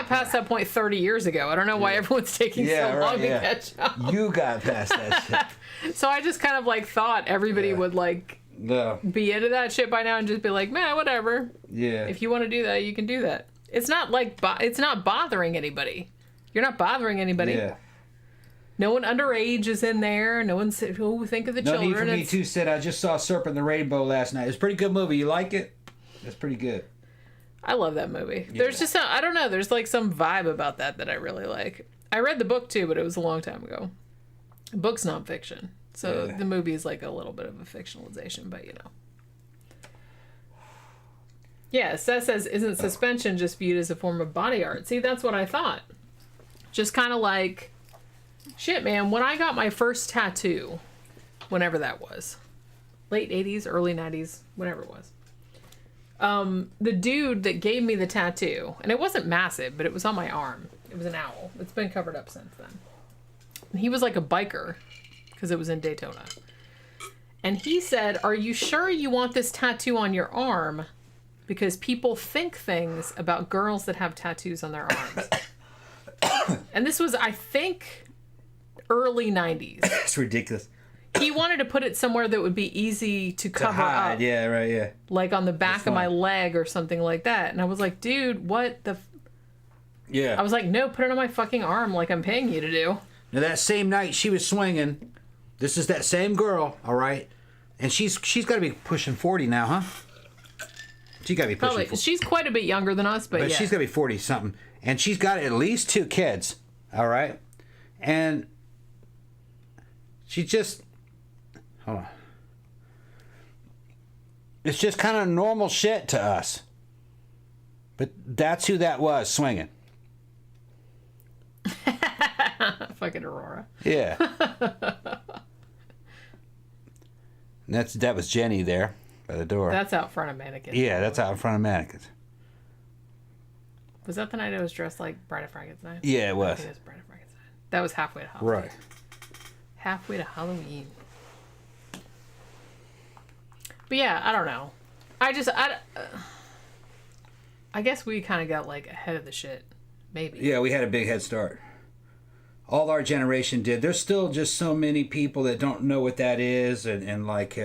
past that point 30 years ago. I don't know why everyone's taking so long to catch up. You got past that shit. So I just kind of, like, thought everybody would, like, be into that shit by now and just be like, man, whatever. Yeah. If you want to do that, you can do that. It's not, like, it's not bothering anybody. You're not bothering anybody. Yeah. No one underage is in there. No one said, "Oh, think of the children." No need for me to sit. I just saw Serpent in the Rainbow last night. It's a pretty good movie. You like it? It's pretty good. I love that movie. Yeah. There's just I don't know. There's like some vibe about that I really like. I read the book too, but it was a long time ago. The book's nonfiction, so the movie is like a little bit of a fictionalization, but you know. Yeah, Seth says, "Isn't suspension just viewed as a form of body art?" See, that's what I thought. Just kind of like. Shit, man, when I got my first tattoo, whenever that was, late 80s, early 90s, whatever it was, the dude that gave me the tattoo, and it wasn't massive, but it was on my arm. It was an owl. It's been covered up since then. And he was like a biker, because it was in Daytona. And he said, "Are you sure you want this tattoo on your arm? Because people think things about girls that have tattoos on their arms." And this was, I think... early 90s. It's ridiculous. He wanted to put it somewhere that would be easy to cover up. Yeah, right, yeah. Like on the back of my leg or something like that. And I was like, dude, what the... Yeah. I was like, no, put it on my fucking arm like I'm paying you to do. Now, that same night she was swinging, this is that same girl, all right? And she's got to be pushing 40 now, huh? She got to be pushing 40. She's quite a bit younger than us, but yeah. She's got to be 40-something. And she's got at least 2 kids, all right? And... she just, hold on. It's just kind of normal shit to us. But that's who that was, swinging. Fucking Aurora. Yeah. That was Jenny there by the door. That's out front of mannequins. Yeah, that's out in front of mannequins. Was that the night I was dressed like Bride of Frankenstein? Yeah, it was. I think it was Bride of Frankenstein. That was halfway to Halloween. Right. Halfway to Halloween. But yeah, I don't know. I guess we kind of got like ahead of the shit. Maybe. Yeah, we had a big head start. All our generation did. There's still just so many people that don't know what that is and like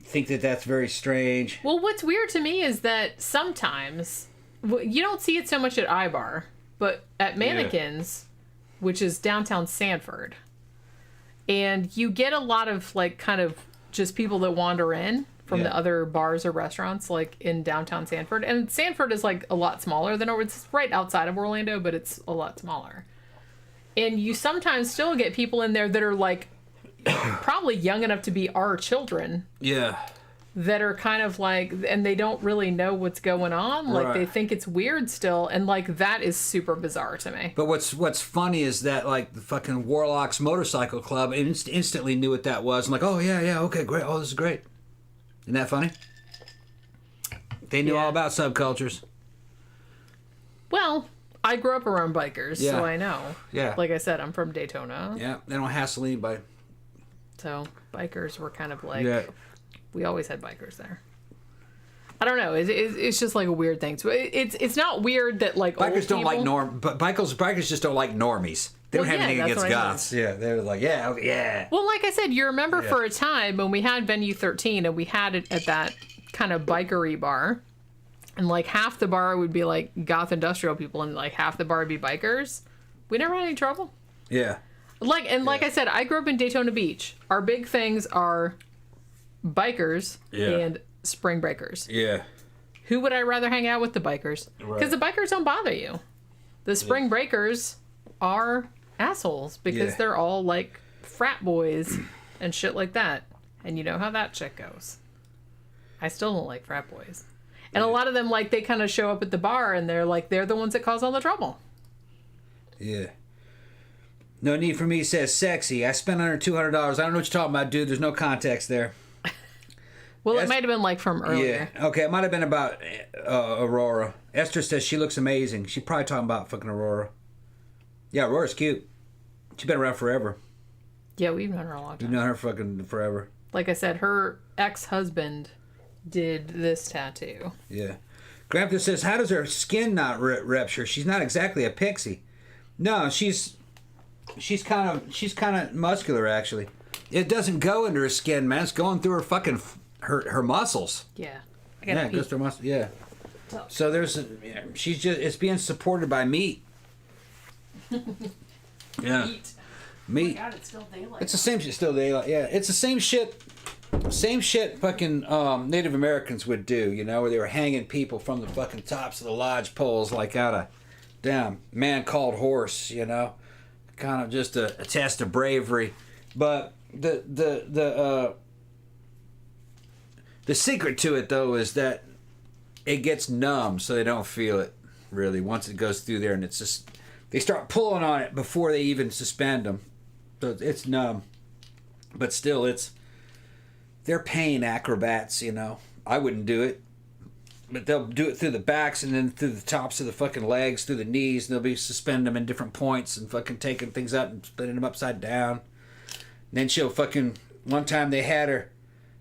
think that that's very strange. Well, what's weird to me is that sometimes you don't see it so much at iBar, but at Mannequins, which is downtown Sanford. And you get a lot of, like, kind of just people that wander in from the other bars or restaurants, like, in downtown Sanford. And Sanford is, like, a lot smaller than Orlando. It's right outside of Orlando, but it's a lot smaller. And you sometimes still get people in there that are, like, probably young enough to be our children. Yeah. That are kind of like, and they don't really know what's going on. Like, they think it's weird still. And, like, that is super bizarre to me. But what's funny is that, like, the fucking Warlocks Motorcycle Club instantly knew what that was. And like, oh, yeah, okay, great. Oh, this is great. Isn't that funny? They knew all about subcultures. Well, I grew up around bikers, so I know. Yeah. Like I said, I'm from Daytona. Yeah, they don't hassle anybody. So, bikers were kind of like... Yeah. We always had bikers there. I don't know. It's just like a weird thing. So it's not weird that like bikers don't like but bikers just don't like normies. They don't have anything against goths. Yeah, they're like yeah. Well, like I said, you remember for a time when we had Venue 13 and we had it at that kind of bikery bar, and like half the bar would be like goth industrial people and like half the bar would be bikers. We never had any trouble. Yeah. Like I said, I grew up in Daytona Beach. Our big things are bikers and spring breakers. Yeah. Who would I rather hang out with? The bikers. Because the bikers don't bother you. The spring breakers are assholes because they're all like frat boys and shit like that. And you know how that shit goes. I still don't like frat boys. And a lot of them, like, they kind of show up at the bar and they're like, they're the ones that cause all the trouble. Yeah. No need for me says sexy. I spent under $200. I don't know what you're talking about, dude. There's no context there. Well, it might have been like from earlier. Yeah. Okay, it might have been about Aurora. Esther says she looks amazing. She's probably talking about fucking Aurora. Yeah, Aurora's cute. She's been around forever. Yeah, we've known her a long time. We've known her fucking forever. Like I said, her ex-husband did this tattoo. Yeah. Gramthars says, how does her skin not rupture? She's not exactly a pixie. No, she's kind of muscular, actually. It doesn't go into her skin, man. It's going through her fucking her muscles. Yeah. It goes through her muscles. Yeah. So it's being supported by meat. Yeah. Meat. Oh my God, it's still daylight. It's the same shit. Still daylight. Yeah. It's the same shit. Same shit fucking Native Americans would do, you know, where they were hanging people from the fucking tops of the lodge poles like out of damn man called horse, you know. Kind of just a test of bravery. But the secret to it though is that it gets numb so they don't feel it really once it goes through there, and it's just they start pulling on it before they even suspend them. So it's numb. But still they're pain acrobats, you know. I wouldn't do it. But they'll do it through the backs and then through the tops of the fucking legs, through the knees, and they'll be suspending them in different points and fucking taking things out and spinning them upside down. And then she'll fucking... One time they had her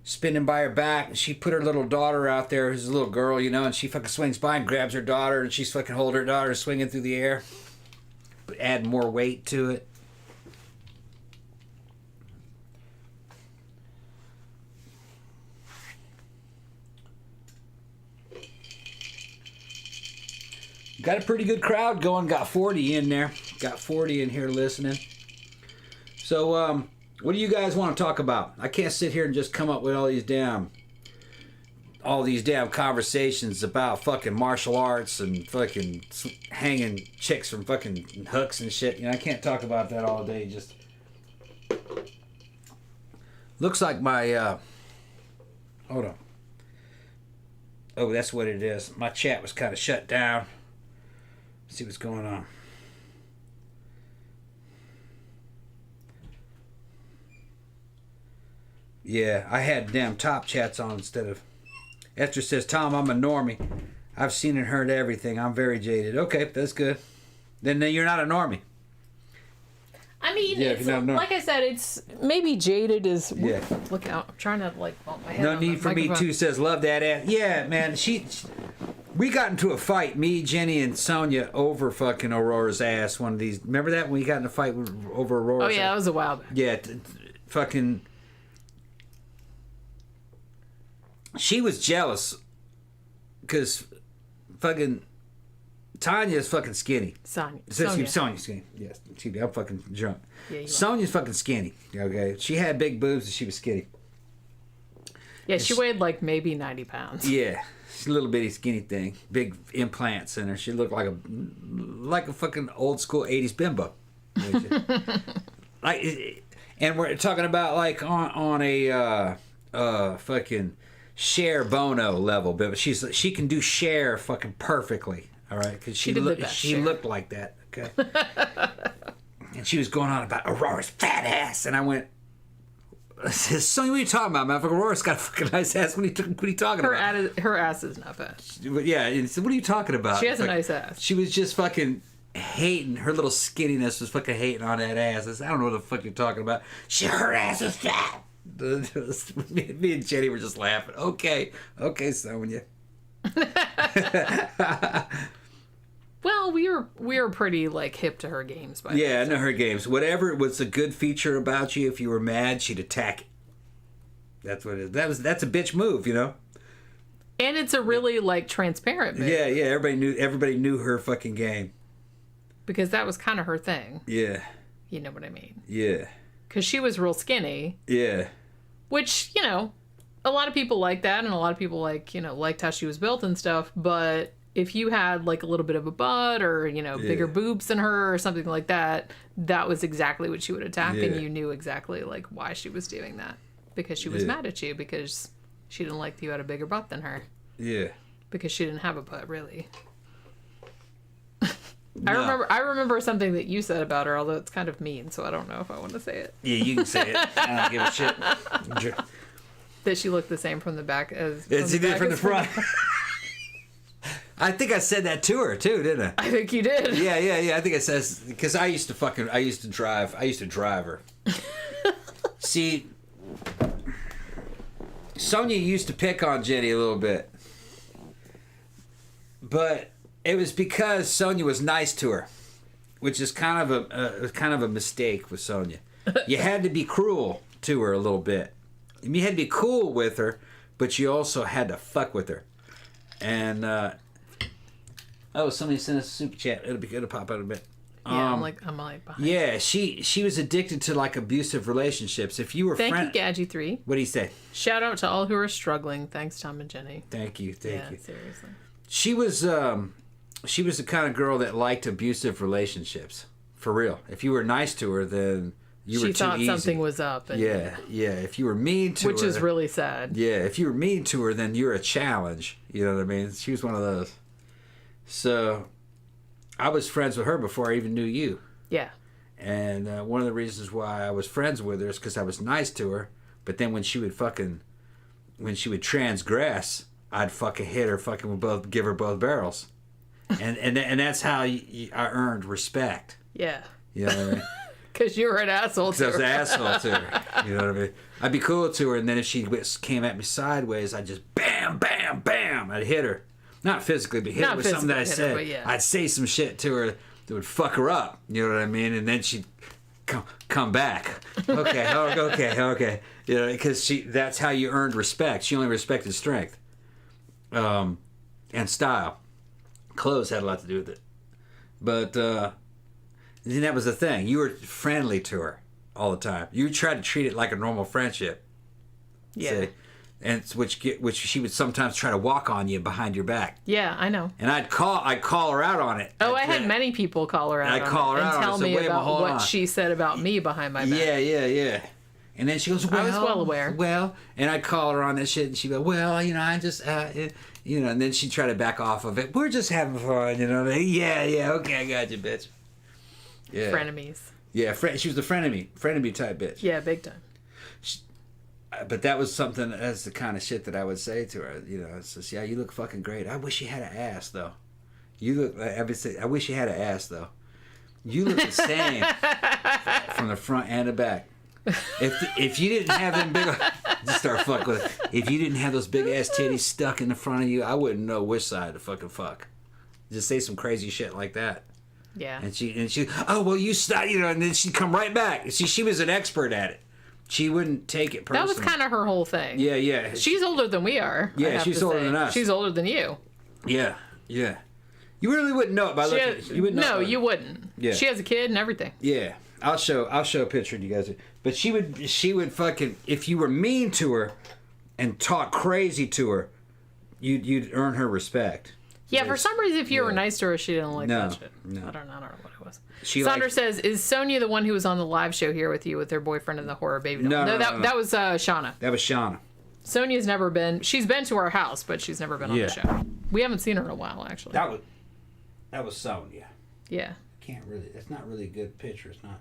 spinning by her back, and she put her little daughter out there, who's a little girl, you know, and she fucking swings by and grabs her daughter, and she's fucking holding her daughter swinging through the air. But add more weight to it. Got a pretty good crowd going. Got 40 in there. Got 40 in here listening. So, what do you guys want to talk about? I can't sit here and just come up with all these damn conversations about fucking martial arts and fucking hanging chicks from fucking hooks and shit. You know, I can't talk about that all day. Just looks like my hold on. Oh, that's what it is. My chat was kind of shut down. See what's going on. Yeah, I had damn top chats on instead of... Esther says, Tom, I'm a normie. I've seen and heard everything. I'm very jaded. Okay, that's good. Then you're not a normie. I mean, yeah, it's, like I said, it's maybe jaded is... Yeah. Look out. I'm trying to, like, bump my head No on need the for microphone. me too says, love that ass. Yeah, man, we got into a fight, me, Jenny, and Sonia, over fucking Aurora's ass one of these. Remember that when we got in a fight over Aurora's ass? Oh, yeah, that was a while back. Yeah, fucking... She was jealous because fucking Tanya's fucking skinny. Sonia's skinny. Yes, I'm fucking drunk. Yeah, Sonia's fucking skinny. Okay, she had big boobs and she was skinny. Yeah, she weighed like maybe 90 pounds. Yeah, she's a little bitty skinny thing. Big implants in her. She looked like a fucking old school 80s bimbo. And we're talking about like on a fucking Cher Bono level, but she can do Cher fucking perfectly. All right, because she looked like that. Okay, and she was going on about Aurora's fat ass, and I went, "Sonny, what are you talking about, man? Aurora's got a fucking nice ass. What are you talking about? Her ass is not fat. Yeah, and so what are you talking about? She has a nice ass. She was just fucking hating. Her little skinniness was fucking hating on that ass. I said, I don't know what the fuck you're talking about. Her ass is fat. Me and Jenny were just laughing. Okay, Sonia. Well, we were pretty like hip to her games, by yeah, I know her games. Whatever was a good feature about you, if you were mad, she'd attack it. That's what it is. That's a bitch move, you know. And it's a really like transparent move. Yeah. Everybody knew her fucking game. Because that was kind of her thing. Yeah. You know what I mean? Yeah. Because she was real skinny. Yeah. Which, you know, a lot of people like that, and a lot of people liked how she was built and stuff, but if you had like a little bit of a butt or, bigger boobs than her or something like that, that was exactly what she would attack, and you knew exactly like why she was doing that. Because she was mad at you because she didn't like that you had a bigger butt than her. Yeah. Because she didn't have a butt, really. No. I remember something that you said about her, although it's kind of mean, so I don't know if I want to say it. Yeah, you can say it. I don't give a shit. That she looked the same from the back as from the front. I think I said that to her too, didn't I? I think you did. Yeah. I think it says because I used to drive her. See, Sonia used to pick on Jenny a little bit, but it was because Sonia was nice to her, which is kind of a mistake with Sonia. You had to be cruel to her a little bit. You had to be cool with her, but you also had to fuck with her. And somebody sent us a super chat. It'll pop out a bit. Yeah, I'm like behind. Yeah, she was addicted to like abusive relationships. If you were Thank you, Gadgy3. What do you say? Shout out to all who are struggling. Thanks, Tom and Jenny. Thank you. Yeah, seriously. She was the kind of girl that liked abusive relationships. For real. If you were nice to her, then you were too easy. She thought something was up. And yeah. If you were mean to her, which is really sad. Yeah, if you were mean to her, then you're a challenge. You know what I mean? She was one of those. So, I was friends with her before I even knew you. Yeah. And one of the reasons why I was friends with her is because I was nice to her. But then when she would transgress, I'd fucking hit her, give her both barrels. And that's how I earned respect. Yeah. You know what I mean? Because you were an asshole to her. Because I was an asshole to her. You know what I mean? I'd be cool to her, and then if she came at me sideways, I'd just bam, bam, bam. I'd hit her. Not physically, but hit her with something that I said. Her, I'd say some shit to her that would fuck her up. You know what I mean? And then she'd come back. Okay. You know, because that's how you earned respect. She only respected strength. And style. Clothes had a lot to do with it. But that was the thing. You were friendly to her all the time. You tried to treat it like a normal friendship. Yeah. See? And which she would sometimes try to walk on you behind your back. Yeah, I know. And I'd call her out on it. Oh, I had many people call her out on it and tell me about what she said about me behind my back. Yeah. And then she goes, well, I was well aware. Well, and I'd call her on that shit, and she'd go, well, I just, and then she'd try to back off of it. We're just having fun, Yeah, okay, I got you, bitch. Yeah. Frenemies. Yeah, she was the frenemy type bitch. Yeah, big time. But that was something, that's the kind of shit that I would say to her, It's just, yeah, you look fucking great. I wish you had an ass, though. I wish you had an ass, though. You look the same from the front and the back. If you didn't have them big, just start fucking with it. If you didn't have those big ass titties stuck in the front of you, I wouldn't know which side to fucking fuck. Just say some crazy shit like that. Yeah. And she, oh well, you stop, and then she'd come right back. See, she was an expert at it. She wouldn't take it personally. That was kind of her whole thing. Yeah. She's older than we are. Yeah, she's older than us. She's older than you. Yeah. You really wouldn't know it by looking. You wouldn't know. No, you wouldn't. Yeah. She has a kid and everything. Yeah. I'll show a picture to you guys. But she would fucking, if you were mean to her and talk crazy to her, you'd earn her respect. Yeah, for some reason, if you were nice to her, she didn't like that shit. No. I don't know what it was. Sandra says, is Sonia the one who was on the live show here with you with her boyfriend and the horror baby doll? No, that was Shauna. That was Shauna. Sonia's never been, she's been to our house, but she's never been on the show. We haven't seen her in a while, actually. That was Sonia. Yeah. That's not really a good picture. It's not.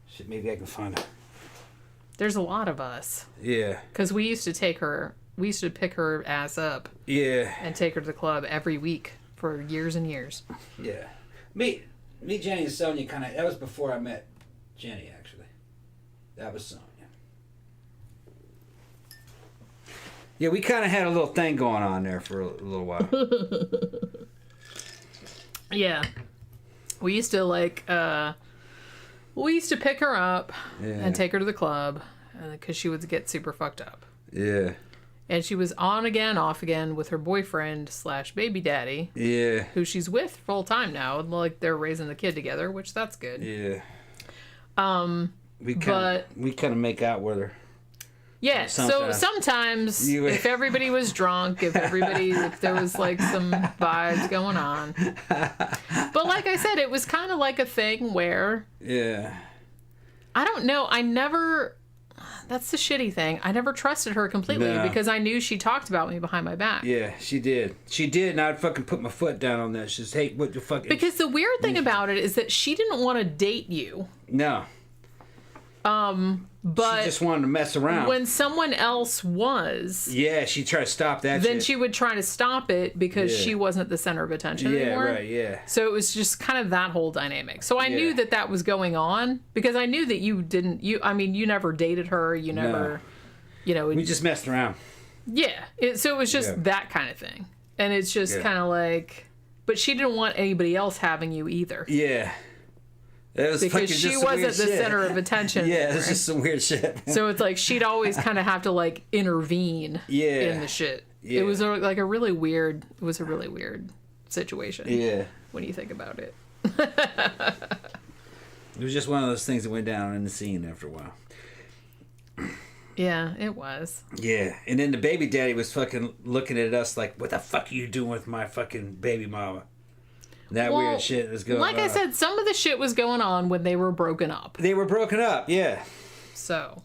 Shit, maybe I can find it. There's a lot of us. Yeah. Because we used to pick her ass up. Yeah. And take her to the club every week for years and years. Yeah. Me, Jenny, and Sonia that was before I met Jenny, actually. That was Sonia. Yeah, we kind of had a little thing going on there for a little while. Yeah. We used to pick her up and take her to the club because she would get super fucked up. Yeah. And she was on again, off again with her boyfriend / baby daddy. Yeah. Who she's with full time now. Like they're raising the kid together, which that's good. Yeah. We kind of make out with her Yeah, so sometimes if everybody was drunk, if there was like some vibes going on. But like I said, it was kind of like a thing where... Yeah. I don't know, that's the shitty thing. I never trusted her completely because I knew she talked about me behind my back. Yeah, she did. She did, and I'd fucking put my foot down on that. She's, hey, what the fuck? Because the weird thing about it is that she didn't want to date you. No. But she just wanted to mess around. When someone else was... Yeah, she tried to stop that then shit. she would try to stop it because she wasn't the center of attention anymore. Yeah, right, yeah. So it was just kind of that whole dynamic. So I knew that was going on because I knew that you never dated her. You never, we just messed around. Yeah. So it was just that kind of thing. And it's just kind of like... But she didn't want anybody else having you either. Yeah. It was because she wasn't the center of attention. Yeah, it was just some weird shit. So it's like she'd always kind of have to like intervene in the shit. Yeah. It was a really weird situation. Yeah. When you think about it. It was just one of those things that went down in the scene after a while. Yeah, it was. Yeah, and then the baby daddy was fucking looking at us like, what the fuck are you doing with my fucking baby mama? That weird shit was going on. Like I said, some of the shit was going on when they were broken up. They were broken up, yeah. So,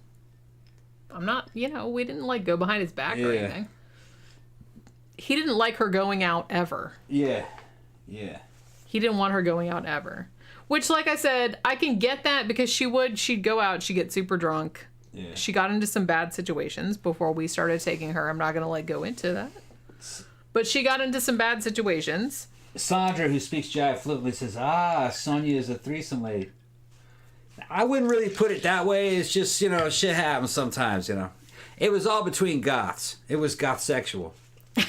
I'm not, we didn't like go behind his back or anything. He didn't like her going out ever. Yeah, yeah. He didn't want her going out ever. Which, like I said, I can get that because she'd go out, she'd get super drunk. Yeah. She got into some bad situations before we started taking her. I'm not going to go into that. But she got into some bad situations. Sandra, who speaks jive fluently, says, Sonia is a threesome lady. I wouldn't really put it that way. It's just, shit happens sometimes, It was all between goths. It was goth sexual. It's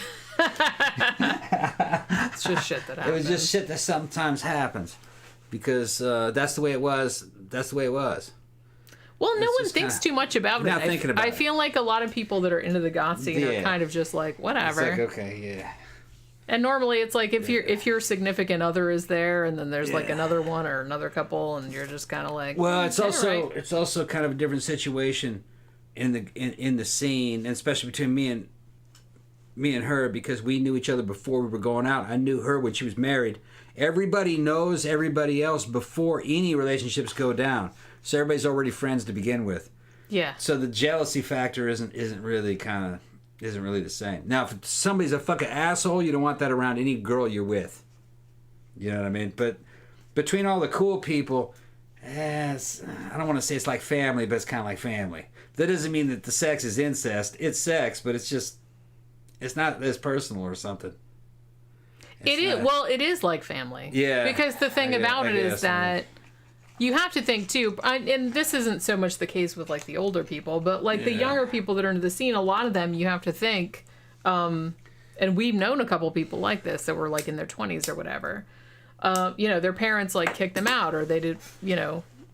just shit that happens. It was just shit that sometimes happens. Because that's the way it was. That's the way it was. Well, no one thinks too much about it. Not thinking about it. I feel like a lot of people that are into the goth scene are kind of just like, whatever. It's like, okay, yeah. And normally it's like if your significant other is there and then there's like another one or another couple and you're just kind of like, well, it's also kind of a different situation in the scene, and especially between me and her, because we knew each other before we were going out. I knew her when she was married. Everybody knows everybody else before any relationships go down. So everybody's already friends to begin with. Yeah. So the jealousy factor isn't really the same. Now, if somebody's a fucking asshole, you don't want that around any girl you're with. You know what I mean? But between all the cool people, I don't want to say it's like family, but it's kind of like family. That doesn't mean that the sex is incest. It's sex, but it's not as personal or something. It is. Well, it is like family. Yeah. Because the thing about it is that you have to think too, and this isn't so much the case with like the older people, but like the younger people that are into the scene, a lot of them you have to think, and we've known a couple people like this that were like in their 20s or whatever. Their parents like kicked them out, or they did,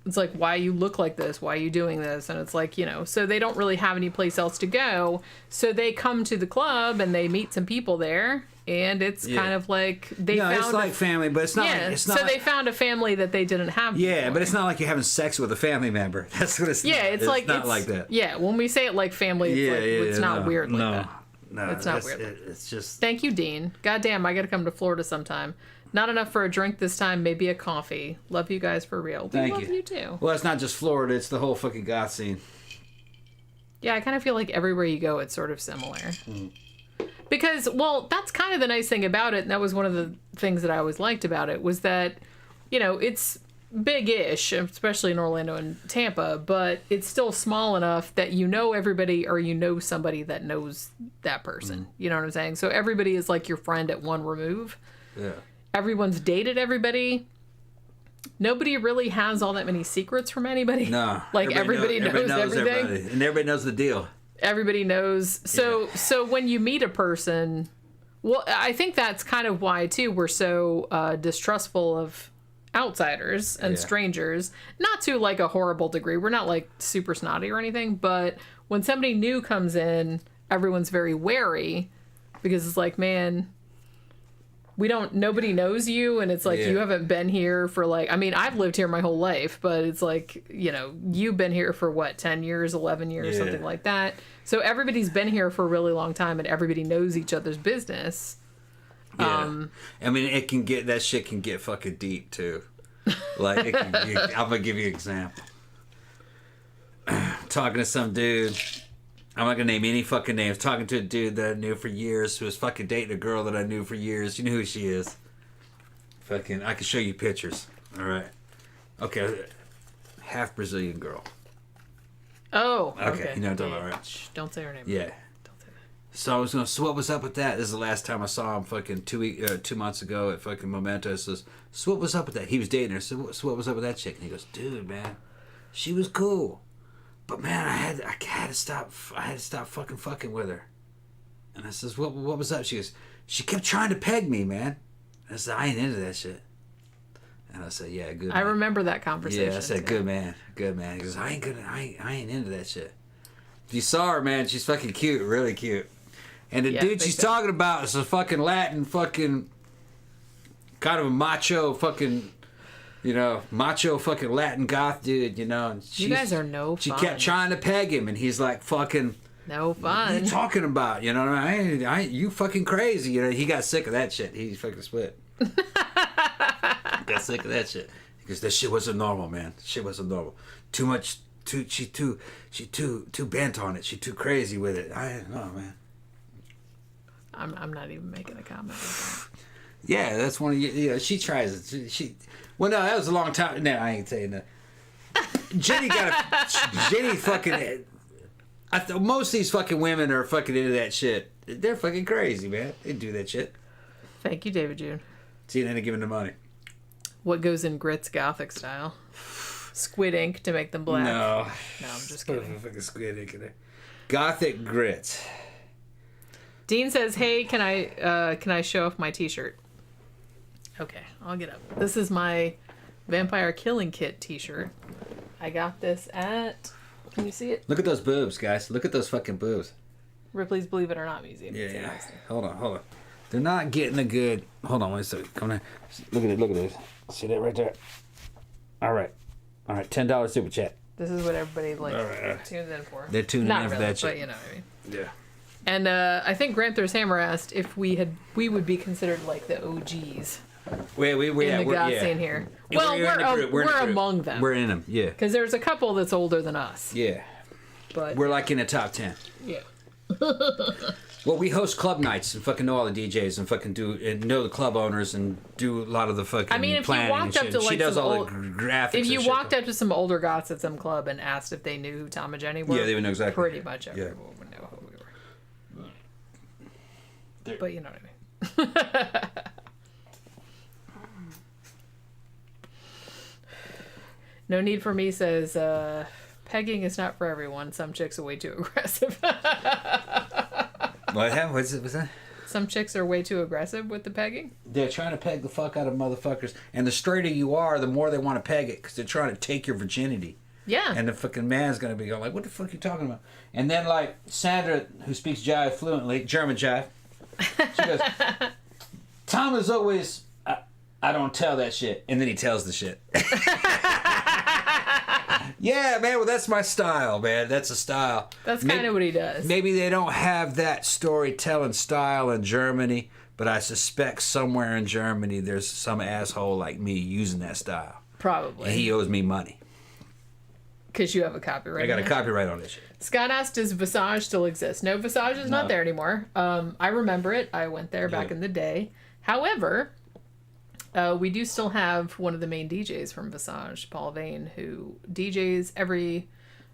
it's like, why you look like this? Why are you doing this? And it's like, so they don't really have any place else to go. So they come to the club and they meet some people there. And it's kind of like it's like family, but it's not. Yeah, it's not. So they found a family that they didn't have. Yeah, before. but it's not like you're having sex with a family member. That's what it's. Yeah, it's like not like that. Yeah, when we say it like family, it's not weird like that. No, it's not weird. It's just. Thank you, Dean. Goddamn, I got to come to Florida sometime. Not enough for a drink this time, maybe a coffee. Love you guys for real. We love you too. Well, it's not just Florida; it's the whole fucking goth scene. Yeah, I kind of feel like everywhere you go, it's sort of similar. Because, well, that's kind of the nice thing about it, and that was one of the things that I always liked about it, was that, it's big-ish, especially in Orlando and Tampa, but it's still small enough that you know everybody, or you know somebody that knows that person. You know what I'm saying? So everybody is like your friend at one remove. Yeah. Everyone's dated everybody. Nobody really has all that many secrets from anybody. No. Like, everybody knows everything. Everybody. And everybody knows the deal. Everybody knows. So when you meet a person, well, I think that's kind of why, too, we're so distrustful of outsiders and strangers. Not to, like, a horrible degree. We're not, like, super snotty or anything. But when somebody new comes in, everyone's very wary. Because it's like, man, nobody knows you, and it's like you haven't been here for like, I mean, I've lived here my whole life, but it's like, you know, you've been here for what, 10 years, 11 years, something like that. So everybody's been here for a really long time, and everybody knows each other's business. Yeah. I mean, that shit can get fucking deep too. Like, I'm gonna give you an example. Talking to some dude, I'm not gonna name any fucking names. Talking to a dude that I knew for years, who was fucking dating a girl that I knew for years. You know who she is. Fucking, I can show you pictures. All right. Okay. Half Brazilian girl. Oh. Okay. You know what I'm talking about, right? Shh, don't say her name. Yeah. Don't say that. So I was going, so what was up with that? This is the last time I saw him fucking 2 months ago at fucking Memento. I says, so what was up with that? He was dating her. So what was up with that chick? And he goes, dude, man, she was cool. But man, I had to stop fucking with her. And I says, what was up? She goes, she kept trying to peg me, man. I said, I ain't into that shit. And I said, yeah, good man. I remember that conversation. Yeah, I said, good man. He goes, I ain't into that shit. If you saw her, man, she's fucking cute, really cute. And the dude she's talking about is a fucking Latin fucking, kind of a macho fucking, macho fucking Latin goth dude, And you guys are no fun. She kept trying to peg him, and he's like, fucking, no fun. What are you talking about? You fucking crazy. He got sick of that shit. He fucking split. Got sick of that shit. Because that shit wasn't normal, man. Shit wasn't normal. She too bent on it. She too crazy with it. I don't know, man. I'm not even making a comment like that. Yeah, that's one of she tries it. Well, no, that was a long time. No, I ain't saying that. Jenny fucking. Most of these fucking women are fucking into that shit. They're fucking crazy, man. They do that shit. Thank you, David June. See, then they give them the money. What goes in grits Gothic style? Squid ink to make them black. No, I'm just kidding. Fucking squid ink in there. Gothic grits. Dean says, "Hey, can I show off my T-shirt?" Okay, I'll get up. This is my Vampire Killing Kit T-shirt. I got this at. Can you see it? Look at those boobs, guys. Look at those fucking boobs. Ripley's Believe It or Not museum. Yeah. Hold on. They're not getting a good. Hold on, wait a second. Come on. Look at it. See that right there? All right. $10 super chat. This is what everybody tunes in for. They're tuning in for that shit. But you know what I mean. Yeah. And I think Gramthars Hammer asked if we would be considered like the OGs. We're in the goth scene here. Well, we're among them. We're in them, yeah. Because there's a couple that's older than us. Yeah. But we're like in the top 10. Yeah. Well, we host club nights and fucking know all the DJs and fucking know the club owners and do a lot of the fucking planning. If you walked up to like she does all the graphics. If you walked up to some older goths at some club and asked if they knew who Tom and Jenny were, yeah, they would know exactly. Pretty much everyone would know who we were. But you know what I mean. No Need for Me says, pegging is not for everyone. Some chicks are way too aggressive. What happened? What's that? Some chicks are way too aggressive with the pegging. They're trying to peg the fuck out of motherfuckers. And the straighter you are, the more they want to peg it because they're trying to take your virginity. Yeah. And the fucking man's going to be going like, what the fuck are you talking about? And then like Sandra, who speaks jive fluently, German jive, she goes, Tom is always, I don't tell that shit. And then he tells the shit. Yeah, man, well, that's my style, man. That's a style. That's kind of what he does. Maybe they don't have that storytelling style in Germany, but I suspect somewhere in Germany there's some asshole like me using that style. Probably. And he owes me money. Because you have a copyright. I got a copyright on this shit. Scott asked, does Visage still exist? No, Visage is not there anymore. I remember it. I went there back in the day. However... we do still have one of the main DJs from Visage, Paul Vane, who DJs every,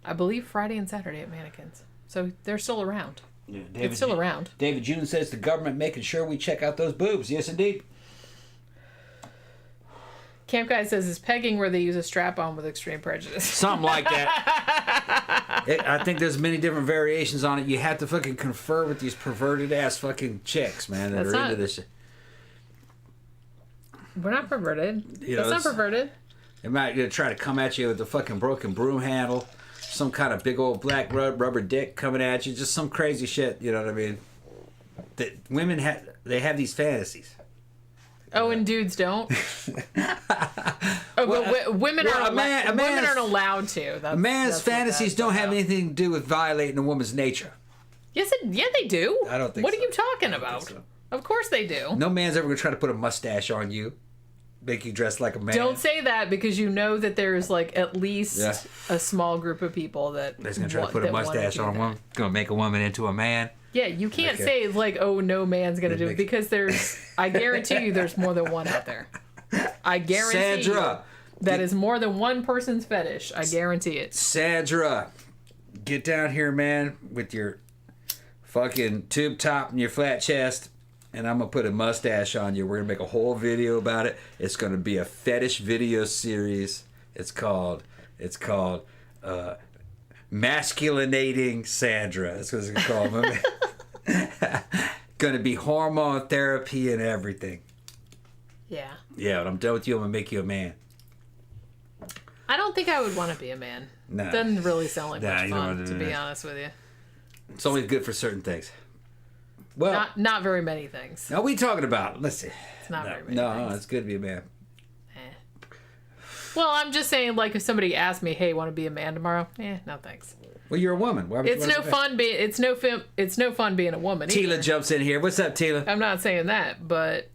I believe, Friday and Saturday at Mannequins. So they're still around. Yeah, it's still around. David June says the government making sure we check out those boobs. Yes, indeed. Camp Guy says, is pegging where they use a strap-on with extreme prejudice? Something like that. I think there's many different variations on it. You have to fucking confer with these perverted-ass fucking chicks, man, that are into this shit. We're not perverted. That's not perverted. They might try to come at you with a fucking broken broom handle, some kind of big old black rubber dick coming at you, just some crazy shit. You know what I mean? That women have these fantasies. Oh, and dudes don't? But women aren't allowed to. A man's fantasies don't have anything to do with violating a woman's nature. Yes, they do. I don't think What so. are you talking about? So. Of course they do. No man's ever going to try to put a mustache on you. Make you dress like a man. Don't say that, because you know that there's like at least a small group of people that's going to try to put a mustache on a woman. Going to make a woman into a man. Yeah, you can't say like, oh, no man's going to do it, because I guarantee you there's more than one out there. I guarantee Sandra, that is more than one person's fetish. I guarantee it. Sandra, get down here, man, with your fucking tube top and your flat chest. And I'm going to put a mustache on you. We're going to make a whole video about it. It's going to be a fetish video series. It's called Masculinating Sandra. That's what it's going to call. Going to be hormone therapy and everything. Yeah. Yeah, when I'm done with you, I'm going to make you a man. I don't think I would want to be a man. Nah. Doesn't really sound like much fun, to be honest with you. It's only good for certain things. Well, not very many things. Now, what are we talking about? Let's see. It's not very many things. No, it's good to be a man. Well, I'm just saying, like, if somebody asked me, "Hey, want to be a man tomorrow?" No thanks. Well, you're a woman. Why would it's no fun being. It's no fun being a woman. Tila jumps in here. What's up, Tila? I'm not saying that, but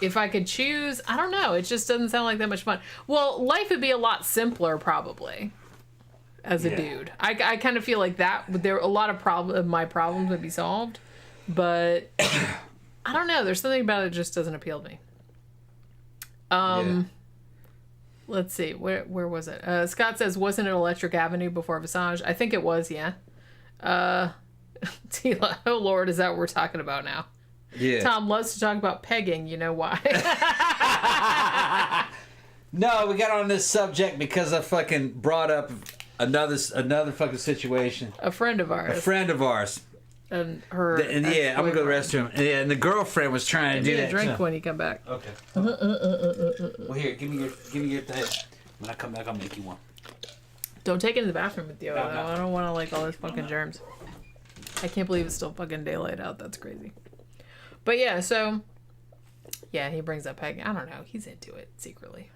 if I could choose, I don't know. It just doesn't sound like that much fun. Well, life would be a lot simpler, probably. As a dude, I kind of feel like that. There a lot of my problems would be solved. But I don't know. There's something about it that just doesn't appeal to me. Let's see. Where was it? Scott says, wasn't it Electric Avenue before Visage? I think it was, yeah. Tila, oh Lord, is that what we're talking about now? Yeah. Tom loves to talk about pegging. You know why? No, we got on this subject because I fucking brought up another fucking situation. A friend of ours. And her. I'm gonna go to the restroom. And the girlfriend was trying to do that. Drink when you come back. Okay. Well, here, give me your thing. When I come back, I'll make you one. Don't take it in the bathroom with you. No. I don't want to like all those fucking germs. I can't believe it's still fucking daylight out. That's crazy. But yeah, so he brings up pegging. I don't know. He's into it secretly.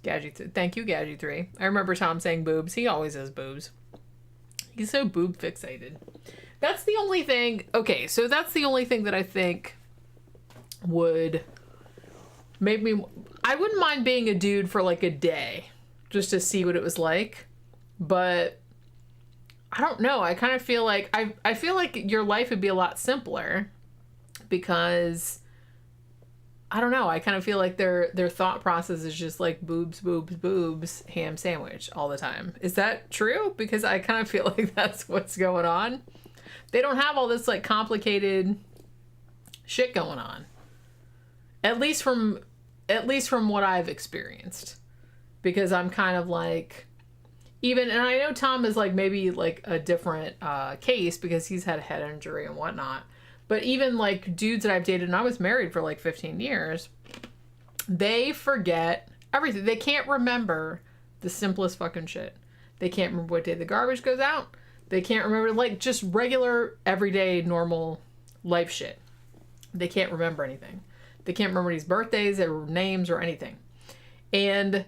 Thank you, Gadgy3. I remember Tom saying boobs. He always has boobs. He's so boob fixated. That's the only thing. Okay, so that's the only thing that I think would make me. I wouldn't mind being a dude for like a day just to see what it was like. But I don't know. I kind of feel like I feel like your life would be a lot simpler because I don't know. I kind of feel like their thought process is just like boobs, boobs, boobs, ham sandwich all the time. Is that true? Because I kind of feel like that's what's going on. They don't have all this like complicated shit going on. At least from what I've experienced. Because I'm kind of like and I know Tom is like maybe like a different case because he's had a head injury and whatnot. But even, like, dudes that I've dated, and I was married for, like, 15 years, they forget everything. They can't remember the simplest fucking shit. They can't remember what day the garbage goes out. They can't remember, like, just regular, everyday, normal life shit. They can't remember anything. They can't remember these birthdays or names or anything. And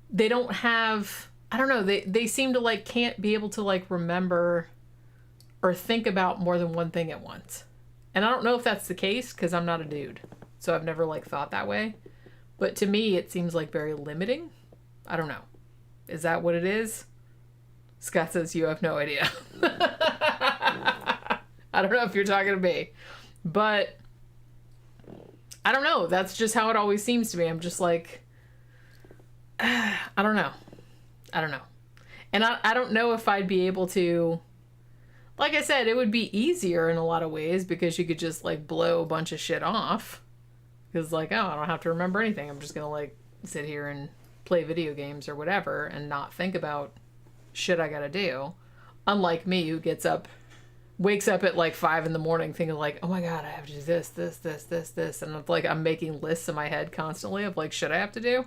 they don't have, I don't know, they seem to, like, can't be able to, like, remember or think about more than one thing at once. And I don't know if that's the case because I'm not a dude. So I've never like thought that way. But to me, it seems like very limiting. I don't know. Is that what it is? Scott says you have no idea. I don't know if you're talking to me. But I don't know. That's just how it always seems to me. I'm just like, I don't know. And I don't know if I'd be able to. Like I said, it would be easier in a lot of ways because you could just, like, blow a bunch of shit off. Because, like, I don't have to remember anything. I'm just going to, like, sit here and play video games or whatever and not think about shit I got to do. Unlike me, who wakes up at, like, 5 in the morning thinking, like, oh, my God, I have to do this. And it's like I'm making lists in my head constantly of, like, shit I have to do.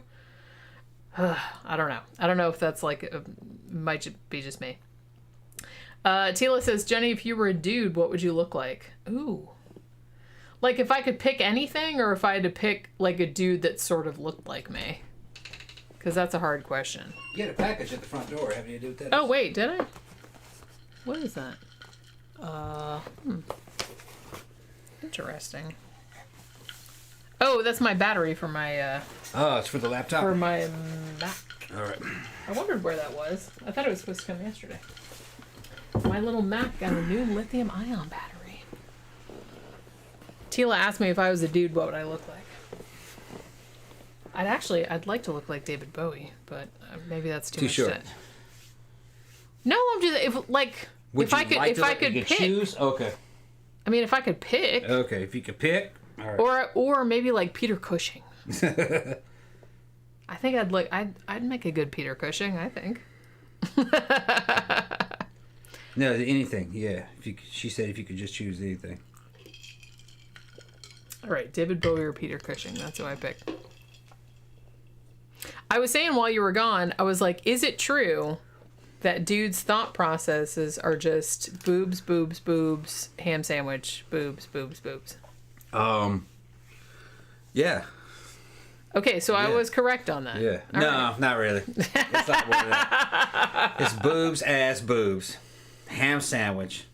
I don't know. I don't know if that's, like, might be just me. Tila says, Jenny, if you were a dude, what would you look like? Ooh. Like, if I could pick anything, or if I had to pick, like, a dude that sort of looked like me. Because that's a hard question. You had a package at the front door. Have you do with that? Oh, wait, did I? What is that? Interesting. Oh, that's my battery for my, Oh, it's for the laptop? For my Mac. All right. I wondered where that was. I thought it was supposed to come yesterday. My little Mac got a new lithium-ion battery. Tila asked me if I was a dude, what would I look like? I'd like to look like David Bowie, but maybe that's too much short. to say. No, I'm just if I could pick. Choose? Okay. I mean, if I could pick. Okay, if you could pick. All right. Or maybe like Peter Cushing. I think I'd make a good Peter Cushing, I think. No, anything. Yeah. She said if you could just choose anything. All right, David Bowie or Peter Cushing. That's who I picked. I was saying while you were gone, I was like, is it true that dudes' thought processes are just boobs, boobs, boobs, ham sandwich, boobs, boobs, boobs? Yeah. Okay, so I was correct on that. Yeah. All no, right. not really. It's not more than that. It's boobs, ass, boobs, ham sandwich,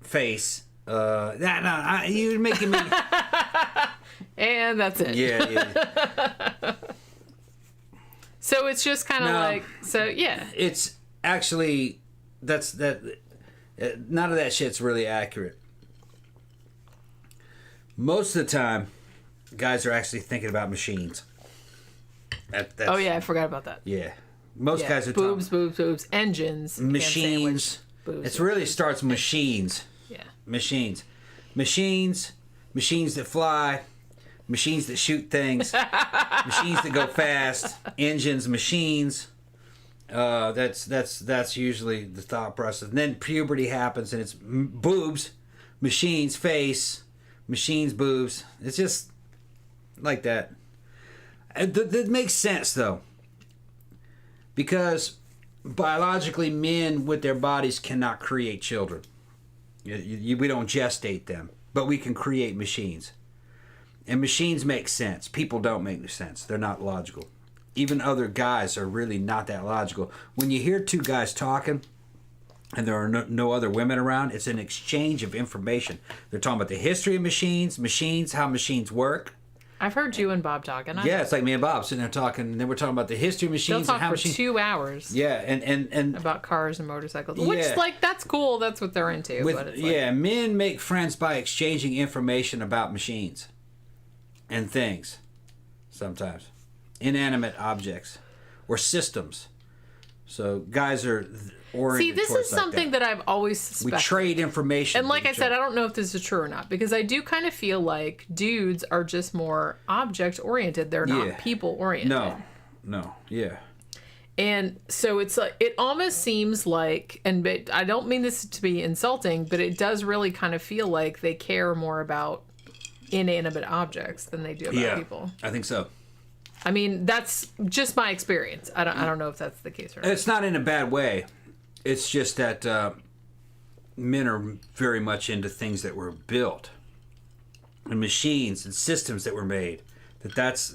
face. You're making me. And that's it. Yeah. So it's just kind of yeah. It's actually none of that shit's really accurate. Most of the time, guys are actually thinking about machines. Oh yeah, I forgot about that. Yeah, most guys are boobs, engines, machines. Boobs, it really starts machines. Yeah, machines that fly. Machines that shoot things, machines that go fast, engines, machines. That's usually the thought process. And then puberty happens, and it's boobs, machines, face, machines, boobs. It's just like that. That makes sense though, because biologically, men with their bodies cannot create children. We don't gestate them, but we can create machines. And machines make sense. People don't make sense. They're not logical. Even other guys are really not that logical. When you hear two guys talking and there are no other women around, it's an exchange of information. They're talking about the history of machines, how machines work. I've heard you and Bob talking. Yeah, it's like me and Bob sitting there talking, and then we're talking about the history of machines. They'll talk and how for 2 hours. Yeah, and about cars and motorcycles, which that's cool. That's what they're into. Men make friends by exchanging information about machines. And things, sometimes. Inanimate objects. Or systems. So guys are oriented. See, this is something that I've always suspected. We trade information. And like I said, I don't know if this is true or not. Because I do kind of feel like dudes are just more object-oriented. They're not people-oriented. No. Yeah. And so it's like, it almost seems like, and I don't mean this to be insulting, but it does really kind of feel like they care more about inanimate objects than they do about people. I think so. I mean, that's just my experience. I don't know if that's the case or not. It's not in a bad way. It's just that men are very much into things that were built and machines and systems that were made. That's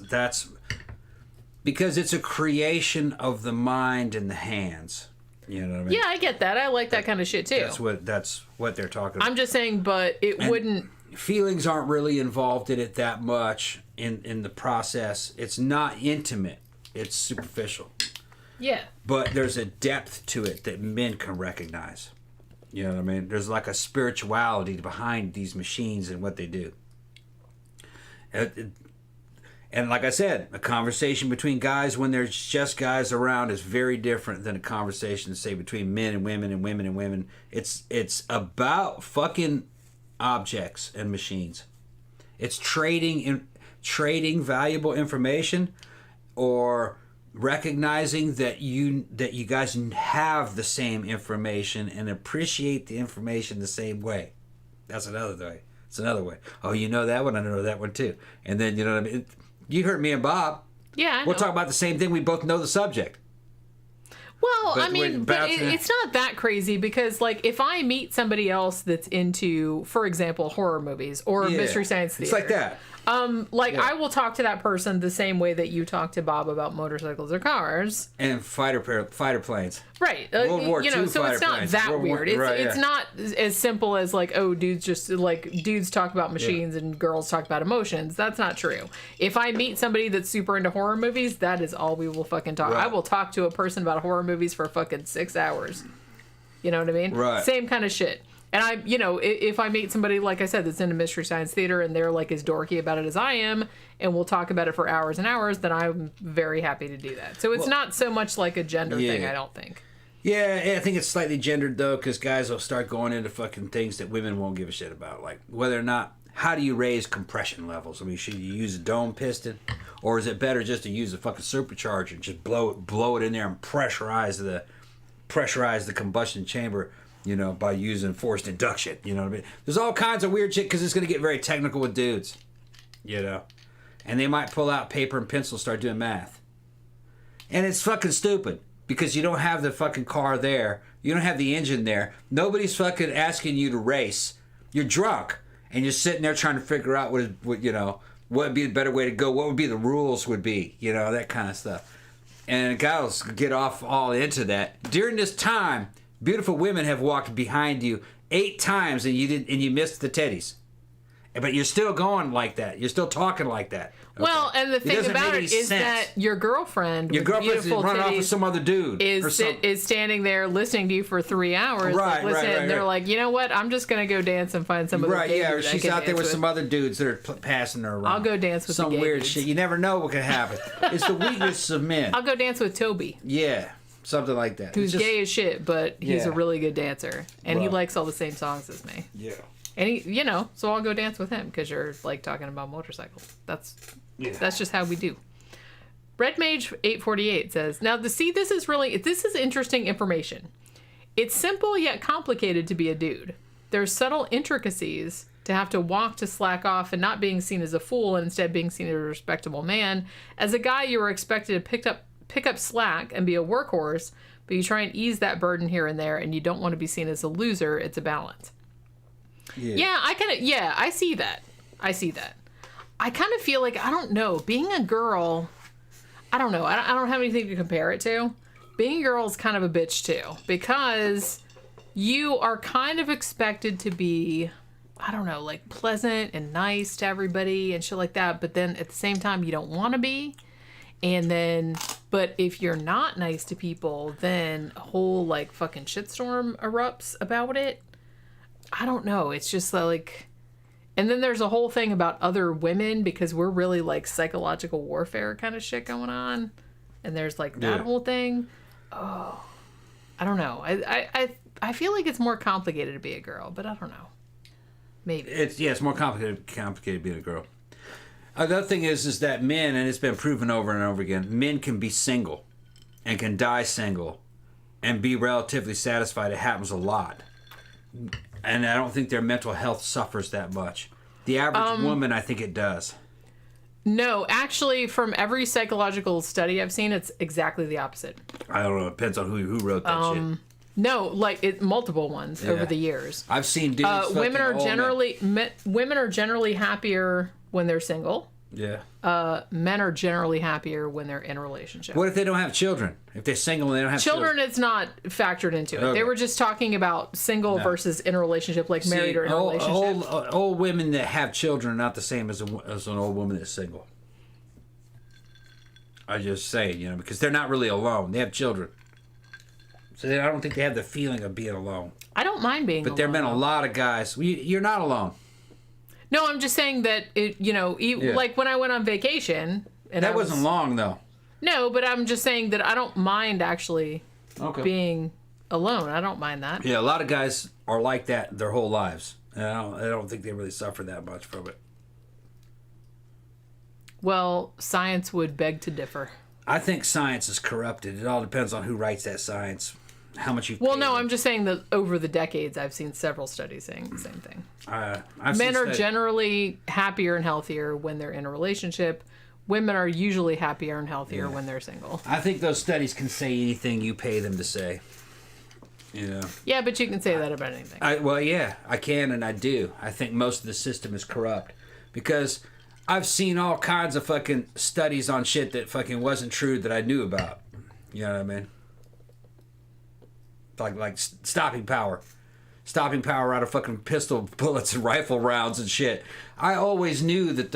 because it's a creation of the mind and the hands. You know what I mean? Yeah, I get that. I like that kind of shit too. That's what they're talking about. I'm just saying, but it wouldn't. Feelings aren't really involved in it that much in the process. It's not intimate. It's superficial. Yeah. But there's a depth to it that men can recognize. You know what I mean? There's like a spirituality behind these machines and what they do. And like I said, a conversation between guys when there's just guys around is very different than a conversation, say, between men and women and women and women. It's about fucking objects and machines. It's trading valuable information, or recognizing that you guys have the same information and appreciate the information the same way. That's another way. It's another way. Oh, you know that one? I know that one too. And then, you know what I mean? You heard me and Bob. Yeah, I know. We'll talk about the same thing. We both know the subject. Well, I mean, but it's not that crazy because, like, if I meet somebody else that's into, for example, horror movies or Mystery Science Theater. It's like that. I will talk to that person the same way that you talk to Bob about motorcycles or cars. And fighter planes. Right. World War II so it's not planes. that weird. It's not as simple as, like, oh, dudes talk about machines and girls talk about emotions. That's not true. If I meet somebody that's super into horror movies, that is all we will fucking talk. Right. I will talk to a person about horror movies for fucking 6 hours. You know what I mean? Right. Same kind of shit. And if I meet somebody, like I said, that's into Mystery Science Theater and they're like as dorky about it as I am, and we'll talk about it for hours and hours, then I'm very happy to do that. So it's not so much like a gender thing, I don't think. Yeah, I think it's slightly gendered, though, because guys will start going into fucking things that women won't give a shit about. Like, whether or not, how do you raise compression levels? I mean, should you use a dome piston? Or is it better just to use a fucking supercharger and just blow it in there and pressurize the combustion chamber, by using forced induction, you know what I mean? There's all kinds of weird shit because it's going to get very technical with dudes, And they might pull out paper and pencil and start doing math. And it's fucking stupid because you don't have the fucking car there. You don't have the engine there. Nobody's fucking asking you to race. You're drunk and you're sitting there trying to figure out what would be the better way to go, what would be the rules would be, that kind of stuff. And guys get off all into that. During this time, beautiful women have walked behind you 8 times and you missed the teddies. But you're still going like that. You're still talking like that. Okay? Well, and the thing about it is that your girlfriend's running off with some other dude is standing there listening to you for 3 hours. Right, and they're like, you know what? I'm just gonna go dance and find some other right. Yeah, or she's out there with some other dudes that are passing her around. I'll go dance with some weird shit. You never know what could happen. It's the weakness of men. I'll go dance with Toby. Yeah. Something like that. Who's gay as shit, but he's a really good dancer. And he likes all the same songs as me. Yeah. And he, so I'll go dance with him because you're like talking about motorcycles. That's just how we do. Red Mage 848 says, now this is interesting information. It's simple yet complicated to be a dude. There's subtle intricacies to have to walk to slack off and not being seen as a fool and instead being seen as a respectable man. As a guy, you are expected to pick up slack and be a workhorse, but you try and ease that burden here and there, and you don't want to be seen as a loser. It's a balance. Yeah, I see that. I kind of feel like, I don't know, being a girl, I don't know, I don't have anything to compare it to. Being a girl is kind of a bitch too, because you are kind of expected to be, I don't know, like pleasant and nice to everybody and shit like that, but then at the same time you don't want to be. And then, but if you're not nice to people, then a whole like fucking shitstorm erupts about it. I don't know. It's just like, and then there's a whole thing about other women because we're really like psychological warfare kind of shit going on. And there's like that whole thing. Oh, I don't know. I feel like it's more complicated to be a girl, but I don't know. Maybe. It's more complicated being a girl. Another thing is that men, and it's been proven over and over again, men can be single and can die single and be relatively satisfied. It happens a lot. And I don't think their mental health suffers that much. The average woman, I think it does. No, actually, from every psychological study I've seen, it's exactly the opposite. I don't know. It depends on who wrote that shit. No, like multiple ones over the years. I've seen dudes. Women are generally happier when they're single. Yeah. Men are generally happier when they're in a relationship. What if they don't have children? If they're single and they don't have children? It's not factored into it. Okay. They were just talking about single versus in a relationship, like married or in a relationship. Old women that have children are not the same as an old woman that's single. I just say, because they're not really alone. They have children. So I don't think they have the feeling of being alone. I don't mind being alone. But there have been a lot of guys. You're not alone. No, I'm just saying that, like when I went on vacation. And that wasn't long, though. No, but I'm just saying that I don't mind actually being alone. I don't mind that. Yeah, a lot of guys are like that their whole lives. And I don't think they really suffer that much from it. Well, science would beg to differ. I think science is corrupted. It all depends on who writes that science. How much you Well, no, I'm just saying that over the decades, I've seen several studies saying the same thing. Men are generally happier and healthier when they're in a relationship. women are usually happier and healthier when they're single. I think those studies can say anything you pay them to say. You know. Yeah, but you can say that about anything. I can and I do. I think most of the system is corrupt because I've seen all kinds of fucking studies on shit that fucking wasn't true that I knew about. You know what I mean? Like stopping power out of fucking pistol bullets and rifle rounds and shit. I always knew that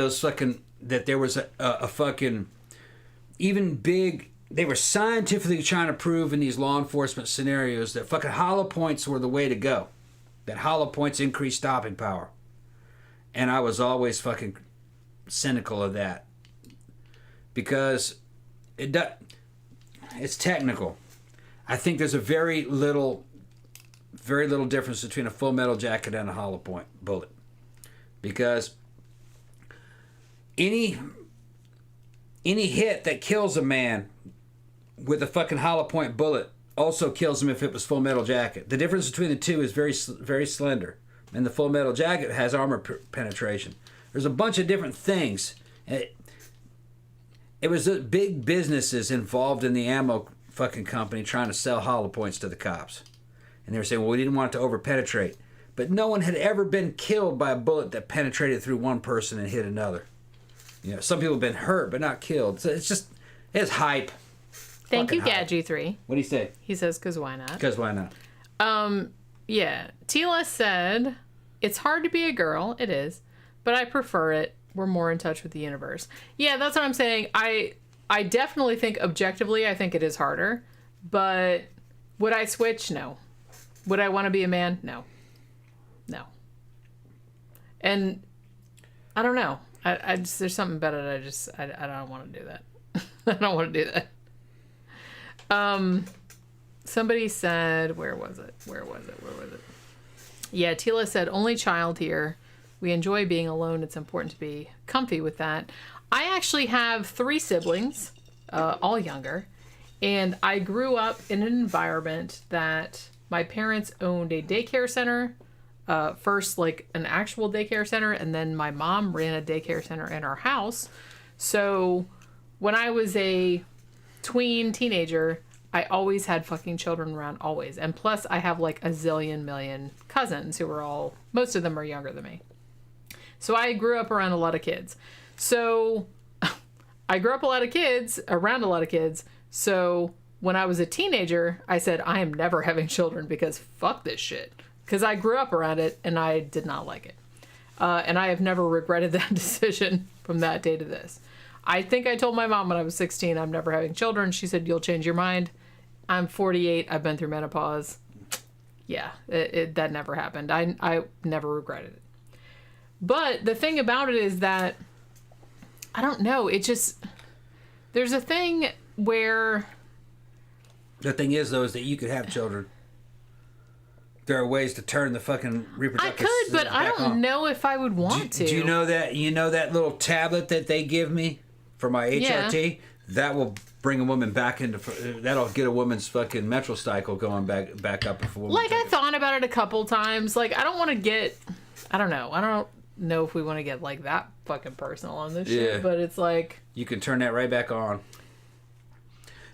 that there was a fucking even big. They were scientifically trying to prove in these law enforcement scenarios that fucking hollow points were the way to go. That hollow points increase stopping power. And I was always fucking cynical of that because it's technical. I think there's a very little difference between a full metal jacket and a hollow point bullet. Because any hit that kills a man with a fucking hollow point bullet also kills him if it was full metal jacket. The difference between the two is very, very slender. And the full metal jacket has armor penetration. There's a bunch of different things. It was big businesses involved in the ammo fucking company trying to sell hollow points to the cops. And they were saying, well, we didn't want it to over-penetrate. But no one had ever been killed by a bullet that penetrated through one person and hit another. You know, some people have been hurt, but not killed. So it's hype. Thank you, Gadgy3. What do you say? He says, because why not? Because why not? Yeah. Tila said, it's hard to be a girl. It is. But I prefer it. We're more in touch with the universe. Yeah, that's what I'm saying. I definitely think objectively, I think it is harder. But would I switch? No. Would I want to be a man? No. No. And I don't know. I just, there's something about it. I don't want to do that. I don't want to do that. Somebody said, where was it? Yeah, Tila said, only child here. We enjoy being alone. It's important to be comfy with that. I actually have 3 siblings, all younger, and I grew up in an environment that my parents owned a daycare center, first like an actual daycare center, and then my mom ran a daycare center in our house. So when I was a teenager, I always had fucking children around, always. And plus I have like a zillion million cousins who are most of them are younger than me. So I grew up around a lot of kids. So I grew up around a lot of kids. So when I was a teenager, I said, I am never having children because fuck this shit. Because I grew up around it and I did not like it. And I have never regretted that decision from that day to this. I think I told my mom when I was 16, I'm never having children. She said, you'll change your mind. I'm 48. I've been through menopause. Yeah, that never happened. I never regretted it. But the thing about it is that, I don't know, there's a thing where... The thing is, though, is that you could have children. There are ways to turn the fucking reproductive I could, but I don't know if I would want to. Do you know that little tablet that they give me for my HRT? Yeah. That will bring a woman back into... That'll get a woman's fucking menstrual cycle going back up. If a woman like, I thought about it a couple times. Like, I don't want to get... I don't know. I don't know if we want to get, like, that fucking personal on this shit. But it's like... You can turn that right back on.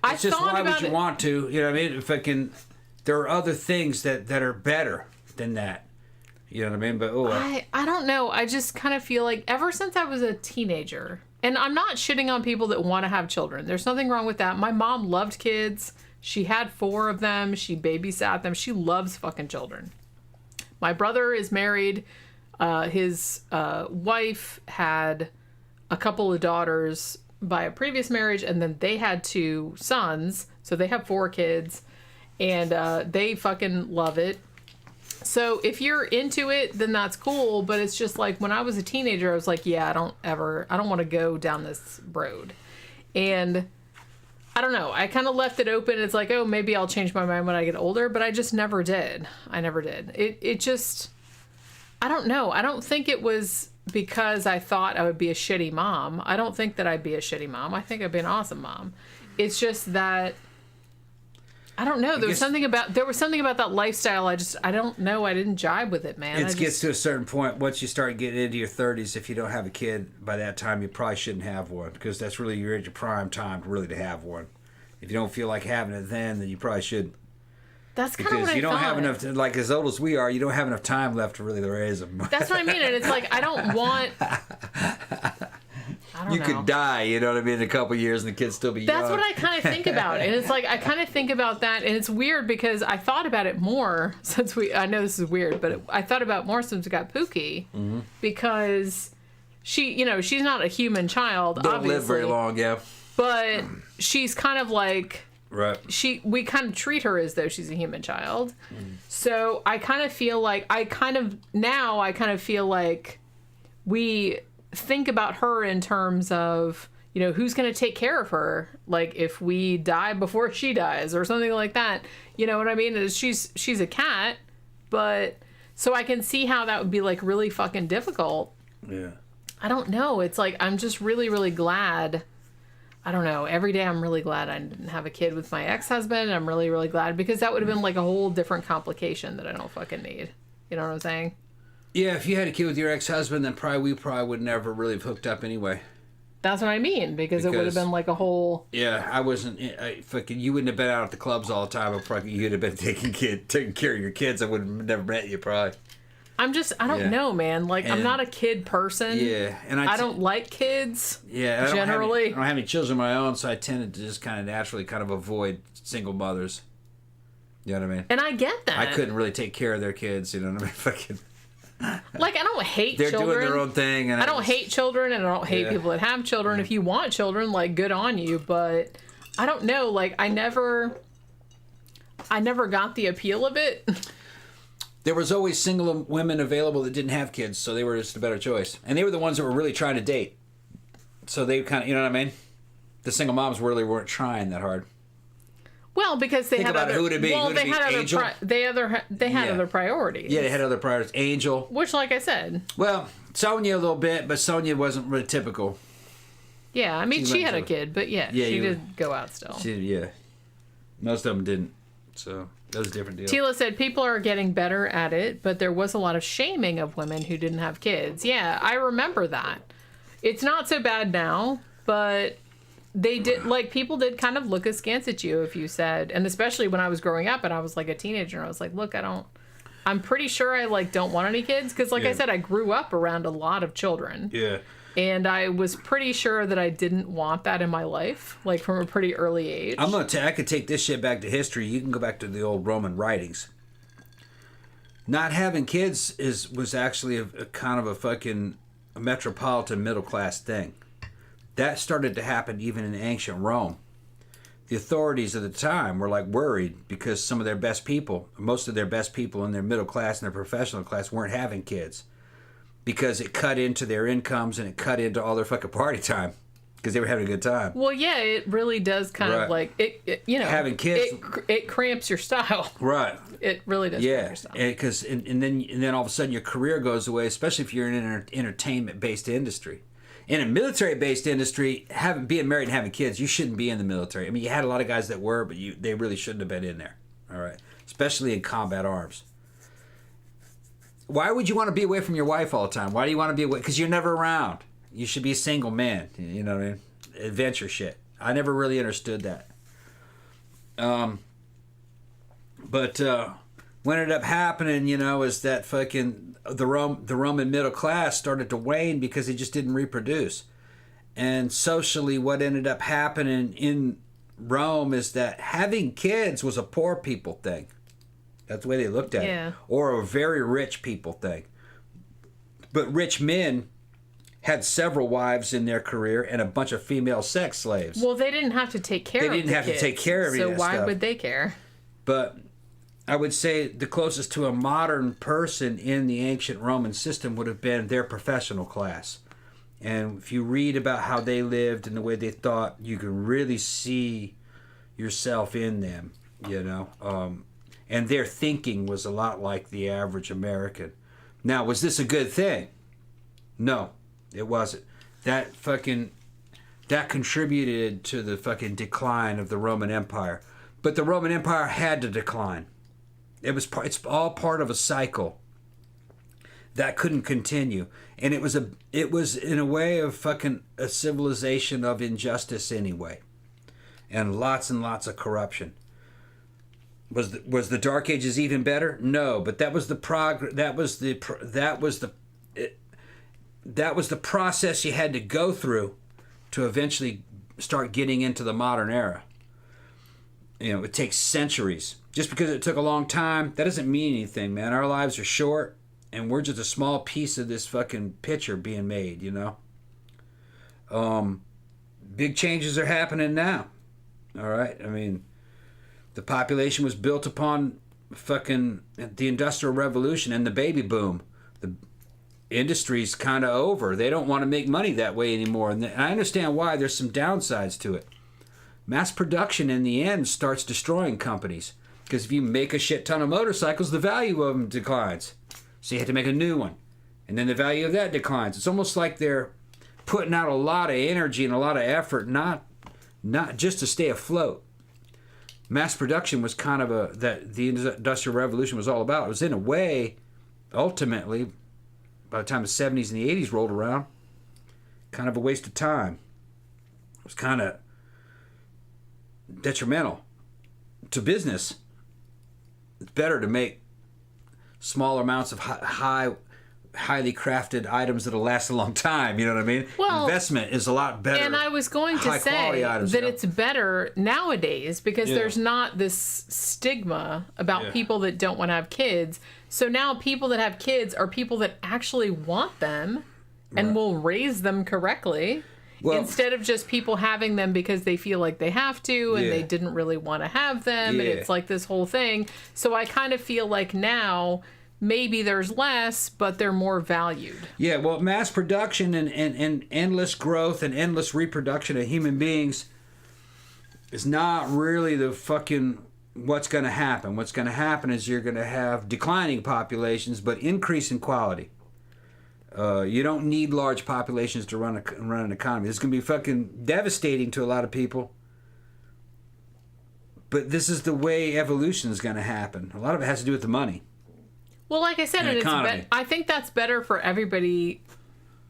It's just, why would you want to? You know what I mean? There are other things that are better than that. You know what I mean? But I don't know. I just kind of feel like ever since I was a teenager, and I'm not shitting on people that want to have children. There's nothing wrong with that. My mom loved kids. She had 4 of them. She babysat them. She loves fucking children. My brother is married. His wife had a couple of daughters by a previous marriage, and then they had 2 sons. So they have 4 kids. And they fucking love it. So if you're into it, then that's cool. But it's just like when I was a teenager, I was like, yeah, I don't want to go down this road. And I don't know. I kind of left it open. It's like, oh, maybe I'll change my mind when I get older. But I just never did. I never did. It just, I don't know. I don't think it was because I thought I would be a shitty mom. I don't think that I'd be a shitty mom. I think I'd be an awesome mom. It's just that... I don't know. There was something about that lifestyle. I don't know. I didn't jive with it, man. It gets to a certain point. Once you start getting into your 30s, if you don't have a kid by that time, you probably shouldn't have one, because that's really you're at your prime time really to have one. If you don't feel like having it then you probably shouldn't. That's kind of what I thought. Because you don't have enough, like as old as we are, you don't have enough time left to really raise them. That's what I mean, and it's like I don't want. You could die, you know what I mean, in a couple years, and the kids still be young. That's what I kind of think about, and it's like I kind of think about that, and it's weird because I thought about it more since I know this is weird, but I thought about it more since we got Pookie, because she's not a human child. Don't obviously, live very long, yeah. But she's kind of like. Right. We kind of treat her as though she's a human child. So I kind of feel like we think about her in terms of, who's going to take care of her? Like if we die before she dies or something like that. You know what I mean? She's a cat, but so I can see how that would be like really fucking difficult. Yeah. I don't know. It's like, I'm just really, really glad. I don't know. Every day I'm really glad I didn't have a kid with my ex-husband. I'm really, really glad, because that would have been like a whole different complication that I don't fucking need. You know what I'm saying? Yeah, if you had a kid with your ex-husband, then we probably would never really have hooked up anyway. That's what I mean, because it would have been like a whole... Yeah, I wasn't... you wouldn't have been out at the clubs all the time. You'd have been taking care of your kids. I would have never met you, probably. I don't know, man. Like, I'm not a kid person. Yeah. And I don't like kids. Yeah. Generally. I don't have any children of my own, so I tended to just kind of naturally kind of avoid single mothers. You know what I mean? And I get that. I couldn't really take care of their kids, you know what I mean? Fucking... Like, I don't hate children. They're doing their own thing. And I don't hate children, and I don't hate people that have children. If you want children, like, good on you. But I don't know. Like, I never got the appeal of it. There was always single women available that didn't have kids, so they were just a better choice. And they were the ones that were really trying to date. So they kind of, you know what I mean? The single moms really weren't trying that hard. Well, because they had other... they had other priorities. Yeah, they had other priorities. Angel. Which, like I said... Well, Sonia a little bit, but Sonia wasn't really typical. Yeah, I mean, she had a kid, but she did go out still. Most of them didn't, so... That was a different deal. Tila said, people are getting better at it, but there was a lot of shaming of women who didn't have kids. Yeah, I remember that. It's not so bad now, but they did, like, people did kind of look askance at you if you said, and especially when I was growing up and I was like a teenager, I was like, look, I'm pretty sure I like don't want any kids, because like I said, I grew up around a lot of children. Yeah. And I was pretty sure that I didn't want that in my life, like from a pretty early age. I could take this shit back to history. You can go back to the old Roman writings. Not having kids was actually a kind of a fucking metropolitan middle class thing. That started to happen even in ancient Rome. The authorities of the time were like worried because some of their best people, most of their best people in their middle class and their professional class weren't having kids. Because it cut into their incomes and it cut into all their fucking party time. Because they were having a good time. Well, yeah, it really does kind of like, it having kids. It cramps your style. Right. It really does cramp your style. And then all of a sudden your career goes away, especially if you're in an entertainment-based industry. In a military-based industry, being married and having kids, you shouldn't be in the military. I mean, you had a lot of guys that were, but they really shouldn't have been in there. All right. Especially in combat arms. Why would you want to be away from your wife all the time? Why do you want to be away? Because you're never around. You should be a single man. You know what I mean? Adventure shit. I never really understood that. But what ended up happening, is that fucking the Roman middle class started to wane because they just didn't reproduce. And socially, what ended up happening in Rome is that having kids was a poor people thing. That's the way they looked at it. Or a very rich people thing. But rich men had several wives in their career and a bunch of female sex slaves. Well, they didn't have to take care of the kids. They didn't have to take care of any of that stuff. So why would they care? But I would say the closest to a modern person in the ancient Roman system would have been their professional class. And if you read about how they lived and the way they thought, you can really see yourself in them, and their thinking was a lot like the average American. Now, was this a good thing? No, it wasn't. That contributed to the fucking decline of the Roman Empire. But the Roman Empire had to decline. It's all part of a cycle that couldn't continue, and it was in a way of fucking a civilization of injustice anyway, and lots of corruption. Was the Dark Ages even better? No, but that was the process you had to go through to eventually start getting into the modern era. You know, it takes centuries. Just because it took a long time, that doesn't mean anything, man. Our lives are short, and we're just a small piece of this fucking picture being made, you know? Big changes are happening now. All right? I mean, the population was built upon fucking the Industrial Revolution and the baby boom. The industry's kind of over. They don't want to make money that way anymore. And I understand why. There's some downsides to it. Mass production, in the end, starts destroying companies. Because if you make a shit ton of motorcycles, the value of them declines. So you have to make a new one. And then the value of that declines. It's almost like they're putting out a lot of energy and a lot of effort, not just to stay afloat. Mass production was kind of that the Industrial Revolution was all about. It was, in a way, ultimately, by the time the 70s and the 80s rolled around, kind of a waste of time. It was kind of detrimental to business. It's better to make smaller amounts of highly crafted items that'll last a long time. You know what I mean? Well, investment is a lot better. And I was going to say that it's better nowadays because there's not this stigma about people that don't want to have kids. So now people that have kids are people that actually want them and will raise them correctly. Well, instead of just people having them because they feel like they have to and they didn't really want to have them. And it's like this whole thing. So I kind of feel like now maybe there's less, but they're more valued. Yeah, well, mass production and endless growth and endless reproduction of human beings is not really the fucking what's going to happen. What's going to happen is you're going to have declining populations, but increase in quality. You don't need large populations to run an economy. This is going to be fucking devastating to a lot of people. But this is the way evolution is going to happen. A lot of it has to do with the money. Well, like I said, I think that's better for everybody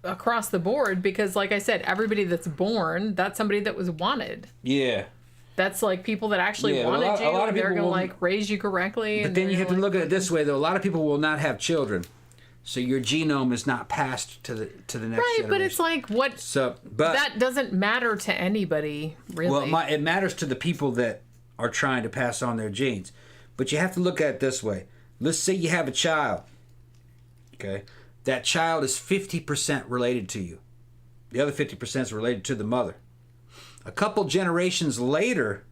across the board because, like I said, everybody that's born, that's somebody that was wanted. Yeah. That's like people that actually wanted you, and they're going to like raise you correctly. But then you have to look at it this way, though. A lot of people will not have children. So your genome is not passed to the next generation. Right, but it's like what? So, but that doesn't matter to anybody, really. Well, it matters to the people that are trying to pass on their genes. But you have to look at it this way. Let's say you have a child. Okay, that child is 50% related to you. The other 50% is related to the mother. A couple generations later,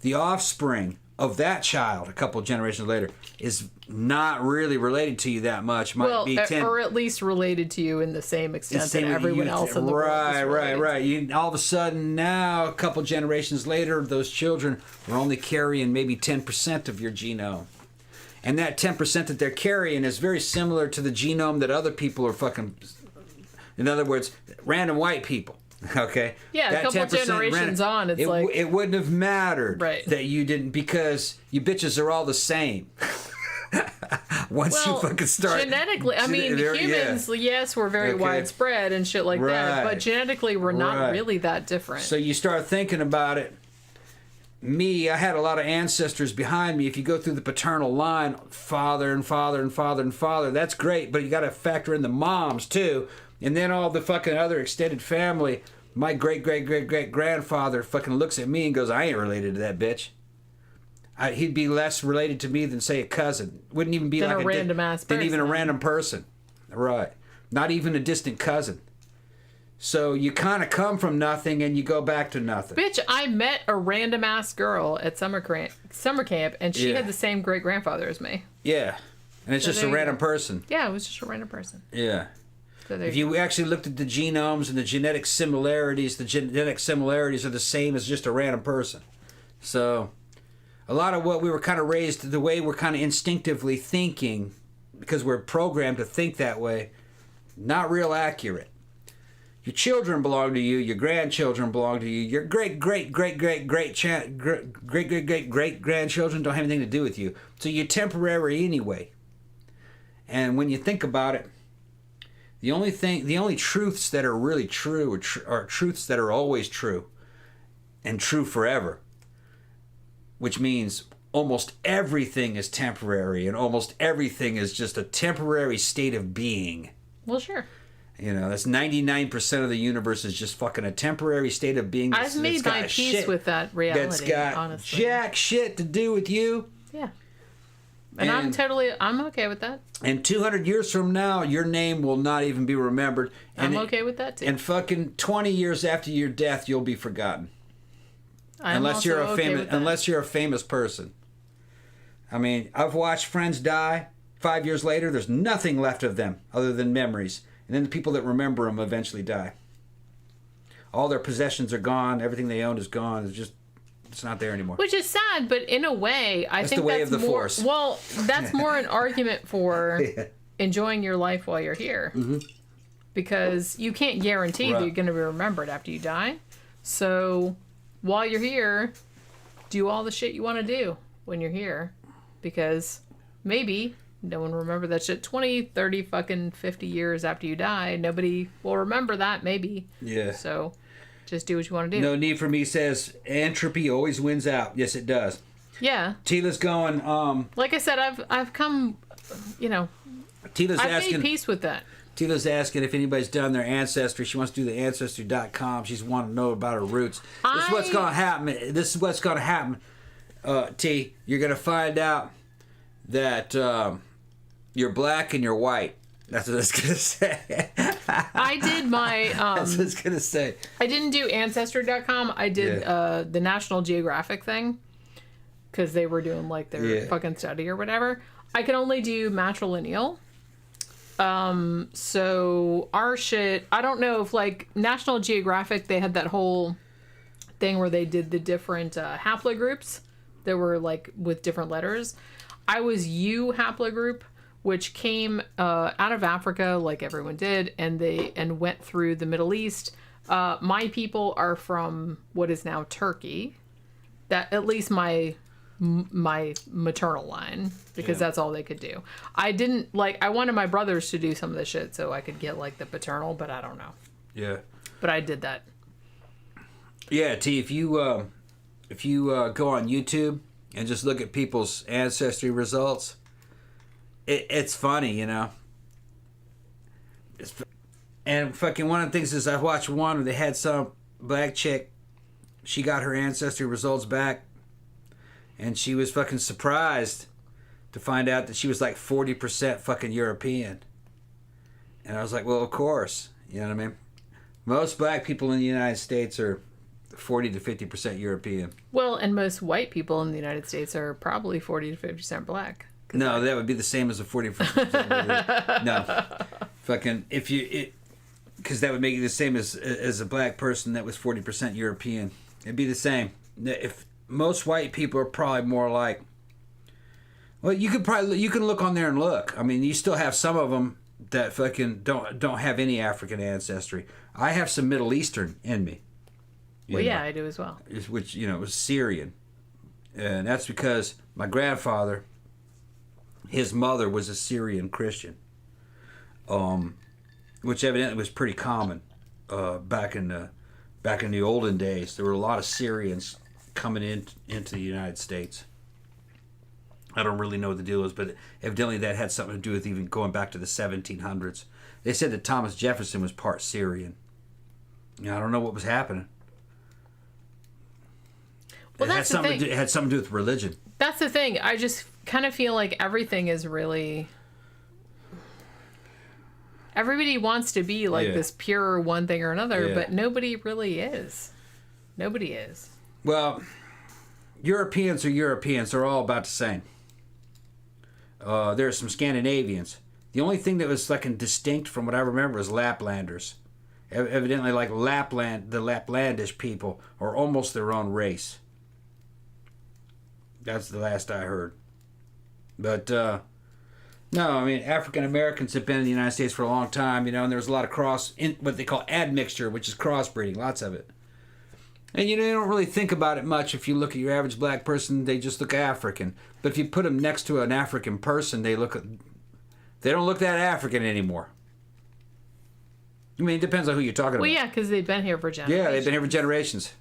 the offspring of that child, a couple generations later, is not really related to you that much. Might be 10, or at least related to you in the same extent that everyone else in the world is related. Right. You, all of a sudden now, a couple generations later, those children are only carrying maybe 10% of your genome. And that 10% that they're carrying is very similar to the genome that other people are fucking... In other words, random white people. Okay. Yeah, that a couple generations on, it's like it wouldn't have mattered that you didn't, because you bitches are all the same. Once you fucking start genetically, I mean, humans, yes, we're very widespread and shit like that, but genetically, we're not really that different. So you start thinking about it. I had a lot of ancestors behind me. If you go through the paternal line, father and father and father and father, that's great, but you got to factor in the moms too. And then all the fucking other extended family. My great-great-great-great-grandfather fucking looks at me and goes, I ain't related to that bitch. He'd be less related to me than, say, a cousin. Wouldn't even be like a random ass person. Than even a random person. Right. Not even a distant cousin. So you kind of come from nothing and you go back to nothing. Bitch, I met a random ass girl at summer camp and she had the same great-grandfather as me. Yeah. And it's just a random person. Yeah, it was just a random person. Yeah. So if you actually looked at the genomes and the genetic similarities are the same as just a random person. So a lot of what we were kind of raised, the way we're kind of instinctively thinking, because we're programmed to think that way, not real accurate. Your children belong to you. Your grandchildren belong to you. Your great grandchildren don't have anything to do with you. So you're temporary anyway. And when you think about it, the only truths that are really true are truths that are always true and true forever. Which means almost everything is temporary and almost everything is just a temporary state of being. Well, sure. You know, that's 99% of the universe is just fucking a temporary state of being. I've made my peace with that reality, that's got honestly. Jack shit to do with you. Yeah. And I'm okay with that. And 200 years from now, your name will not even be remembered. I'm okay with that, too. And fucking 20 years after your death, you'll be forgotten. Unless you're a famous person. I mean, I've watched friends die. 5 years later, there's nothing left of them other than memories. And then the people that remember them eventually die. All their possessions are gone. Everything they owned is gone. It's not there anymore. Which is sad, but in a way, I think the way that's of the more. Force. Well, that's more an argument for enjoying your life while you're here, because you can't guarantee that you're going to be remembered after you die. So while you're here, do all the shit you want to do when you're here, because maybe no one will remember that shit 20, 30, fucking 50 years after you die. Nobody will remember that, maybe. Yeah. So just do what you want to do. No Need for Me says, entropy always wins out. Yes, it does. Yeah. Tila's going, like I said, I've come, Tila's I've made peace with that. Tila's asking if anybody's done their Ancestry. She wants to do the Ancestry.com. She's wanting to know about her roots. This is what's going to happen. T, you're going to find out that you're black and you're white. That's what it's going to say. I did my... That's what it's going to say. I didn't do Ancestry.com. I did the National Geographic thing, because they were doing like their fucking study or whatever. I can only do matrilineal. So our shit... I don't know if like National Geographic, they had that whole thing where they did the different haplogroups that were like with different letters. I was U haplogroup, which came out of Africa, like everyone did, and went through the Middle East. My people are from what is now Turkey. That at least my maternal line, because that's all they could do. I didn't I wanted my brothers to do some of the shit so I could get like the paternal, but I don't know. Yeah. But I did that. Yeah, T, if you go on YouTube and just look at people's Ancestry results, it's funny, And fucking one of the things is I watched one where they had some black chick. She got her Ancestry results back, and she was fucking surprised to find out that she was like 40% fucking European. And I was like, well, of course. You know what I mean? Most black people in the United States are 40 to 50% European. Well, and most white people in the United States are probably 40 to 50% black. No, that would be the same as a 40 to 50%. No. Fucking, because that would make it the same as a black person that was 40% European. It'd be the same. If most white people are probably more like, well, you can look on there and look. I mean, you still have some of them that fucking don't have any African ancestry. I have some Middle Eastern in me. Well, yeah, I do as well. Which, was Syrian. And that's because my grandfather, his mother was a Syrian Christian. Which evidently was pretty common back in the olden days. There were a lot of Syrians coming into the United States. I don't really know what the deal is, but evidently that had something to do with even going back to the 1700s. They said that Thomas Jefferson was part Syrian. I don't know what was happening. Well, that's the thing. It had something to do with religion. That's the thing. I just kind of feel like everything is really... Everybody wants to be like this pure one thing or another, but nobody really is. Nobody is. Well, Europeans are Europeans. They're all about the same. There are some Scandinavians. The only thing that was like distinct from what I remember is Laplanders. Evidently, like the Laplandish people are almost their own race. That's the last I heard. But No, I mean, African Americans have been in the United States for a long time, and there was a lot of what they call admixture, which is crossbreeding, lots of it. And you don't really think about it much. If you look at your average black person, they just look African. But if you put them next to an African person, they don't look that African anymore. I mean, it depends on who you're talking about. Well, yeah, because they've been here for generations. Yeah, they've been here for generations.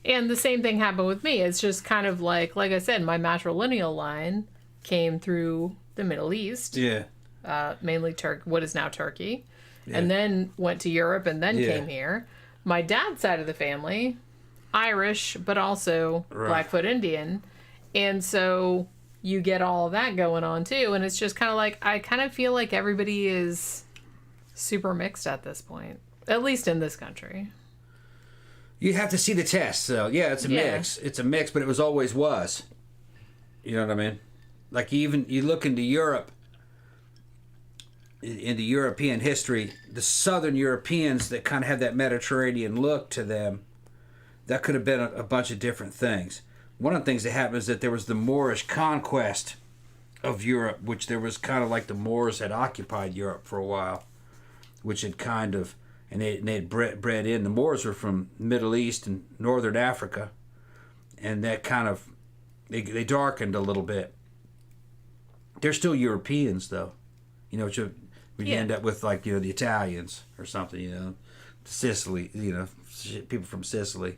And the same thing happened with me. It's just kind of like I said, my matrilineal line came through the Middle East. Yeah. Mainly what is now Turkey. Yeah. And then went to Europe and then came here. My dad's side of the family, Irish, but also Blackfoot Indian. And so you get all of that going on too. And it's just kind of like, I kind of feel like everybody is super mixed at this point, at least in this country. You have to see the test. So yeah, it's a mix. It's a mix, but it always was. You know what I mean? Like even you look into Europe, into European history, the Southern Europeans that kind of have that Mediterranean look to them, that could have been a bunch of different things. One of the things that happened is that there was the Moorish conquest of Europe, which there was kind of like the Moors had occupied Europe for a while, which had kind of, and they had bred in. The Moors were from Middle East and Northern Africa, and that kind of, they darkened a little bit. They're still Europeans, though. You end up with, like, the Italians or something, Sicily, people from Sicily.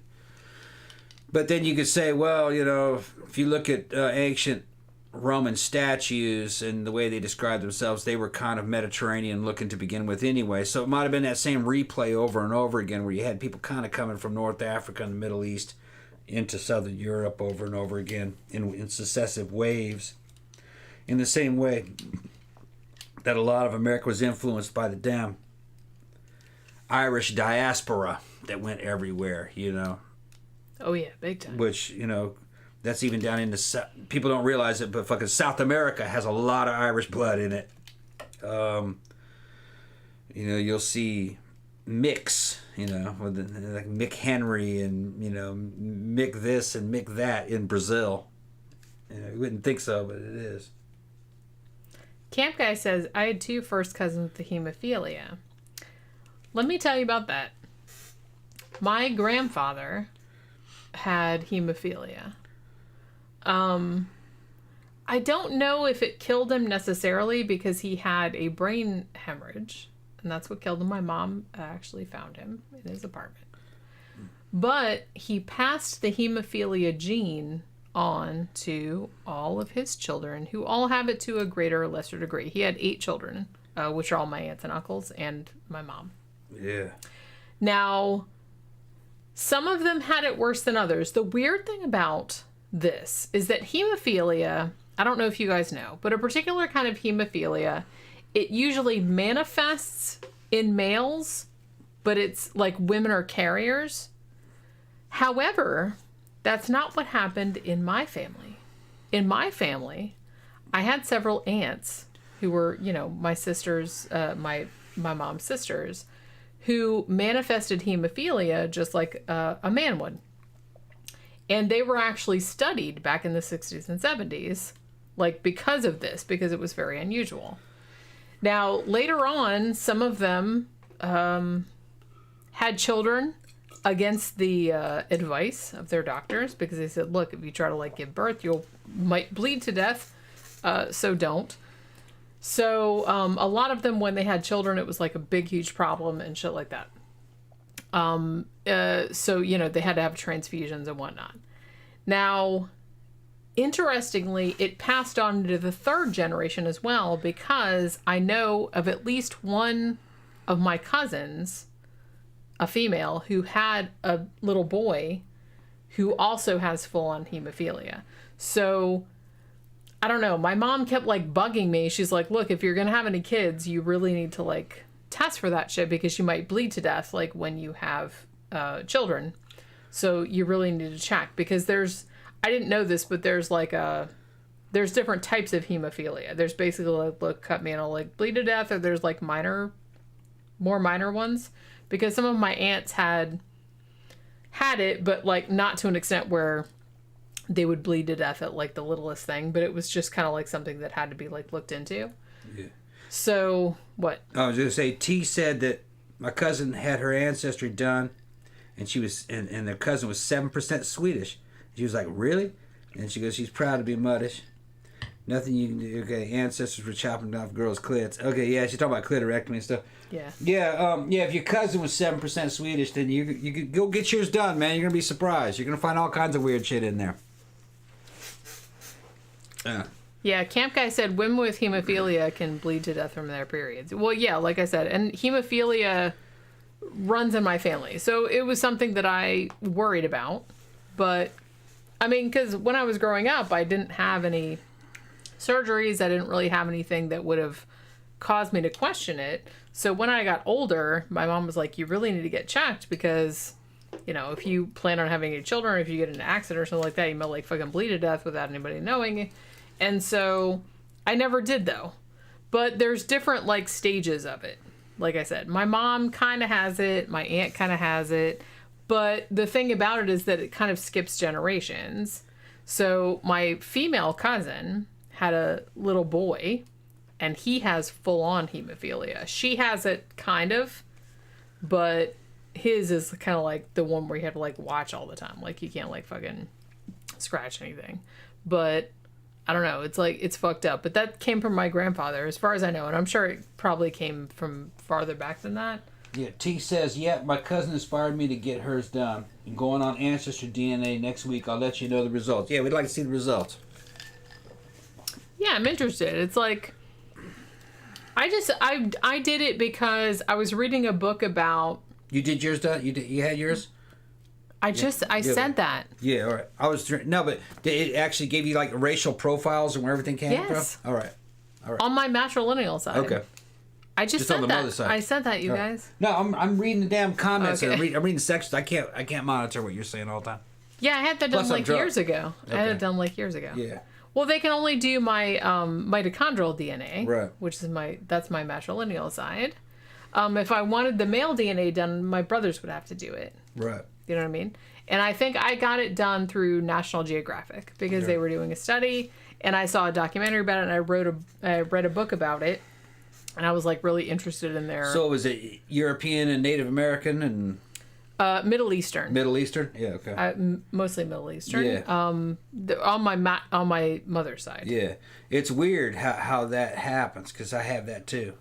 But then you could say, well, if you look at ancient Roman statues and the way they describe themselves, they were kind of Mediterranean looking to begin with anyway. So it might have been that same replay over and over again where you had people kind of coming from North Africa and the Middle East into Southern Europe over and over again in successive waves. In the same way that a lot of America was influenced by the damn Irish diaspora that went everywhere, Oh, yeah, big time. Which, that's even down in the... People don't realize it, but fucking South America has a lot of Irish blood in it. You'll see Micks, with like Mick Henry and, Mick this and Mick that in Brazil. You wouldn't think so, but it is. Camp Guy says, I had 2 first cousins with hemophilia. Let me tell you about that. My grandfather had hemophilia. I don't know if it killed him necessarily because he had a brain hemorrhage, and that's what killed him. My mom actually found him in his apartment. But he passed the hemophilia gene on to all of his children, who all have it to a greater or lesser degree. He had 8 children, which are all my aunts and uncles and my mom. Yeah. Now, some of them had it worse than others. The weird thing about this is that hemophilia, I don't know if you guys know, but a particular kind of hemophilia, it usually manifests in males, but it's like women are carriers. However, that's not what happened in my family. In my family, I had several aunts who were, my sisters, my mom's sisters, who manifested hemophilia just like a man would. And they were actually studied back in the 60s and 70s, because of this, because it was very unusual. Now, later on, some of them had children against the advice of their doctors, because they said, look, if you try to give birth, might bleed to death, so don't. So a lot of them, when they had children, it was a big, huge problem and shit like that. So, they had to have transfusions and whatnot. Now, interestingly, it passed on to the 3rd generation as well, because I know of at least one of my cousins, a female, who had a little boy who also has full-on hemophilia. So, I don't know. My mom kept bugging me. She's like, look, if you're going to have any kids, you really need to test for that shit, because you might bleed to death when you have children. So you really need to check, because I didn't know this, but there's there's different types of hemophilia. There's basically look, cut me and I'll bleed to death, or there's more minor ones, because some of my aunts had it, but not to an extent where they would bleed to death at like the littlest thing, but it was just kind of like something that had to be like looked into. Yeah. So what? I was going to say, T said that my cousin had her ancestry done, and she was, and their cousin was 7% Swedish. She was like, really? And she goes, she's proud to be muddish. Nothing you can do. Okay, ancestors were chopping off girls' clits. Okay, yeah, she's talking about clitorectomy and stuff. Yeah. Yeah, if your cousin was 7% Swedish, then you could go get yours done, man. You're gonna be surprised. You're gonna find all kinds of weird shit in there. Yeah, Camp Guy said women with hemophilia can bleed to death from their periods. Well, yeah, like I said, and hemophilia runs in my family, so it was something that I worried about. But I mean, because when I was growing up, I didn't have any surgeries. I didn't really have anything that would have caused me to question it. So when I got older, my mom was like, you really need to get checked because, you know, if you plan on having any children, if you get in an accident or something like that, you might like fucking bleed to death without anybody knowing. And so I never did though. But there's different like stages of it. Like I said, my mom kind of has it. My aunt kind of has it. But the thing about it is that it kind of skips generations. So my female cousin had a little boy, and he has full-on hemophilia. She has it kind of, but his is kind of like the one where you have to like watch all the time. Like you can't like fucking scratch anything. But I don't know. It's like, it's fucked up. But that came from my grandfather, as far as I know. And I'm sure it probably came from farther back than that. Yeah, T says, yeah, my cousin inspired me to get hers done. I'm going on Ancestry DNA next week. I'll let you know the results. Yeah, we'd like to see the results. Yeah, I'm interested. It's like, I did it because I was reading a book about... You did yours done? You had yours? I sent that. Yeah, all right. No, but it actually gave you like racial profiles and where everything came from? All right. On my matrilineal side. Okay. I just sent on the that. mother side. I sent that, you guys. No, I'm reading the damn comments. Okay. And I'm reading the sections. I can't monitor what you're saying all the time. Yeah, I had that done like years ago. Okay. I had it done like years ago. Yeah. Well, they can only do my mitochondrial DNA, right? Which is that's my matrilineal side. If I wanted the male DNA done, my brothers would have to do it. Right. You know what I mean? And I think I got it done through National Geographic because they were doing a study, and I saw a documentary about it, and I read a book about it, and I was like really interested in their. So was it European and Native American and? Middle Eastern. Middle Eastern, yeah, okay. Mostly Middle Eastern. Yeah. On my mother's side. Yeah, it's weird how that happens because I have that too.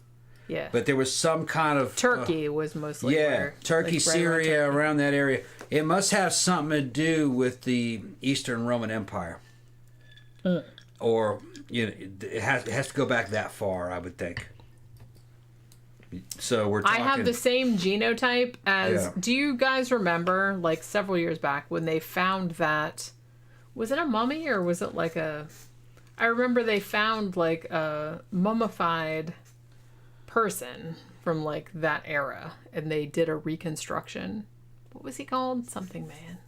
Yeah. But there was some kind of Turkey was mostly where, Turkey, like, Syria, around that area. It must have something to do with the Eastern Roman Empire, or it has to go back that far, I would think. So we're talking... I have the same genotype as... Yeah. Do you guys remember, like, several years back when they found that... Was it a mummy or was it like a... I remember they found, like, a mummified person from, like, that era. And they did a reconstruction. What was he called? Something Man.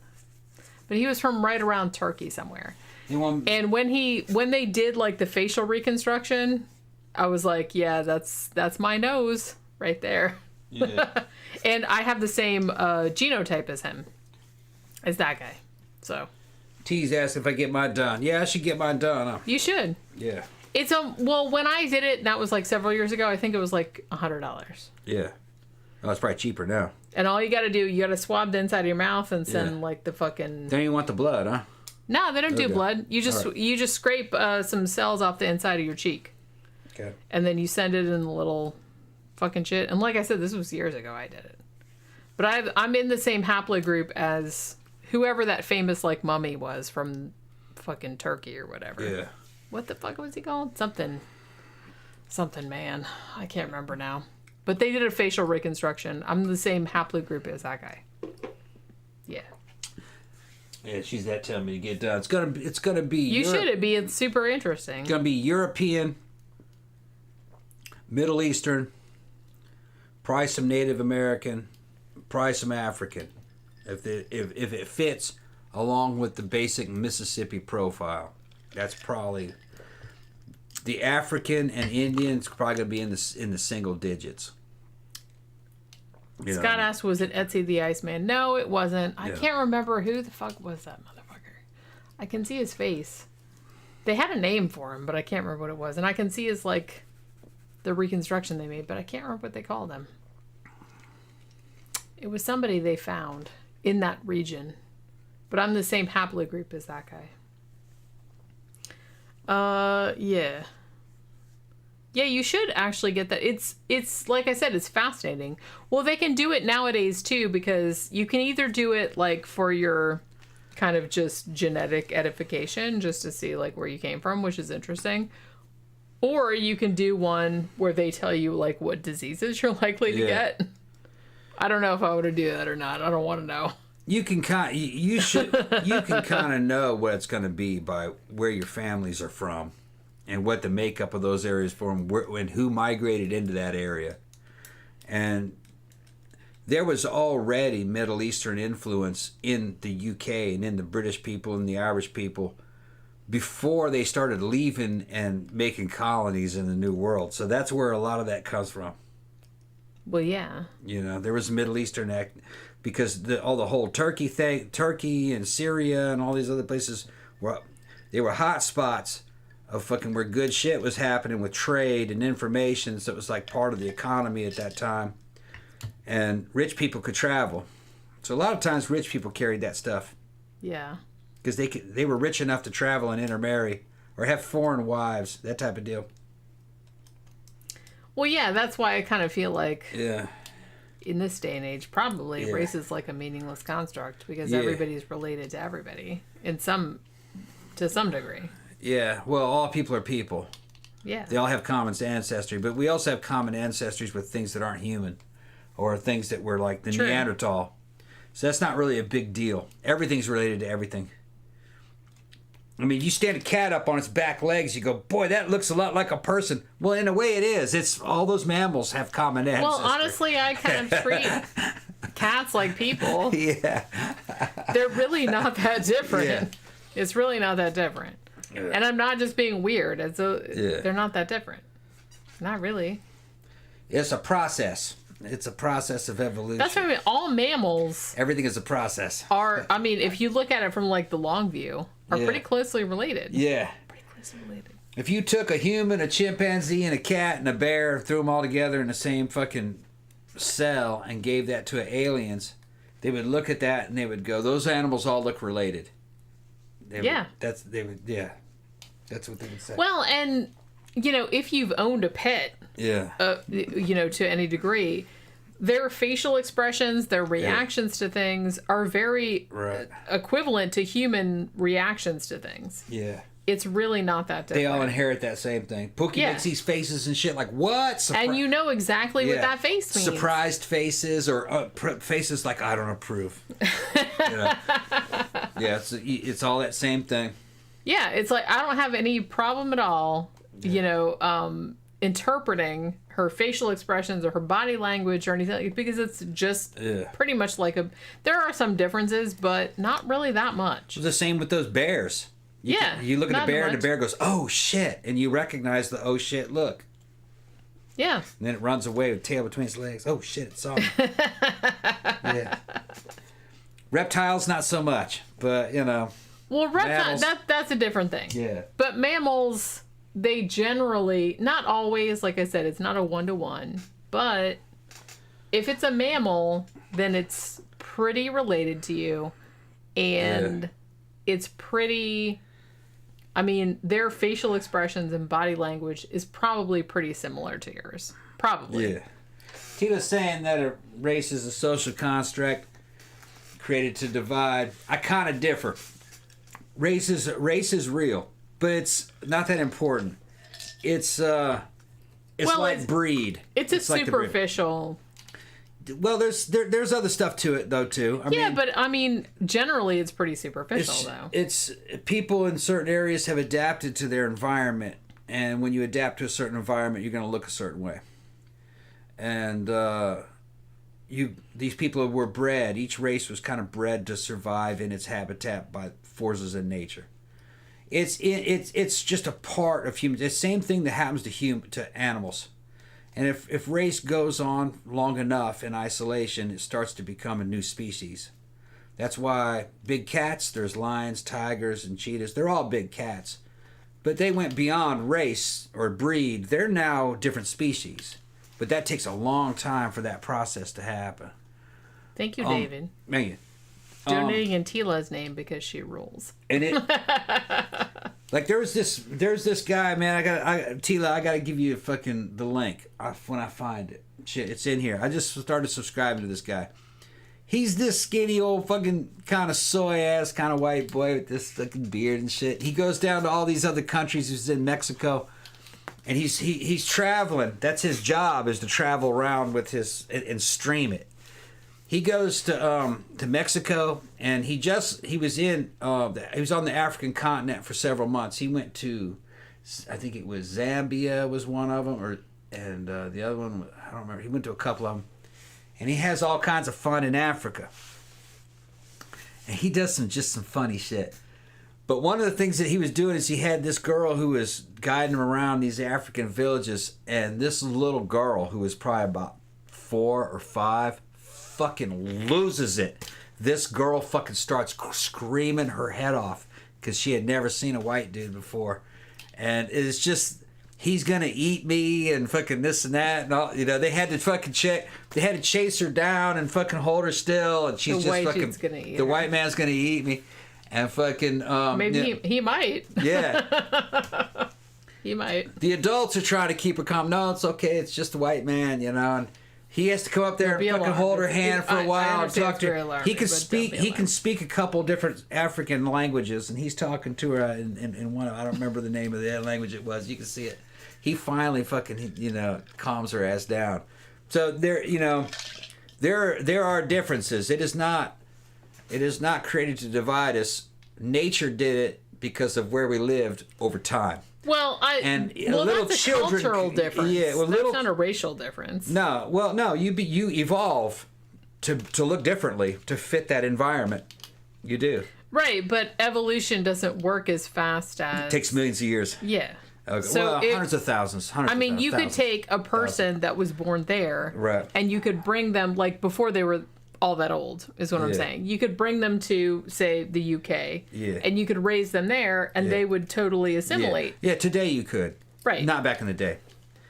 But he was from right around Turkey somewhere. And when they did, like, the facial reconstruction... I was like, yeah, that's my nose right there. Yeah. And I have the same genotype as him, as that guy. So. T's asked if I get mine done. Yeah, I should get mine done. Huh? You should. Yeah. It's well, when I did it, that was like several years ago. I think it was like $100. Yeah. Oh, it's probably cheaper now. And all you got to do, you got to swab the inside of your mouth and send like the fucking. Don't even want the blood, huh? No, they don't do blood. You just scrape some cells off the inside of your cheek. Okay. And then you send it in the little fucking shit. And like I said, this was years ago I did it. But I'm in the same haplogroup as whoever that famous like mummy was from fucking Turkey or whatever. Yeah. What the fuck was he called? Something Man. I can't remember now. But they did a facial reconstruction. I'm the same haplogroup as that guy. Yeah. Yeah, she's telling me to get done. It's gonna be. You should. It'd be super interesting. It's gonna be European. Middle Eastern, probably some Native American, probably some African, if it fits along with the basic Mississippi profile. That's probably the African and Indian's probably gonna be in the single digits. Scott asked, "Was it Etsy the Iceman?" No, it wasn't. I can't remember who the fuck was that motherfucker. I can see his face. They had a name for him, but I can't remember what it was. And I can see his, like, the reconstruction they made, but I can't remember what they called him. It was somebody they found in that region. But I'm the same haplogroup as that guy. Yeah. Yeah, you should actually get that. It's like I said, it's fascinating. Well, they can do it nowadays too, because you can either do it like for your kind of just genetic edification, just to see like where you came from, which is interesting. Or you can do one where they tell you like what diseases you're likely to get. I don't know if I would do that or not. I don't want to know. You can you can kind of know what it's going to be by where your families are from. And what the makeup of those areas for them, and who migrated into that area. And there was already Middle Eastern influence in the UK and in the British people and the Irish people before they started leaving and making colonies in the New World. So that's where a lot of that comes from. Well, yeah. You know, there was Middle Eastern act because the whole Turkey thing, Turkey and Syria and all these other places were hot spots of fucking where good shit was happening with trade and information, so it was like part of the economy at that time. And rich people could travel. So a lot of times rich people carried that stuff. Yeah. Because they were rich enough to travel and intermarry or have foreign wives, that type of deal. Well, yeah, that's why I kind of feel like in this day and age, probably race is like a meaningless construct because everybody's related to everybody to some degree. Yeah, well, all people are people. Yeah. They all have common ancestry, but we also have common ancestries with things that aren't human or things that were like the Neanderthal. So that's not really a big deal. Everything's related to everything. I mean, you stand a cat up on its back legs, you go, boy, that looks a lot like a person. Well, in a way it is. It's all those mammals have common ancestry. Well, honestly, I kind of treat cats like people. Yeah. They're really not that different. Yeah. It's really not that different. Yeah. And I'm not just being weird. They're not that different. Not really. It's a process. It's a process of evolution. That's what I mean. All mammals. Everything is a process. I mean, if you look at it from like the long view, are pretty closely related. Yeah. Pretty closely related. If you took a human, a chimpanzee, and a cat and a bear, threw them all together in the same fucking cell and gave that to aliens, they would look at that and they would go, those animals all look related. That's what they would say. Well, and, you know, if you've owned a pet, you know, to any degree, their facial expressions, their reactions to things are very equivalent to human reactions to things. Yeah. It's really not that different. They all inherit that same thing. Pookie makes these faces and shit like, what? And you know exactly what that face means. Surprised faces or faces like, I don't approve. You know? Yeah, it's all that same thing. Yeah, it's like, I don't have any problem at all, you know, interpreting her facial expressions or her body language or anything, because it's just pretty much like there are some differences, but not really that much. The same with those bears. You look at the bear and the bear goes, oh shit, and you recognize the oh shit look. Yeah. And then it runs away with tail between its legs. Oh shit, it saw me. Yeah. Reptiles, not so much, but you know. Well, reptiles, that's a different thing. Yeah. But mammals, they generally, not always, like I said, it's not a 1-to-1, but if it's a mammal, then it's pretty related to you, and it's pretty, I mean, their facial expressions and body language is probably pretty similar to yours. Probably. Yeah. Tina's saying that a race is a social construct created to divide. I kind of differ. Race is real, but it's not that important. It's like breed. It's like superficial. Well, there's other stuff to it though too. I mean, but I mean, generally it's pretty superficial though. It's people in certain areas have adapted to their environment, and when you adapt to a certain environment, you're going to look a certain way. And these people were bred. Each race was kind of bred to survive in its habitat by forces in nature. It's just a part of humans. It's the same thing that happens to animals. And if race goes on long enough in isolation, it starts to become a new species. That's why big cats, there's lions, tigers, and cheetahs. They're all big cats. But they went beyond race or breed. They're now different species. But that takes a long time for that process to happen. Thank you, David. Man. Donating in Tila's name because she rules. And it... Like, there's this guy, man. Tila, I gotta give you the link when I find it. Shit, it's in here. I just started subscribing to this guy. He's this skinny old fucking kind of soy ass kind of white boy with this fucking beard and shit. He goes down to all these other countries. He's in Mexico, and he's traveling. That's his job, is to travel around with his and stream it. He goes to Mexico, and he was on the African continent for several months. He went to, I think it was Zambia was one of them, and the other one, I don't remember. He went to a couple of them, and he has all kinds of fun in Africa. And he does some funny shit. But one of the things that he was doing is he had this girl who was guiding him around these African villages, and this little girl who was probably about 4 or 5 fucking loses it. This girl fucking starts screaming her head off because she had never seen a white dude before, and it's just, he's gonna eat me and fucking this and that and all. You know, they had to chase her down and fucking hold her still, and she's just fucking, the white man's gonna eat me, and fucking maybe he might. Yeah. He might. The adults are trying to keep her calm. No, it's okay. It's just the white man, you know. And he has to come up there and fucking hold her hand for a while and talk to her. He can speak. He can speak a couple different African languages, and he's talking to her in one. I don't remember the name of the language it was. You can see it. He finally fucking calms her ass down. So there are differences. It is not created to divide us. Nature did it because of where we lived over time. Well, that's a cultural difference. Yeah, well, that's not a racial difference. No, well, no, you evolve to look differently to fit that environment. You do. Right, but evolution doesn't work as fast as... It takes millions of years. Yeah. Okay. So hundreds of thousands. You could take a person that was born there, right, and you could bring them, like, before they were all that old, is what I'm saying. You could bring them to, say, the UK, and you could raise them there, and they would totally assimilate. Yeah, today you could. Right. Not back in the day.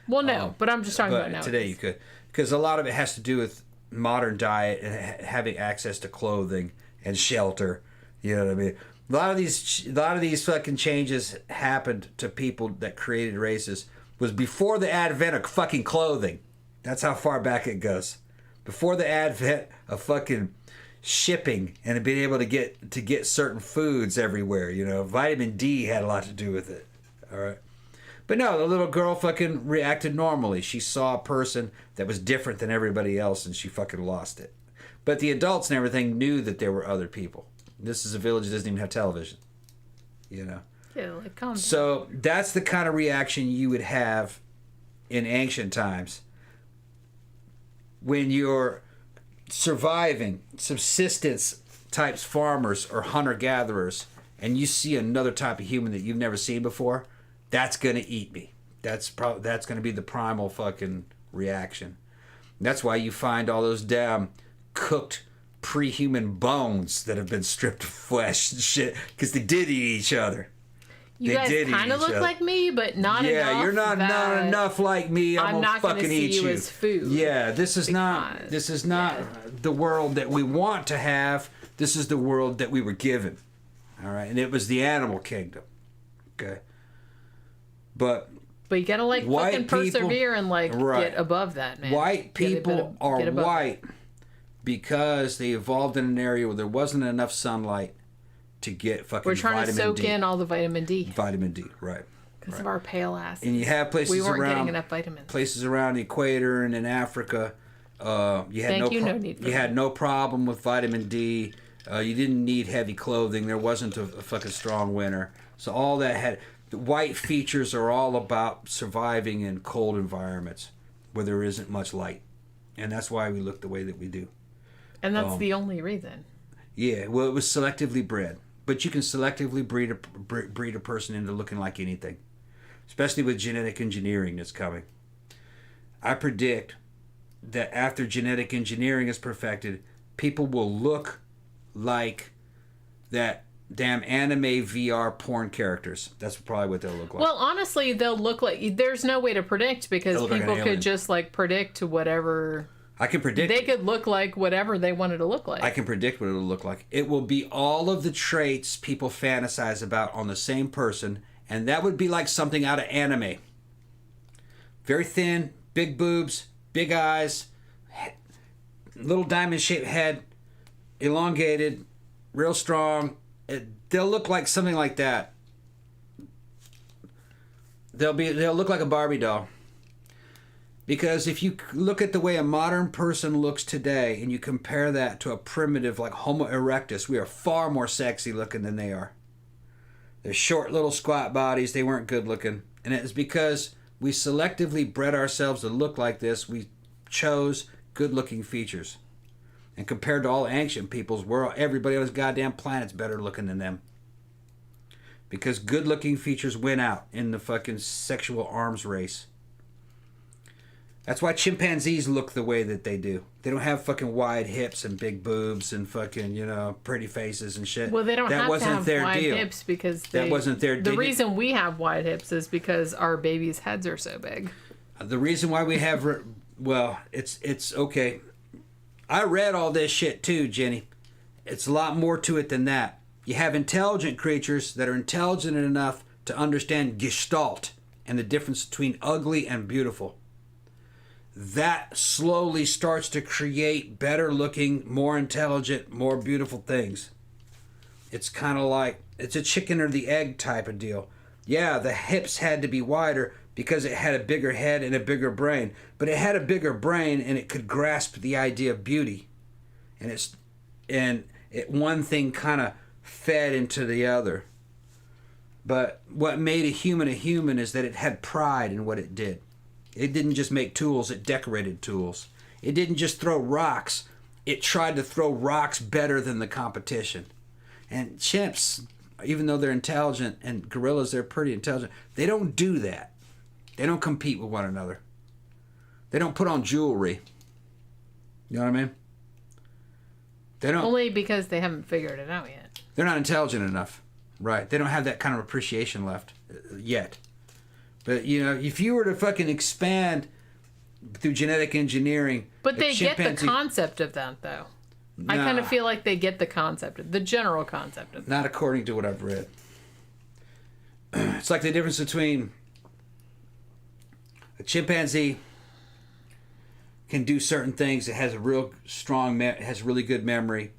Well, no, but I'm just talking about now. Today you could. Because a lot of it has to do with modern diet and having access to clothing and shelter. You know what I mean? A lot of these fucking changes happened to people that created races was before the advent of fucking clothing. That's how far back it goes. Before the advent of fucking shipping and being able to get certain foods everywhere, vitamin D had a lot to do with it. All right. But no, the little girl fucking reacted normally. She saw a person that was different than everybody else, and she fucking lost it. But the adults and everything knew that there were other people. This is a village that doesn't even have television. Yeah, like calm down. So that's the kind of reaction you would have in ancient times when you're surviving, subsistence types farmers or hunter-gatherers, and you see another type of human that you've never seen before. That's gonna eat me. That's gonna be the primal fucking reaction. That's why you find all those damn cooked pre-human bones that have been stripped of flesh and shit, because they did eat each other. You guys kind of look like me, but not enough. Yeah, you're not enough like me. I'm gonna fucking eat you as food. Yeah, this is not the world that we want to have. This is the world that we were given. All right, and it was the animal kingdom. Okay. But you gotta fucking persevere and get above that, man. White people are white because they evolved in an area where there wasn't enough sunlight to get fucking vitamin D. We're trying to soak in all the vitamin D. Vitamin D, right. Because of our pale asses. And you have places we weren't getting enough vitamins. Places around the equator and in Africa, you had no problem with vitamin D. You didn't need heavy clothing. There wasn't a fucking strong winter. So all that had... The white features are all about surviving in cold environments where there isn't much light. And that's why we look the way that we do. And that's the only reason. Yeah, well, it was selectively bred. But you can selectively breed a person into looking like anything. Especially with genetic engineering that's coming. I predict that after genetic engineering is perfected, people will look like that damn anime VR porn characters. That's probably what they'll look like. Well, honestly, they'll look like... There's no way to predict because people could just, like, predict whatever... I can predict. They could look like whatever they wanted to look like. I can predict what it'll look like. It will be all of the traits people fantasize about on the same person, and that would be like something out of anime. Very thin, big boobs, big eyes, little diamond-shaped head, elongated, real strong. They'll look like something like that. They'll look like a Barbie doll. Because if you look at the way a modern person looks today and you compare that to a primitive like Homo erectus, we are far more sexy looking than they are. They're short little squat bodies. They weren't good looking. And it's because we selectively bred ourselves to look like this. We chose good looking features. And compared to all ancient peoples, everybody on this goddamn planet's better looking than them. Because good looking features win out in the fucking sexual arms race. That's why chimpanzees look the way that they do. They don't have fucking wide hips and big boobs and fucking, pretty faces and shit. Well, they don't have to have wide hips because that wasn't their deal. The reason we have wide hips is because our babies' heads are so big. The reason why we have... it's okay. I read all this shit too, Jenny. It's a lot more to it than that. You have intelligent creatures that are intelligent enough to understand Gestalt and the difference between ugly and beautiful. That slowly starts to create better looking, more intelligent, more beautiful things. It's kind of like, it's a chicken or the egg type of deal. Yeah, the hips had to be wider because it had a bigger head and a bigger brain. But it had a bigger brain and it could grasp the idea of beauty. And one thing kind of fed into the other. But what made a human is that it had pride in what it did. It didn't just make tools, it decorated tools. It didn't just throw rocks, it tried to throw rocks better than the competition. And chimps, even though they're intelligent, and gorillas, they're pretty intelligent, they don't do that. They don't compete with one another. They don't put on jewelry. You know what I mean? They don't. Only because they haven't figured it out yet. They're not intelligent enough. Right. They don't have that kind of appreciation left yet. But, if you were to fucking expand through genetic engineering... But they get the concept of that, though. Nah. I kind of feel like they get the concept, the general concept of that. Not according to what I've read. It's like the difference between a chimpanzee can do certain things. It has a real strong, has really good memory.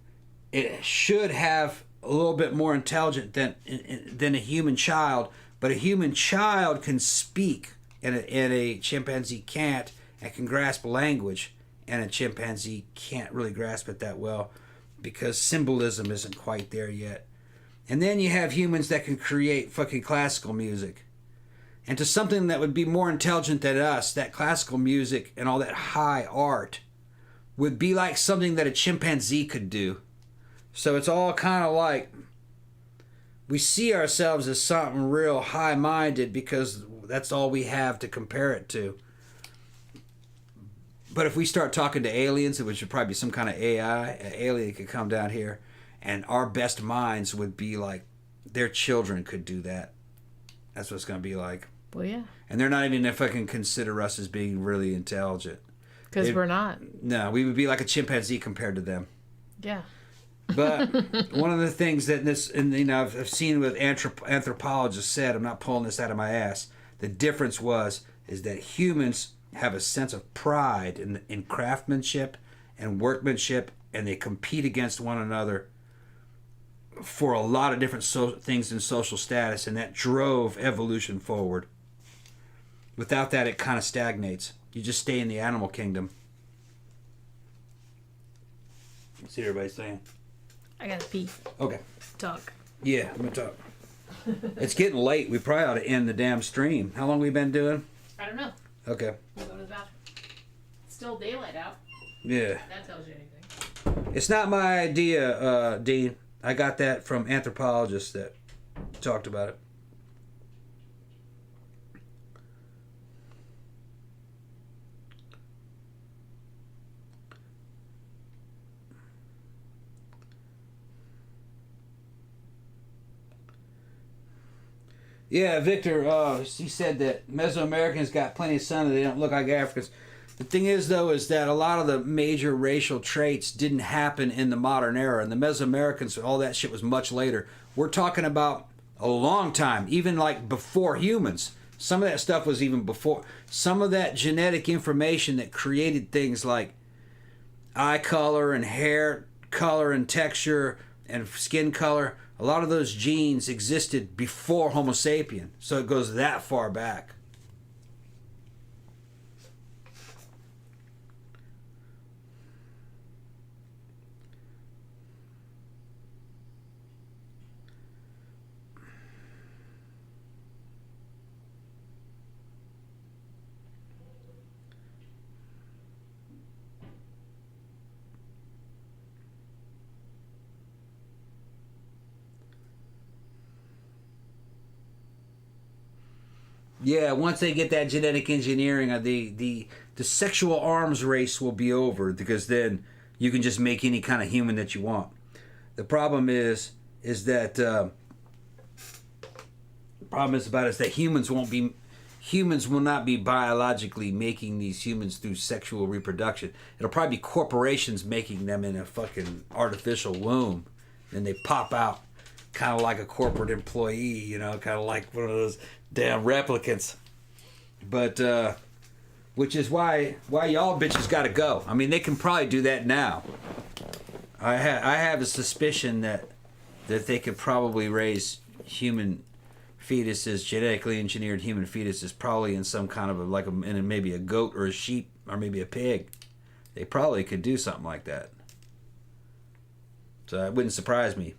It should have a little bit more intelligent than a human child. But a human child can speak, and a chimpanzee can't, and can grasp language, and a chimpanzee can't really grasp it that well because symbolism isn't quite there yet. And then you have humans that can create fucking classical music. And to something that would be more intelligent than us, that classical music and all that high art would be like something that a chimpanzee could do. So it's all kind of like... we see ourselves as something real high-minded because that's all we have to compare it to. But if we start talking to aliens, which would probably be some kind of AI, an alien could come down here, and our best minds would be like, their children could do that. That's what it's going to be like. Well, yeah. And they're not even going to fucking consider us as being really intelligent. Because we're not. No, we would be like a chimpanzee compared to them. Yeah. But one of the things that I've seen with anthropologists said, I'm not pulling this out of my ass, the difference is that humans have a sense of pride in craftsmanship and workmanship, and they compete against one another for a lot of different things in social status, and that drove evolution forward. Without that, it kind of stagnates. You just stay in the animal kingdom. Let's see what everybody's saying. I gotta pee. Okay. Talk. Yeah, I'm gonna talk. It's getting late. We probably ought to end the damn stream. How long we been doing? I don't know. Okay. We'll go to the bathroom. It's still daylight out. Yeah. That tells you anything. It's not my idea, Dean. I got that from anthropologists that talked about it. Yeah, Victor, he said that Mesoamericans got plenty of sun and they don't look like Africans. The thing is, though, is that a lot of the major racial traits didn't happen in the modern era. And the Mesoamericans, all that shit was much later. We're talking about a long time, even like before humans. Some of that stuff was even before. Some of that genetic information that created things like eye color and hair color and texture and skin color, a lot of those genes existed before Homo sapien. So it goes that far back. Yeah, once they get that genetic engineering, the sexual arms race will be over, because then you can just make any kind of human that you want. The problem is that humans will not be biologically making these humans through sexual reproduction. It'll probably be corporations making them in a fucking artificial womb, and they pop out kind of like a corporate employee, you know, kind of like one of those damn replicants. But which is why y'all bitches gotta go. I mean, they can probably do that now. I have a suspicion that they could probably raise human fetuses, genetically engineered human fetuses, probably in some kind of in maybe a goat or a sheep or maybe a pig. They probably could do something like that. So it wouldn't surprise me.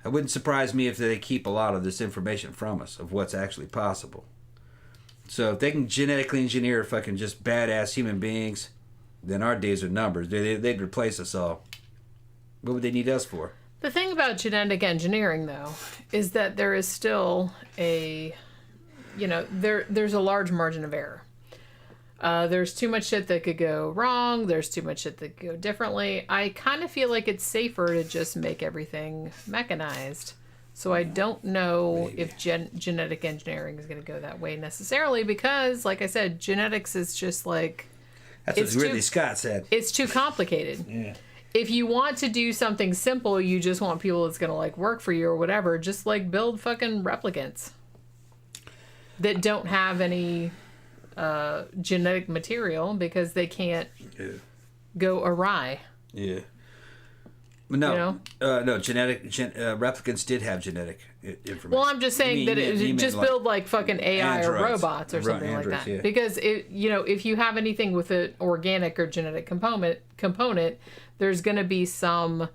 It wouldn't surprise me if they keep a lot of this information from us of what's actually possible. So if they can genetically engineer fucking just badass human beings, then our days are numbered. They'd replace us all. What would they need us for? The thing about genetic engineering, though, is that there is still there's a large margin of error. There's too much shit that could go wrong. There's too much shit that could go differently. I kind of feel like it's safer to just make everything mechanized. So I don't know if genetic engineering is going to go that way necessarily, because, like I said, genetics is just like... That's what Ridley Scott said. It's too complicated. Yeah. If you want to do something simple, you just want people that's going to like work for you or whatever, just like build fucking replicants that don't have any genetic material, because they can't go awry. Yeah. No, replicants did have genetic information. Well, I'm just saying build like fucking AI androids, or robots or something like that. Yeah. Because if you have anything with an organic or genetic component, there's going to be some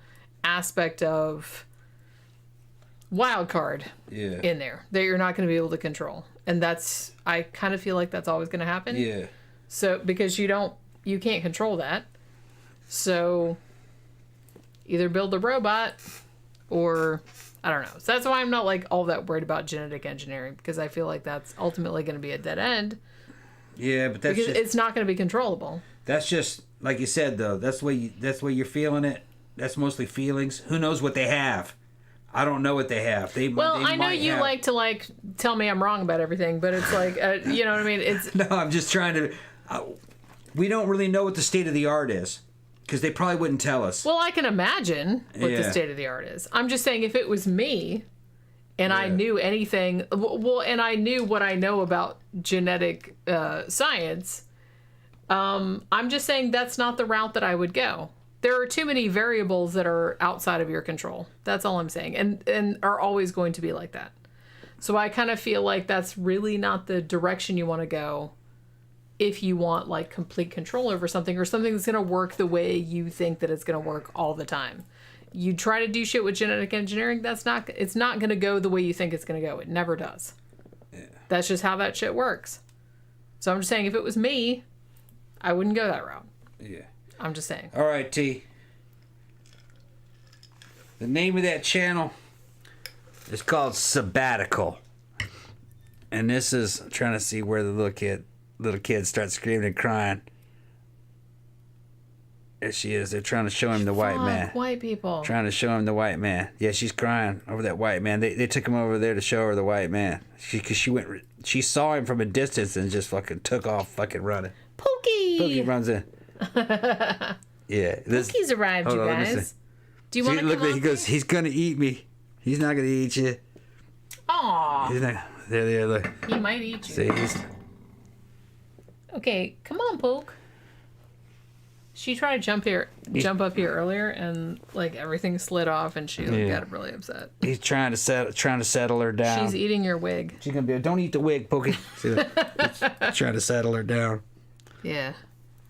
aspect of wild card in there that you're not going to be able to control. And I kind of feel like that's always going to happen. Yeah. So, because you can't control that. So either build a robot or I don't know. So that's why I'm not like all that worried about genetic engineering, because I feel like that's ultimately going to be a dead end. Yeah, but it's not going to be controllable. That's just like you said, though. That's the way you're feeling it. That's mostly feelings. Who knows what they have? I don't know what they have. I know you like to tell me I'm wrong about everything, but it's like you know what I mean. It's no. I'm just trying to. We don't really know what the state of the art is, because they probably wouldn't tell us. Well, I can imagine what the state of the art is. I'm just saying, if it was me, and I knew anything, and I knew what I know about genetic science, I'm just saying that's not the route that I would go. There are too many variables that are outside of your control. That's all I'm saying, and are always going to be like that. So I kind of feel like that's really not the direction you want to go if you want like complete control over something, or something that's going to work the way you think that it's going to work all the time. You try to do shit with genetic engineering, it's not going to go the way you think it's going to go. It never does. Yeah. That's just how that shit works. So I'm just saying, if it was me, I wouldn't go that route. Yeah. I'm just saying. All right, T. The name of that channel is called Sabbatical. And this is, I'm trying to see where the little kid starts screaming and crying. There she is. They're trying to show him the white man. White people. Trying to show him the white man. Yeah, she's crying over that white man. They took him over there to show her the white man. She saw him from a distance and just fucking took off fucking running. Pookie runs in. Yeah. Pookie's arrived, you guys. Do you want to come He goes, he's going to eat me. He's not going to eat you. Aww. He's not. There, look. He might eat you. See, Okay, come on, Poke. She tried to jump up here earlier, and like everything slid off, and she got really upset. He's trying to settle her down. She's eating your wig. She's gonna be, don't eat the wig, Pokey. See that? Trying to settle her down. Yeah.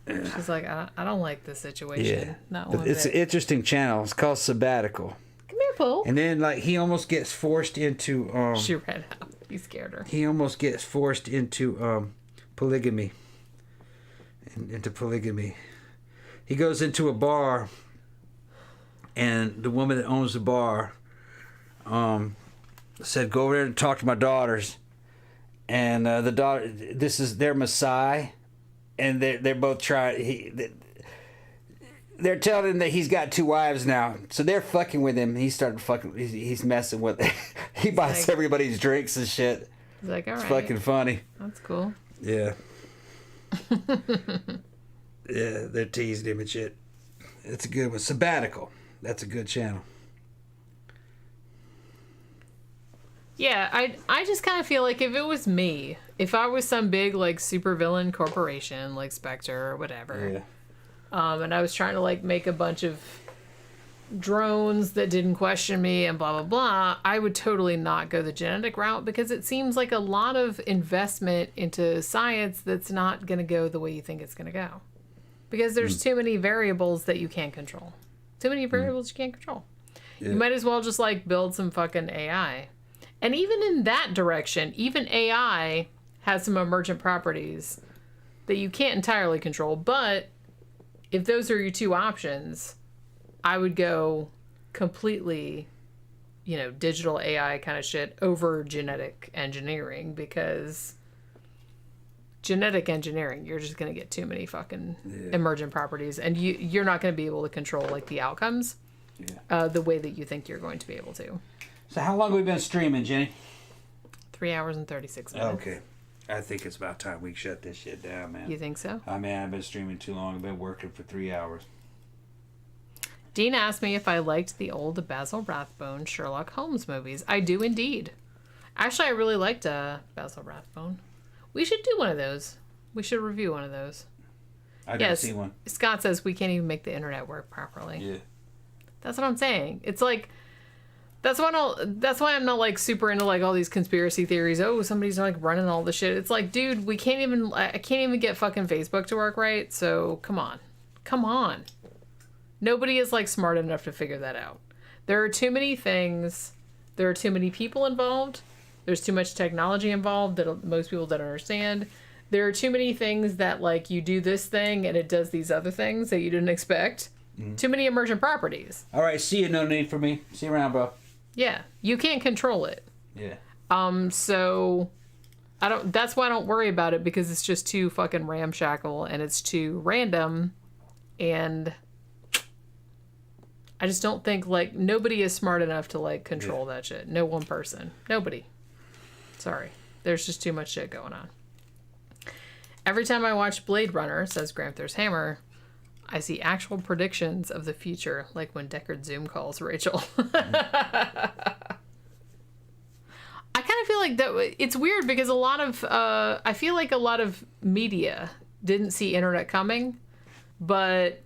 She's like, I don't like this situation. Yeah. Not one It's an interesting channel. It's called Sabbatical. Come here, Poke. And then like he almost gets forced into she ran out. He scared her. He almost gets forced into polygamy. Into polygamy. He goes into a bar, and the woman that owns the bar said, "Go over there and talk to my daughters." And the daughter, this is their Messiah, and they're both trying. They're telling him that he's got 2 wives now, so they're fucking with him. He started fucking. He's messing with. He buys everybody's drinks and shit. He's like, all right, it's fucking funny. That's cool. Yeah. Yeah, they're teasing him and shit. It's a good one. Sabbatical. That's a good channel. Yeah, I just kind of feel like if it was me, if I was some big like supervillain corporation like Spectre or whatever, and I was trying to like make a bunch of drones that didn't question me and blah blah blah, I would totally not go the genetic route, because it seems like a lot of investment into science that's not going to go the way you think it's going to go, because there's too many variables that you can't control. Too many variables you can't control. You might as well just like build some fucking AI. And even in that direction, even AI has some emergent properties that you can't entirely control. But if those are your 2 options, I would go completely, digital AI kind of shit over genetic engineering, because genetic engineering, you're just going to get too many fucking emergent properties, and you're not going to be able to control like the outcomes the way that you think you're going to be able to. So how long have we been streaming, Jenny? 3 hours and 36 minutes. Okay. I think it's about time we shut this shit down, man. You think so? I mean, I've been streaming too long. I've been working for 3 hours. Dean asked me if I liked the old Basil Rathbone Sherlock Holmes movies. I do indeed. Actually, I really liked Basil Rathbone. We should do one of those. We should review one of those. I didn't see one. Scott says we can't even make the internet work properly. Yeah. That's what I'm saying. It's like, that's why I'm not like super into like all these conspiracy theories. Oh, somebody's like running all the shit. It's like, dude, I can't even get fucking Facebook to work right. So come on. Nobody is like smart enough to figure that out. There are too many things. There are too many people involved. There's too much technology involved that most people don't understand. There are too many things that like you do this thing and it does these other things that you didn't expect. Too many emergent properties. All right, see you. No need for me. See you around, bro. Yeah, you can't control it. Yeah. So that's why I don't worry about it, because it's just too fucking ramshackle and it's too random, and I just don't think like nobody is smart enough to like control that shit. No one person. Nobody. Sorry. There's just too much shit going on. Every time I watch Blade Runner, says Gramthars Hammer, I see actual predictions of the future, like when Deckard Zoom calls Rachel. I kind of feel like that. It's weird because I feel like a lot of media didn't see internet coming, but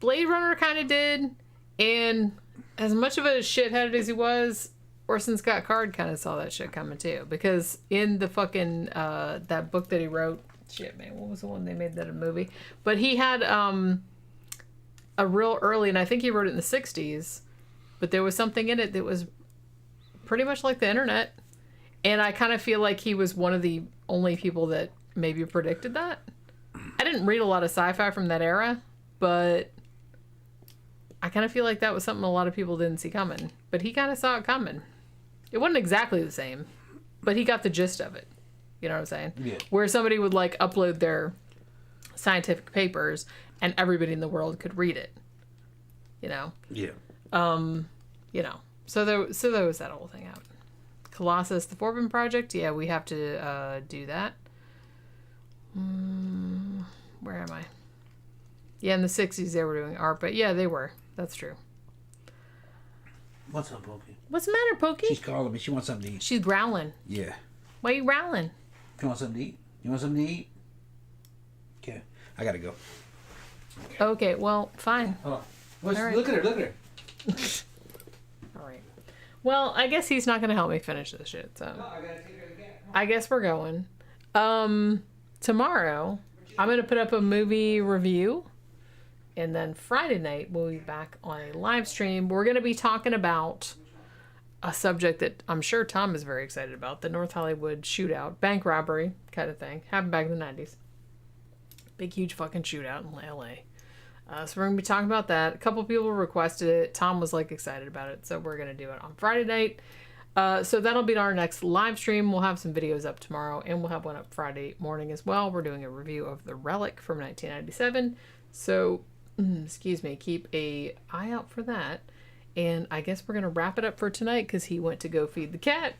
Blade Runner kind of did. And as much of a shithead as he was, Orson Scott Card kind of saw that shit coming too. Because in the fucking, that book that he wrote, shit, man, what was the one they made that a movie? But he had a real early, and I think he wrote it in the 60s, but there was something in it that was pretty much like the internet. And I kind of feel like he was one of the only people that maybe predicted that. I didn't read a lot of sci-fi from that era, but I kind of feel like that was something a lot of people didn't see coming. But he kind of saw it coming. It wasn't exactly the same, but he got the gist of it. You know what I'm saying? Yeah. Where somebody would like upload their scientific papers, and everybody in the world could read it. You know? Yeah. You know. So there was that whole thing out. Colossus, the Forbin Project, yeah, we have to do that. Where am I? Yeah, in the 60s they were doing art, but yeah, they were. That's true. What's up, Pokey? What's the matter, Pokey? She's calling me. She wants something to eat. She's growling. Yeah. Why are you growling? You want something to eat? You want something to eat? Okay. I gotta go. Okay, well, fine. Oh. Right. Look at her, look at her. Alright. Well, I guess he's not gonna help me finish this shit, so. No, I gotta take her again. I guess we're going. Tomorrow, I'm gonna put up a movie review. And then Friday night, we'll be back on a live stream. We're going to be talking about a subject that I'm sure Tom is very excited about. The North Hollywood shootout, bank robbery kind of thing. Happened back in the 90s. Big, huge fucking shootout in LA. So we're going to be talking about that. A couple people requested it. Tom was like excited about it. So we're going to do it on Friday night. So that'll be our next live stream. We'll have some videos up tomorrow. And we'll have one up Friday morning as well. We're doing a review of The Relic from 1997. So... excuse me, keep a eye out for that. And I guess we're going to wrap it up for tonight because he went to go feed the cat.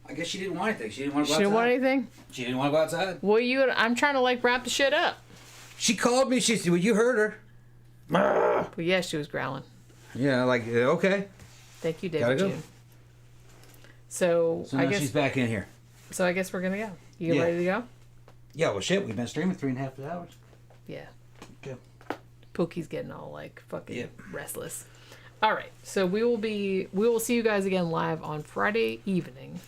I guess she didn't want anything. She didn't want to go outside. She didn't want anything? She didn't want to go outside. Well, I'm trying to, like, wrap the shit up. She called me. She said, well, you heard her. Well, yeah, she was growling. Yeah, like, okay. Thank you, David June. So I guess she's back in here. So I guess we're going to go. You ready to go? Yeah, well, shit, we've been streaming 3.5 hours. Yeah. Okay. Pookie's getting all like fucking restless. All right, so we will see you guys again live on Friday evening.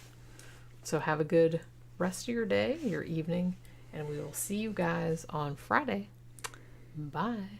So have a good rest of your day, your evening, and we will see you guys on Friday. Bye.